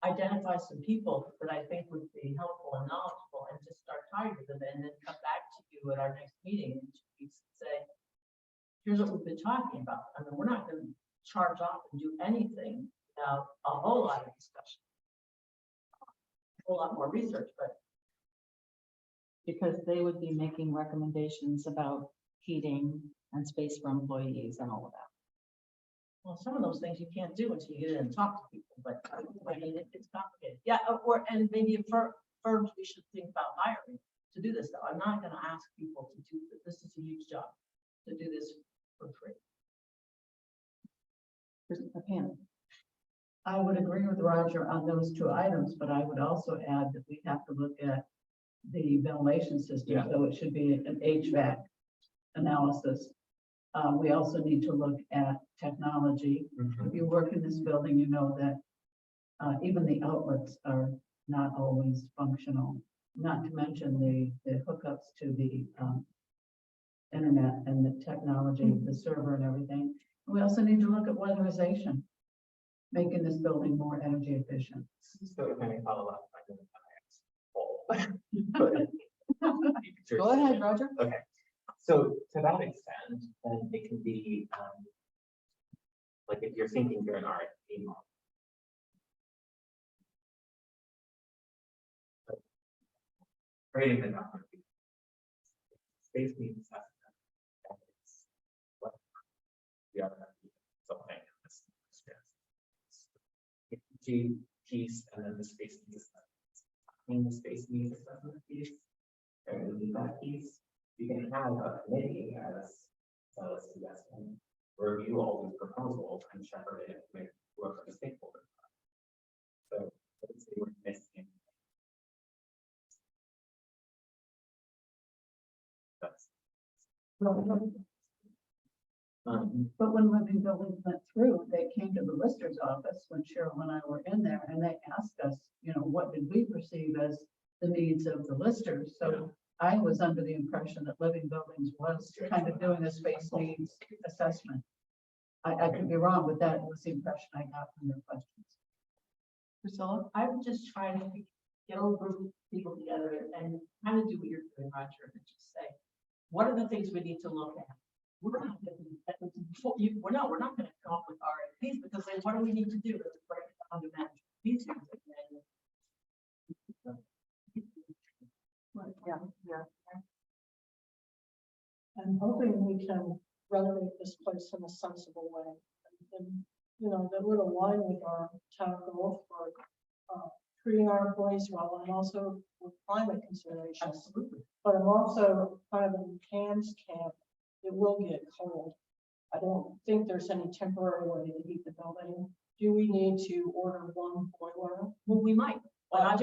Speaker 6: Identify some people that I think would be helpful and knowledgeable, and just start hiring them, and then come back to you at our next meeting in 2 weeks and say, here's what we've been talking about. I mean, we're not going to charge off and do anything without a whole lot of discussion, a whole lot more research, but
Speaker 4: Because they would be making recommendations about heating and space for employees and all of that.
Speaker 6: well, some of those things you can't do until you get in and talk to people, but I mean, it's complicated. Yeah, and maybe firms we should think about hiring to do this, though. I'm not gonna ask people to do, this is a huge job, to do this for free.
Speaker 13: I would agree with Roger on those two items, but I would also add that we have to look at the ventilation system,
Speaker 17: Yeah.
Speaker 13: so it should be an HVAC analysis. We also need to look at technology. If you work in this building, you know that even the outlets are not always functional, not to mention the hookups to the internet and the technology, the server and everything. We also need to look at weatherization, making this building more energy efficient.
Speaker 17: So if I may follow up.
Speaker 4: Go ahead, Roger.
Speaker 17: Okay, so to that extent, then it can be, like if you're thinking you're an RFP model. Creating the number. Space needs assessment. And it's what the RFP, something. G piece and then the space needs assessment. In the space needs assessment piece, and in that piece, you can have a committee as a suggestion, review all these proposals and shepherd it with whoever the stakeholders are. So let's say we're missing. That's.
Speaker 13: But when Living Buildings went through, they came to the lister's office when Cheryl and I were in there, and they asked us, you know, what did we perceive as the needs of the listers? So I was under the impression that Living Buildings was kind of doing a space needs assessment. I could be wrong, but that was the impression I got from their questions.
Speaker 4: Priscilla?
Speaker 6: I would just try to get a group of people together and kind of do what you're doing, Roger, and just say, what are the things we need to look at? We're not gonna come up with RFPs because then what do we need to do? Break it down to manage these things.
Speaker 4: Yeah.
Speaker 9: I'm hoping we can renovate this place in a sensible way. And, you know, that would align with our town goal for treating our employees well and also with climate considerations.
Speaker 6: Absolutely.
Speaker 9: But I'm also kind of in Cam's camp. It will get cold. I don't think there's any temporary way to heat the building. Do we need to order one boiler?
Speaker 6: Well, we might. But
Speaker 9: I'm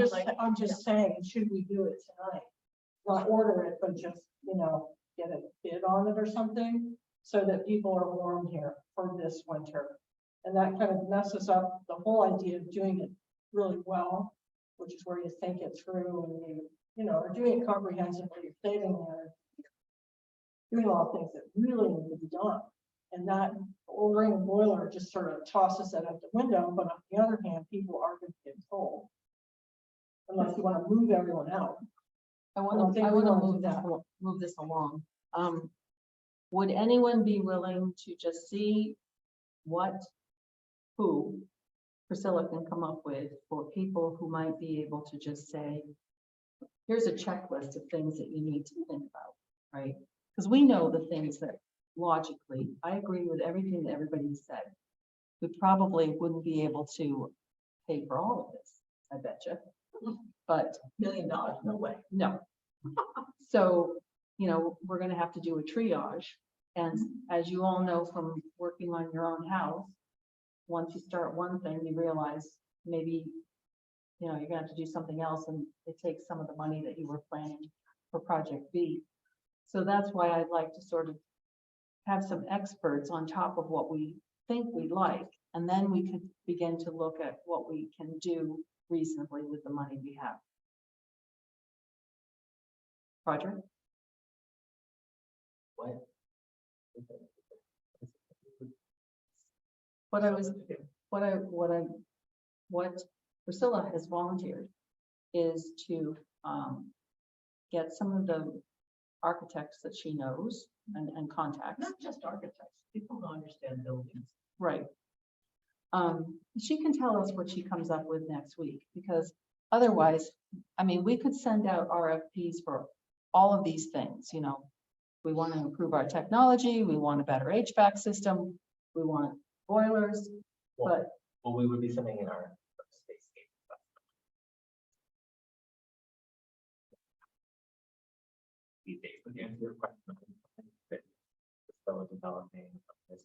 Speaker 9: just saying, should we do it tonight? Not order it, but just, you know, get a bid on it or something so that people are warm here for this winter. And that kind of messes up the whole idea of doing it really well, which is where you think it through and you know, are doing it comprehensively, you're saving there, doing all things that really need to be done. And not ordering a boiler just sort of tosses that out the window, but on the other hand, people are going to get cold. Unless you want to move everyone out.
Speaker 4: I want to move this along. Would anyone be willing to just see who Priscilla can come up with for people who might be able to just say, here's a checklist of things that you need to think about, right? Because we know the things that logically, I agree with everything that everybody said. We probably wouldn't be able to pay for all of this, I bet you. But
Speaker 6: $1 million, no way.
Speaker 4: no. So, you know, we're going to have to do a triage. And as you all know from working on your own house, once you start one thing, you realize maybe, you know, you're going to have to do something else, and it takes some of the money that you were planning for project B. So that's why I'd like to sort of have some experts on top of what we think we like, and then we could begin to look at what we can do reasonably with the money we have. Roger? What Priscilla has volunteered is to get some of the architects that she knows and contacts.
Speaker 6: Not just architects, people who understand buildings.
Speaker 4: Right. She can tell us what she comes up with next week, because otherwise, I mean, we could send out RFPs for all of these things, you know. We want to improve our technology, we want a better HVAC system, we want boilers, but
Speaker 17: Well, we would be sending in our space. these days, but to answer your question, I think that we're still developing this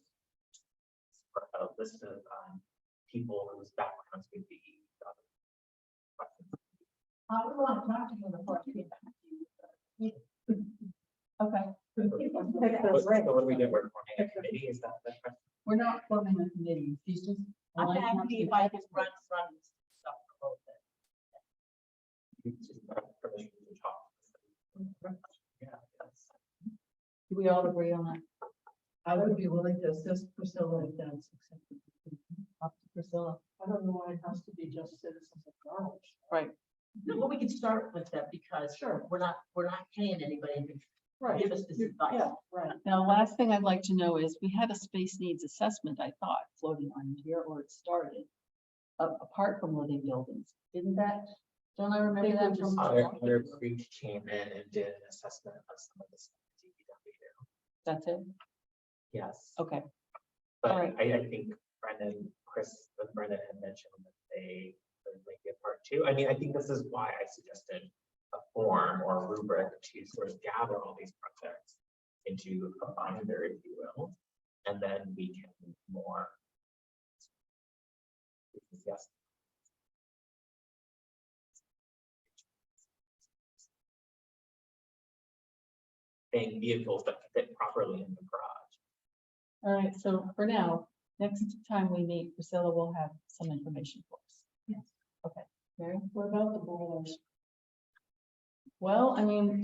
Speaker 17: a list of people whose backgrounds would be.
Speaker 6: We want to talk to you before we get back to you.
Speaker 4: Okay,
Speaker 17: So what do we do? We're forming a committee, is that the question?
Speaker 4: we're not forming a committee. She's just.
Speaker 6: I'm happy if I can run stuff a little bit.
Speaker 17: You just have permission to talk. Yeah, that's.
Speaker 4: Do we all agree on that?
Speaker 13: I would be willing to assist Priscilla if that's acceptable.
Speaker 4: Up to Priscilla.
Speaker 9: I don't know why it has to be just citizens of Norwich.
Speaker 4: Right.
Speaker 6: No, but we can start with that because we're not paying anybody to give us this advice.
Speaker 9: Yeah, right.
Speaker 4: Now, last thing I'd like to know is, we had a space needs assessment, I thought, floating on here, or it started. Apart from living buildings, didn't that, don't I remember that from?
Speaker 17: Other Creek came in and did an assessment of some of this.
Speaker 4: That's it?
Speaker 17: Yes.
Speaker 4: Okay.
Speaker 17: But
Speaker 4: All right.
Speaker 17: I think Brendan had mentioned that they would make it part two. I mean, I think this is why I suggested a form or a rubric to sort of gather all these projects into a binder, if you will, and then we can move more. Yes. Paying vehicles that fit properly in the garage.
Speaker 4: All right, so for now, next time we meet, Priscilla will have some information for us.
Speaker 6: Yes.
Speaker 4: Okay, Mary?
Speaker 9: What about the boilers?
Speaker 4: Well, I mean,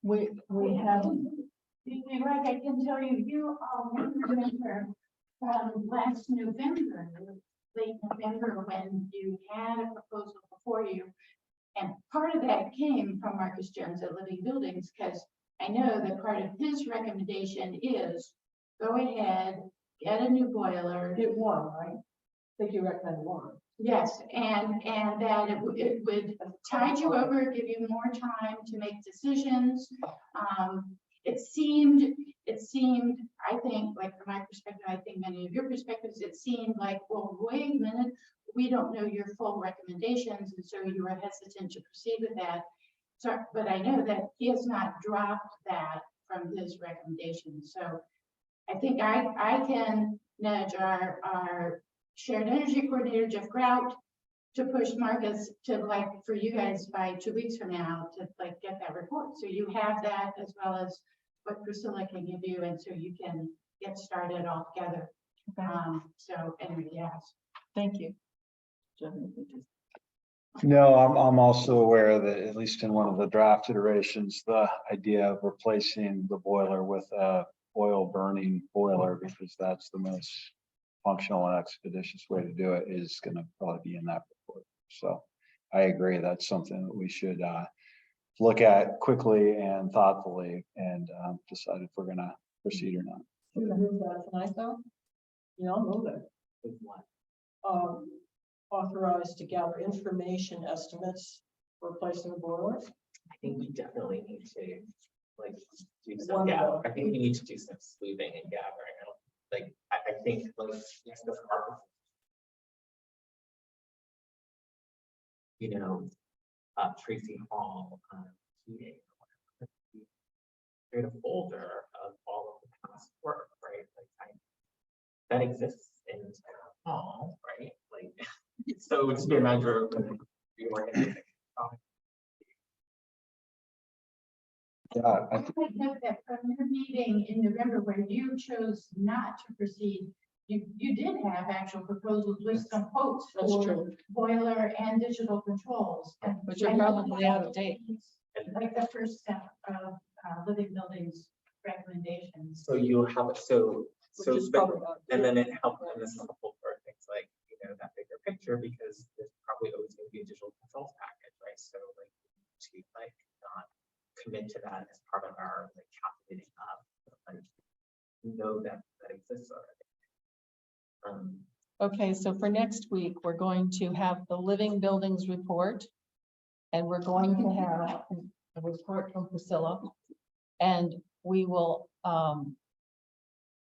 Speaker 4: we have,
Speaker 19: Like I can tell you, you all remember from last November, late November, when you had a proposal before you. And part of that came from Marcus Jones at Living Buildings, because I know that part of his recommendation is go ahead, get a new boiler.
Speaker 9: Get one, right? I think you recommend one.
Speaker 19: Yes, and that it would tide you over, give you more time to make decisions. It seemed, I think, like from my perspective, I think many of your perspectives, it seemed like, well, wait a minute, we don't know your full recommendations, and so you were hesitant to proceed with that. So, but I know that he has not dropped that from his recommendations. So I think I can nudge our shared energy coordinator, Jeff Grout, to push Marcus to, like, for you guys by 2 weeks from now to, like, get that report. So you have that as well as what Priscilla can give you, and so you can get started all together.
Speaker 4: Okay.
Speaker 19: So anyway, yes.
Speaker 4: thank you.
Speaker 2: No, I'm also aware that at least in one of the draft iterations, the idea of replacing the boiler with a oil burning boiler, because that's the most functional and expeditious way to do it, is going to probably be in that report. So I agree, that's something that we should look at quickly and thoughtfully and decide if we're going to proceed or not.
Speaker 9: You can move that tonight, though? Yeah, I'll move it.
Speaker 17: With what?
Speaker 9: Authorized to gather information estimates for replacing the boiler.
Speaker 17: I think we definitely need to like do some, yeah, I think we need to do some sleuthing and gathering. I think like, yes, the part, Tracy Hall, heating. Create a folder of all of the past work, right? Like that exists in town hall, right? Like, so it would just be a matter of reorganizing.
Speaker 2: Yeah,
Speaker 19: I know that from your meeting in November where you chose not to proceed, you did have actual proposals with some quotes for boiler and digital controls.
Speaker 4: But you're probably out of date.
Speaker 19: Like the first step of Living Buildings recommendations.
Speaker 17: So you have it, and then it helps, and this is helpful for things like, that bigger picture, because there's probably always going to be a digital controls package, right? So like, to not commit to that as part of our calculating up, know that exists already.
Speaker 4: Okay, so for next week, we're going to have the Living Buildings report. And we're going to have a report from Priscilla. And we will,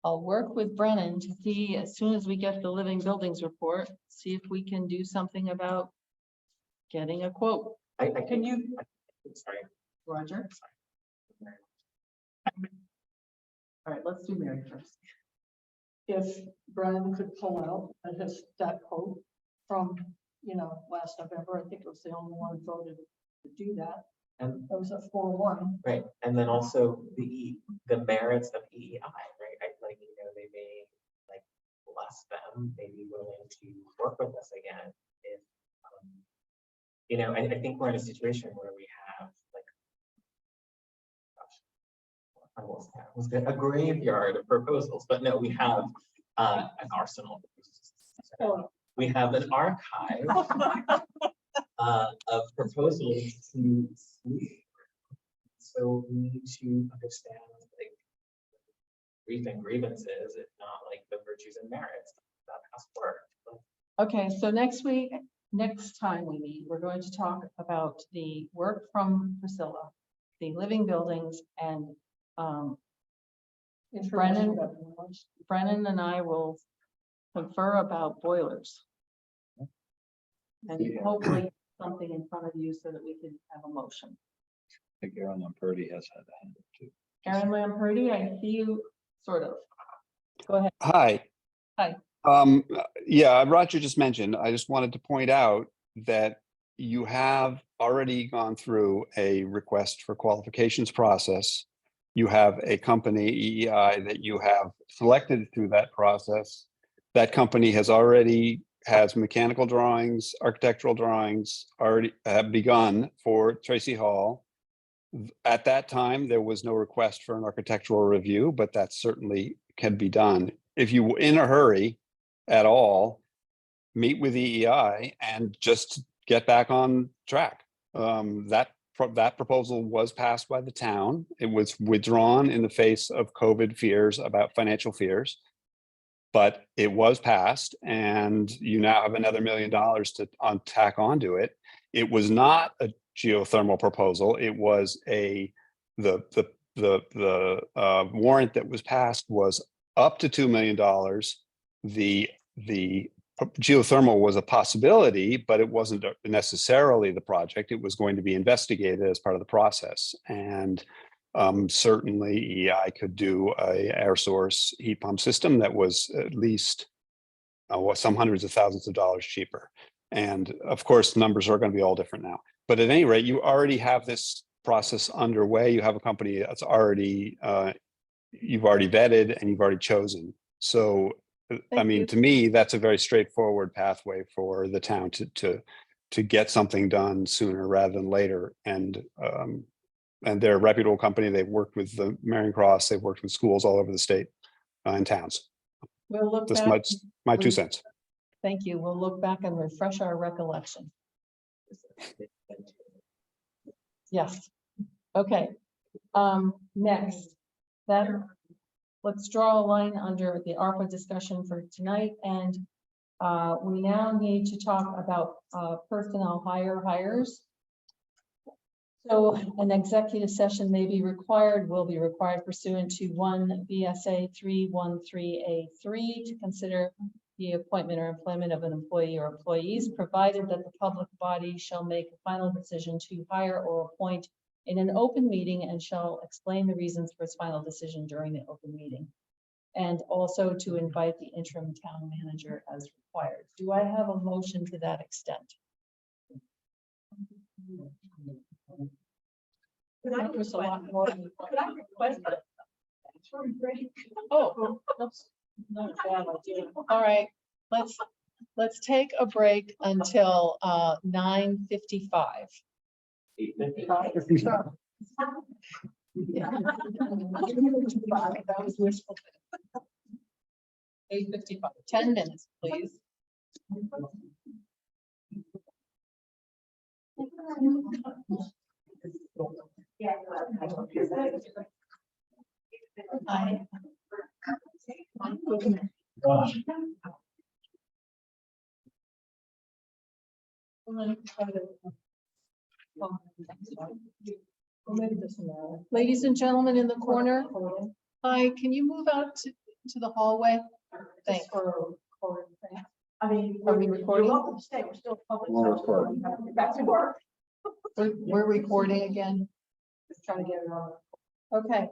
Speaker 4: I'll work with Brennan to see, as soon as we get the Living Buildings report, see if we can do something about getting a quote.
Speaker 17: Can you? Sorry,
Speaker 4: Roger.
Speaker 3: All right, let's do Mary first.
Speaker 9: If Brian could pull out that quote from, last November, I think it was the only one voted to do that.
Speaker 17: And
Speaker 9: That was a 4-1.
Speaker 17: right, and then also the merits of EEI, right? They may like bless them, may be willing to work with us again if I think we're in a situation where we have I almost said a graveyard of proposals, but no, we have an arsenal. We have an archive of proposals to see. So we need to understand grief and grievances, if not like the virtues and merits of that past work.
Speaker 4: Okay, so next time we meet, we're going to talk about the work from Priscilla, the living buildings, and Brennan and I will confer about boilers. And hopefully something in front of you so that we can have a motion.
Speaker 2: I think Aaron Lamperti has had a hand up too.
Speaker 4: Aaron Lamperti, I see you sort of. Go ahead.
Speaker 20: Hi.
Speaker 4: Hi.
Speaker 20: Yeah, Roger just mentioned, I just wanted to point out that you have already gone through a request for qualifications process. You have a company, EEI, that you have selected through that process. That company has mechanical drawings, architectural drawings already have begun for Tracy Hall. At that time, there was no request for an architectural review, but that certainly can be done. If you were in a hurry at all, meet with EEI and just get back on track. That proposal was passed by the town. It was withdrawn in the face of COVID fears about financial fears, but it was passed, and you now have another $1 million to tack onto it. It was not a geothermal proposal. It was the warrant that was passed was up to $2 million. The geothermal was a possibility, but it wasn't necessarily the project. It was going to be investigated as part of the process. And certainly EI could do a air source heat pump system that was at least some hundreds of thousands of dollars cheaper. And of course, the numbers are going to be all different now. But at any rate, you already have this process underway. You have a company that's already, you've already vetted and you've already chosen. So I mean, to me, that's a very straightforward pathway for the town to get something done sooner rather than later. And they're a reputable company. They've worked with the Marion Cross. They've worked with schools all over the state and towns.
Speaker 4: We'll look
Speaker 20: That's
Speaker 4: back.
Speaker 20: my 2 cents.
Speaker 4: Thank you. We'll look back and refresh our recollection. Yes. Okay. Next, let's draw a line under the ARPA discussion for tonight, and we now need to talk about personnel hires. So an executive session may be required, will be required pursuant to 1 VSA 313A3 to consider the appointment or employment of an employee or employees, provided that the public body shall make a final decision to hire or appoint in an open meeting and shall explain the reasons for its final decision during the open meeting. And also to invite the interim town manager as required. Do I have a motion to that extent? That was a lot more than- Oh, that's not a bad idea. All right, let's take a break until 9:55.
Speaker 17: 8:55.
Speaker 4: Yeah. That was wishful. 8:55. 10 minutes, please. Ladies and gentlemen in the corner, hi, can you move out to the hallway? Thanks.
Speaker 3: I mean,
Speaker 4: Are we recording?
Speaker 3: You're welcome to stay. We're still public.
Speaker 2: We're recording.
Speaker 3: Back to work.
Speaker 4: We're recording again.
Speaker 3: Just trying to get it on.
Speaker 4: Okay.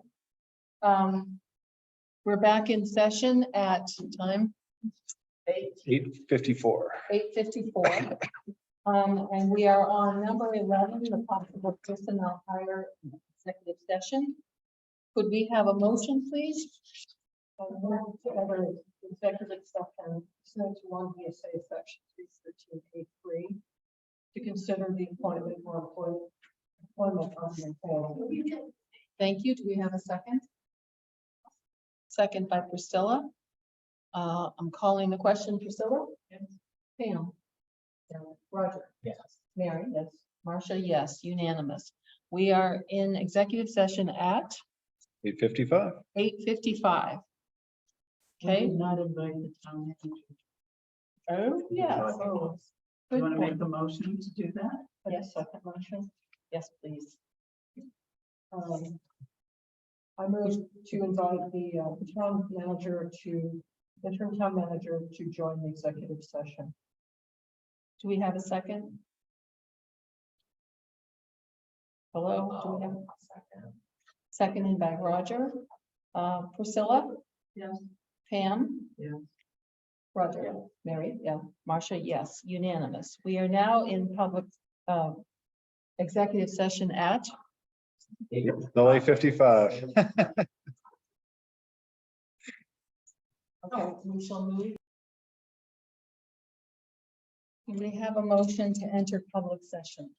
Speaker 4: We're back in session at time
Speaker 2: 8:54.
Speaker 4: 8:54. And we are on number 11, the possible personnel hire executive session. Could we have a motion, please? Executive session, pursuant to 1 VSA section 313A3, to consider the appointment or employment of the employee. Thank you. Do we have a second? Second by Priscilla. I'm calling the question. Priscilla? Yes. Pam? Yes. Roger?
Speaker 6: Yes.
Speaker 4: Mary? Yes. Marcia? Yes. Unanimous. We are in executive session at
Speaker 2: 8:55.
Speaker 4: 8:55. Okay.
Speaker 13: Not invite the town manager.
Speaker 4: Oh, yes.
Speaker 13: Oh,
Speaker 4: Good
Speaker 13: you want to
Speaker 4: point.
Speaker 13: make the motion to do that?
Speaker 4: Yes, second motion. Yes, please. I move to invite the town manager to, interim town manager to join the executive session. Do we have a second? Hello, do we have a second? Seconded by Roger. Priscilla?
Speaker 13: Yes.
Speaker 4: Pam?
Speaker 6: Yes.
Speaker 4: Roger? Mary? Yeah. Marcia? Yes. Unanimous. We are now in public executive session at
Speaker 2: Still 8:55.
Speaker 4: Okay, we shall move. Can we have a motion to enter public session?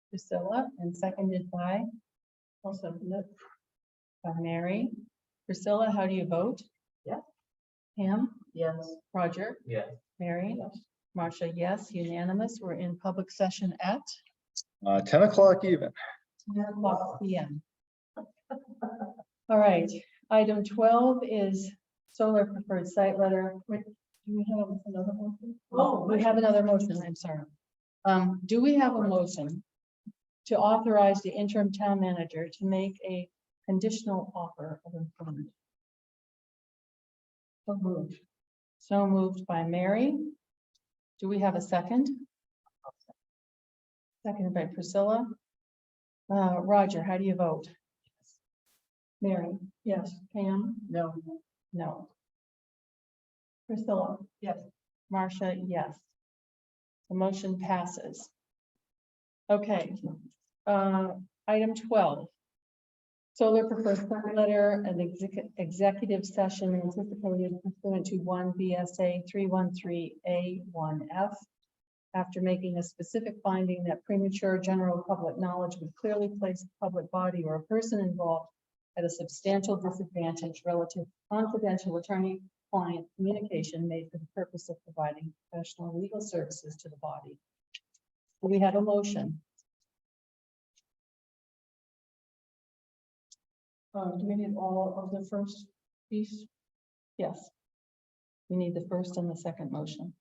Speaker 4: Priscilla, and seconded by? Also, by Mary. Priscilla, how do you vote?
Speaker 6: Yeah.
Speaker 4: Pam?
Speaker 6: Yes.
Speaker 4: Roger?
Speaker 6: Yes.
Speaker 4: Mary? Marcia, yes, unanimous. We're in public session at
Speaker 2: 10 o'clock even.
Speaker 4: 10:00 p.m. All right, item 12 is solar preferred site letter. Wait, do we have another motion? Oh, we have another motion, I'm sorry. Do we have a motion to authorize the interim town manager to make a conditional offer of employment? So moved. So moved by Mary. Do we have a second? Seconded by Priscilla. Roger, how do you vote? Mary? Yes. Pam?
Speaker 6: No.
Speaker 4: No. Priscilla? Yes. Marcia? Yes. The motion passes. Okay. Item 12. Solar preferred site letter and executive session anticipated pursuant to 1 VSA 313A1F. After making a specific finding that premature general public knowledge would clearly place a public body or a person involved at a substantial disadvantage relative to confidential attorney-client communication made for the purpose of providing professional legal services to the body. Do we have a motion? Do we need all of the first piece? Yes. We need the first and the second motion.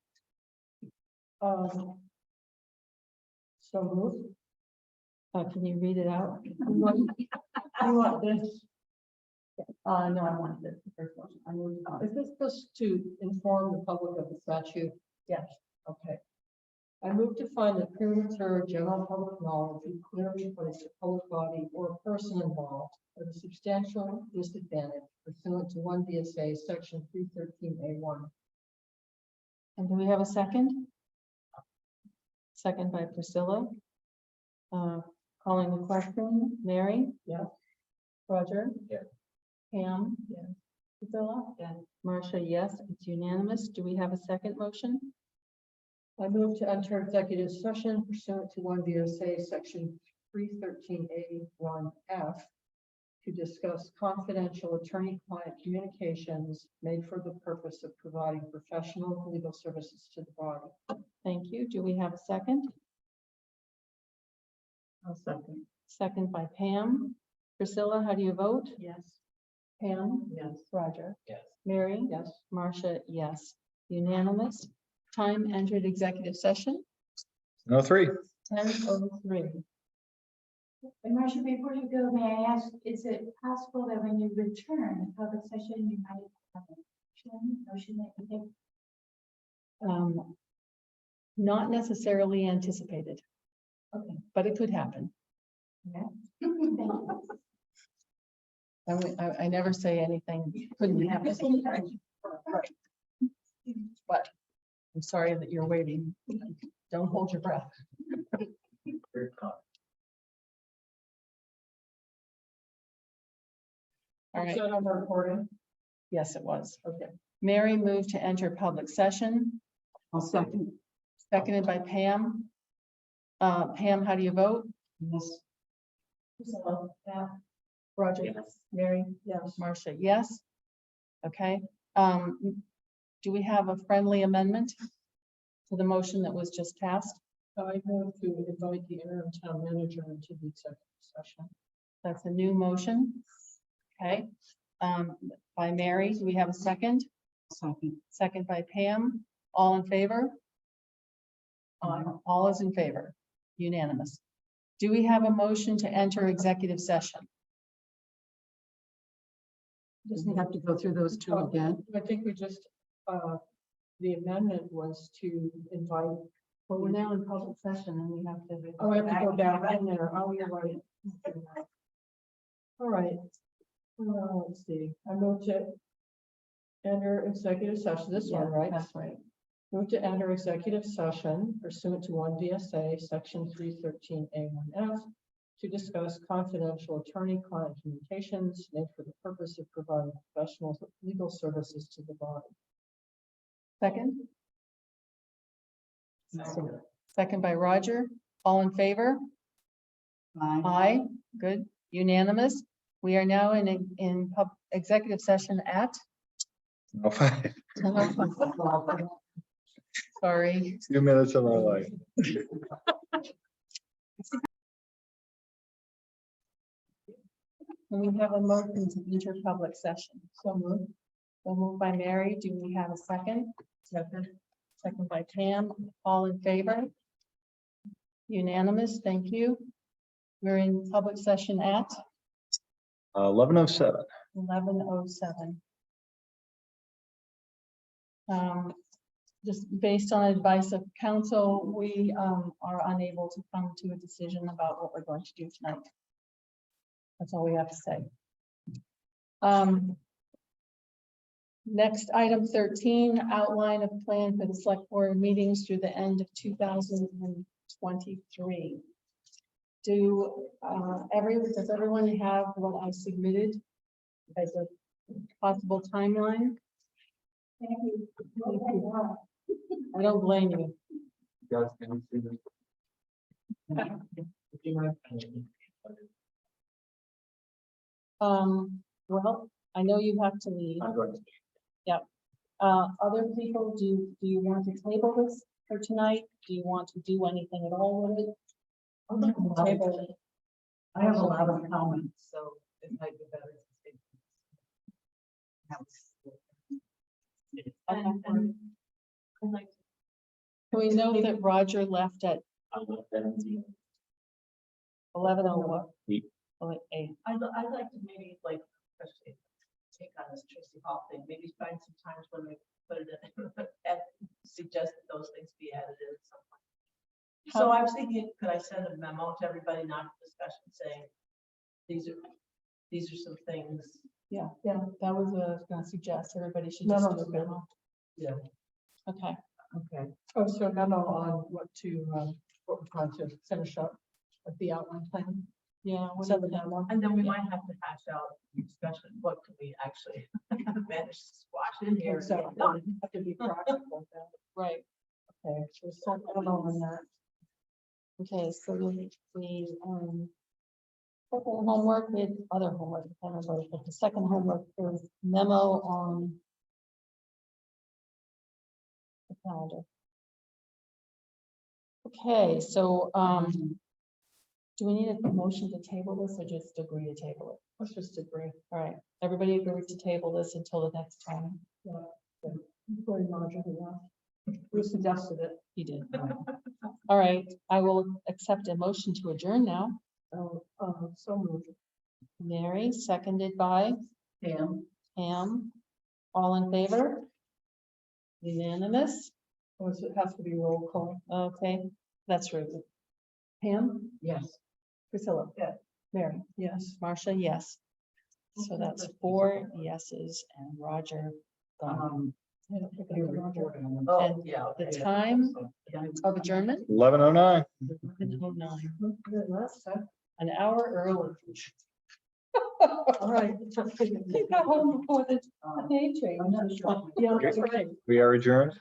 Speaker 4: So moved. Can you read it out? You want this? No, I want this, the first motion. I moved on. Is this just to inform the public of the statute? Yes. Okay. I move to find that premature general public knowledge would clearly place a public body or person involved at a substantial disadvantage pursuant to 1 VSA section 313A1. And do we have a second? Second by Priscilla. Calling the question, Mary? Yes. Roger?
Speaker 6: Yes.
Speaker 4: Pam? Yes. Priscilla? Yes. Marcia, yes, it's unanimous. Do we have a second motion? I move to enter executive session pursuant to 1 VSA section 313A1F to discuss confidential attorney-client communications made for the purpose of providing professional legal services to the body. Thank you. Do we have a second?
Speaker 6: I'll second.
Speaker 4: Second by Pam. Priscilla, how do you vote?
Speaker 6: Yes.
Speaker 4: Pam?
Speaker 6: Yes.
Speaker 4: Roger?
Speaker 6: Yes.
Speaker 4: Mary? Yes. Marcia? Yes. Unanimous. Time entered executive session,
Speaker 2: No 3.
Speaker 4: 10:03.
Speaker 19: And Marcia, before you go, may I ask, is it possible that when you return to public session, you might have a motion that you take?
Speaker 4: Not necessarily anticipated. Okay, but it could happen.
Speaker 19: Yeah. Thank you.
Speaker 4: I never say anything couldn't happen. But I'm sorry that you're waiting. Don't hold your breath. All right.
Speaker 9: Is that on the recording?
Speaker 4: Yes, it was. Okay. Mary moved to enter public session.
Speaker 1: I'll second.
Speaker 4: Seconded by Pam. Pam, how do you vote?
Speaker 1: Yes.
Speaker 4: Roger. Yes. Mary.
Speaker 9: Yes.
Speaker 4: Marcia, yes. Okay. Do we have a friendly amendment to the motion that was just passed?
Speaker 9: I move to invite the interim town manager into the executive session.
Speaker 4: That's a new motion. Okay. By Mary, do we have a second?
Speaker 1: Second.
Speaker 4: Second by Pam. All in favor? All is in favor. Unanimous. Do we have a motion to enter executive session?
Speaker 9: Doesn't have to go through those two again. I think we just, the amendment was to invite.
Speaker 4: But we're now in public session and we have to.
Speaker 9: Oh, I have to go down in there. Oh, you're right. All right. Let's see. I moved to enter executive session. This one, right?
Speaker 4: That's right.
Speaker 9: Move to enter executive session pursuant to 1 VSA section 313A1F to discuss confidential attorney-client communications made for the purpose of providing professional legal services to the body.
Speaker 4: Second? Second by Roger. All in favor?
Speaker 1: Aye.
Speaker 4: Aye. Good. Unanimous. We are now in executive session at.
Speaker 2: No,
Speaker 4: 10:05. Sorry.
Speaker 2: 2 minutes of our life.
Speaker 4: And we have a motion to enter public session. So moved. So moved by Mary. Do we have a second? Second. Second by Pam. All in favor? Unanimous. Thank you. We're in public session at
Speaker 2: 11:07.
Speaker 4: 11:07. Just based on advice of counsel, we are unable to come to a decision about what we're going to do tonight. That's all we have to say. Next, item 13, outline of plan for the select board meetings through the end of 2023. Does everyone have what I submitted as a possible timeline? Thank you. I don't blame you. Well, I know you have to leave. Yep. Other people, do you want to table this for tonight? Do you want to do anything at all with it?
Speaker 6: I'd like to table it.
Speaker 1: I have a lot of comments.
Speaker 6: So it might be better to take.
Speaker 4: Can we know that Roger left at 11:08?
Speaker 6: I'd like to maybe like, especially take on this Tracy Hall thing, maybe find some times when we put it in and suggest that those things be added in at some point. So I was thinking, could I send a memo to everybody, not a discussion, saying, these are some things.
Speaker 4: Yeah, that was what I was gonna suggest. Everybody should just do a memo.
Speaker 6: Yeah.
Speaker 4: Okay.
Speaker 6: Okay.
Speaker 9: Oh, so memo on what we're trying to finish up with the outline plan.
Speaker 4: Yeah.
Speaker 9: Send the memo.
Speaker 6: And then we might have to hash out the discussion, what can we actually manage to squash in here?
Speaker 9: So have to be practical with that.
Speaker 4: Right.
Speaker 9: Okay, so send a memo on that.
Speaker 4: Okay, so we second homework, we had other homework, I can't remember, but the second homework is memo on the calendar. Okay, so do we need a motion to table this or just agree to table it?
Speaker 9: Let's just agree.
Speaker 4: All right, everybody agree to table this until the next time.
Speaker 9: We suggested it.
Speaker 4: He did. All right, I will accept a motion to adjourn now.
Speaker 9: So moved.
Speaker 4: Mary, seconded by
Speaker 6: Pam.
Speaker 4: Pam. All in favor? Unanimous?
Speaker 9: It has to be roll call.
Speaker 4: Okay, that's right. Pam?
Speaker 6: Yes.
Speaker 4: Priscilla?
Speaker 6: Yeah.
Speaker 4: Mary?
Speaker 9: Yes.
Speaker 4: Marcia, yes. So that's 4 yeses and Roger gone.
Speaker 6: Oh,
Speaker 4: And
Speaker 6: yeah.
Speaker 4: the time of adjournment,
Speaker 2: 11:09.
Speaker 4: 11:09. An hour early.
Speaker 9: All right.
Speaker 4: He got home before the day change.
Speaker 9: Yeah, that's right.
Speaker 2: We are adjourned.